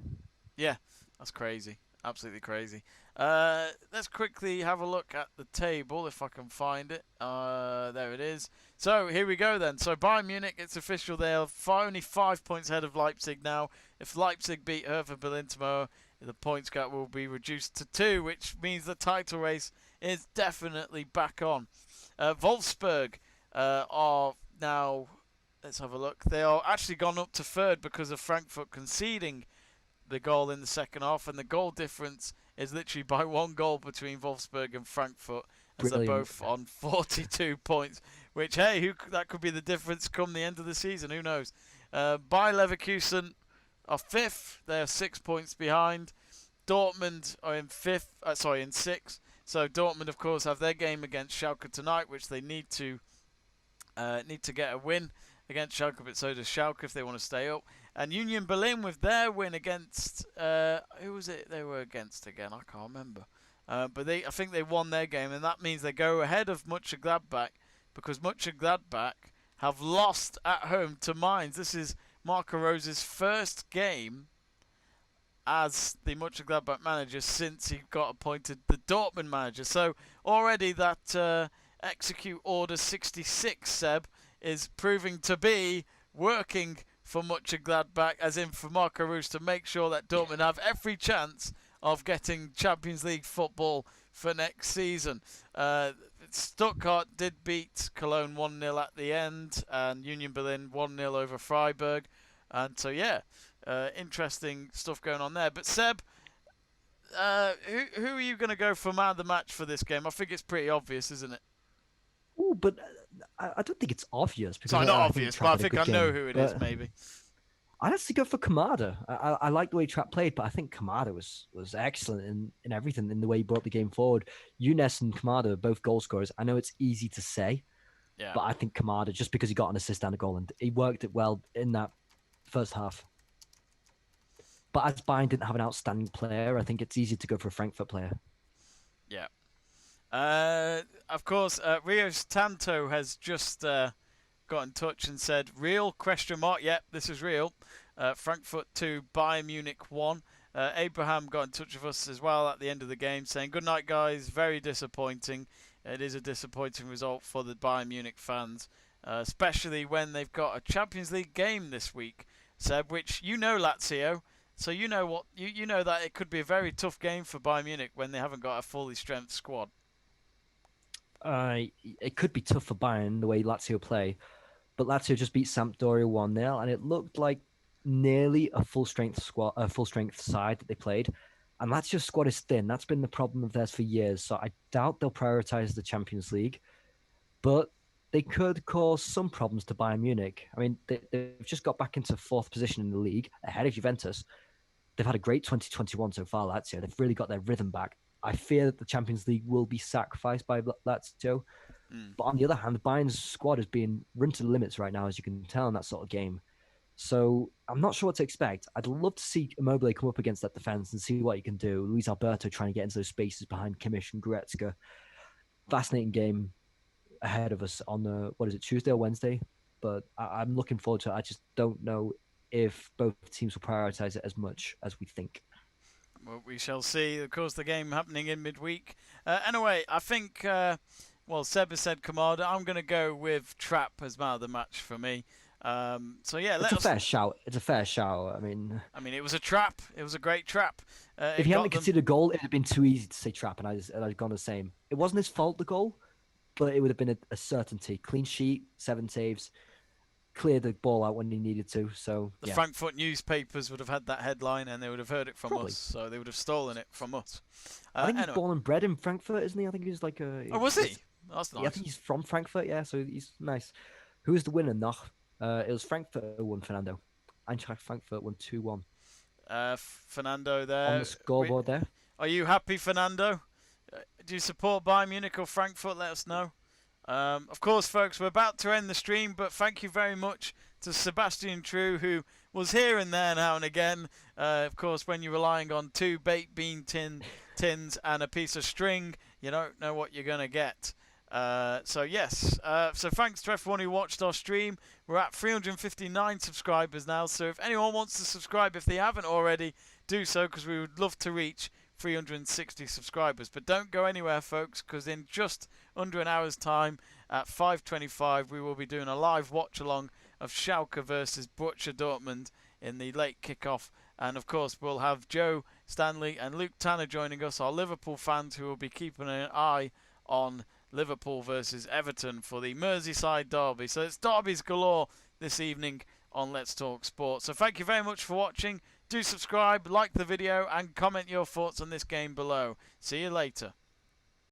Yeah, that's crazy. Absolutely crazy. Let's quickly have a look at the table if I can find it. There it is. So here we go then. So Bayern Munich, it's official. They are only 5 points ahead of Leipzig now. If Leipzig beat Hertha Berlin tomorrow, the points gap will be reduced to 2, which means the title race is definitely back on. Wolfsburg are now, let's have a look. They are actually gone up to 3rd because of Frankfurt conceding the goal in the second half, and the goal difference is literally by 1 goal between Wolfsburg and Frankfurt, as Brilliant. they're both on 42 points, which, hey, that could be the difference come the end of the season, who knows. Bayer Leverkusen are 5th, they are 6 points behind. Dortmund are in 6th, so Dortmund of course have their game against Schalke tonight, which they need to get a win against Schalke, but so does Schalke if they want to stay up. And Union Berlin with their win against, who was it they were against again? I can't remember. But I think they won their game, and that means they go ahead of Mönchengladbach, because Mönchengladbach have lost at home to Mainz. This is Marco Rose's first game as the Mönchengladbach manager since he got appointed the Dortmund manager. So already that execute order 66, Seb, is proving to be working for Mönchengladbach, as in for Marco Rose, to make sure that Dortmund have every chance of getting Champions League football for next season. Stuttgart did beat Cologne 1-0 at the end, and Union Berlin 1-0 over Freiburg. And so, yeah, interesting stuff going on there. But Seb, who are you going to go for man of the match for this game? I think it's pretty obvious, isn't it? Oh, but I don't think it's obvious. Because Sorry, not I obvious, Trapp but I had a think good I know game, who it but is, maybe. I'd have to go for Kamada. I like the way Trapp played, but I think Kamada was excellent in everything, in the way he brought the game forward. Younes and Kamada are both goal scorers. I know it's easy to say, Yeah. but I think Kamada, just because he got an assist and a goal, and he worked it well in that first half. But as Bayern didn't have an outstanding player, I think it's easy to go for a Frankfurt player. Yeah. Of course, Rios Tanto has just got in touch and said, real question mark. Yep, this is real. Frankfurt 2, Bayern Munich 1. Abraham got in touch with us as well at the end of the game saying, good night, guys. Very disappointing. It is a disappointing result for the Bayern Munich fans, especially when they've got a Champions League game this week, Seb, which you know Lazio. So you know what you know that it could be a very tough game for Bayern Munich when they haven't got a fully strength squad. It could be tough for Bayern the way Lazio play, but Lazio just beat Sampdoria 1-0, and it looked like nearly a full strength squad, a full strength side that they played. And Lazio's squad is thin. That's been the problem of theirs for years. So I doubt they'll prioritize the Champions League, but they could cause some problems to Bayern Munich. I mean, they've just got back into fourth position in the league ahead of Juventus. They've had a great 2021 so far, Lazio. They've really got their rhythm back. I fear that the Champions League will be sacrificed by Lazio. But on the other hand, Bayern's squad is being run to the limits right now, as you can tell in that sort of game. So I'm not sure what to expect. I'd love to see Immobile come up against that defense and see what he can do. Luis Alberto trying to get into those spaces behind Kimmich and Goretzka. Fascinating game ahead of us on Tuesday or Wednesday? But I'm looking forward to it. I just don't know if both teams will prioritize it as much as we think. Well, we shall see. Of course, the game happening in midweek. Anyway, I think, Seb has said Kamada. I'm going to go with Trapp as man of the match for me. So yeah, it's a fair shout. It's a fair shout. I mean, it was a trap. It was a great trap. If he hadn't conceded a goal, it'd have been too easy to say Trapp, and I'd gone the same. It wasn't his fault, the goal, but it would have been a certainty. Clean sheet, 7 saves, cleared the ball out when he needed to. So the Frankfurt newspapers would have had that headline, and they would have heard it from us. So they would have stolen it from us. I think he's born and bred in Frankfurt, isn't he? I think he's like a. Oh, was he? That's nice. Yeah, I think he's from Frankfurt. Yeah, so he's nice. Who was the winner, Noch? It was Frankfurt who won, Fernando. Eintracht Frankfurt won 2-1. Fernando there. On the scoreboard there. Are you happy, Fernando? Do you support Bayern Munich or Frankfurt? Let us know. Of course, folks, we're about to end the stream, but thank you very much to Sebastian True, who was here and there now and again. Of course, when you're relying on 2 baked bean tins and a piece of string, you don't know what you're going to get. So thanks to everyone who watched our stream. We're at 359 subscribers now, so if anyone wants to subscribe, if they haven't already, do so, because we would love to reach 360 subscribers. But don't go anywhere, folks, because in just under an hour's time at 5:25 we will be doing a live watch along of Schalke versus Borussia Dortmund in the late kickoff. And of course we'll have Joe Stanley and Luke Tanner joining us, our Liverpool fans, who will be keeping an eye on Liverpool versus Everton for the Merseyside derby. So it's derbies galore this evening on Let's Talk Sport. So thank you very much for watching. Do subscribe, like the video, and comment your thoughts on this game below. See you later.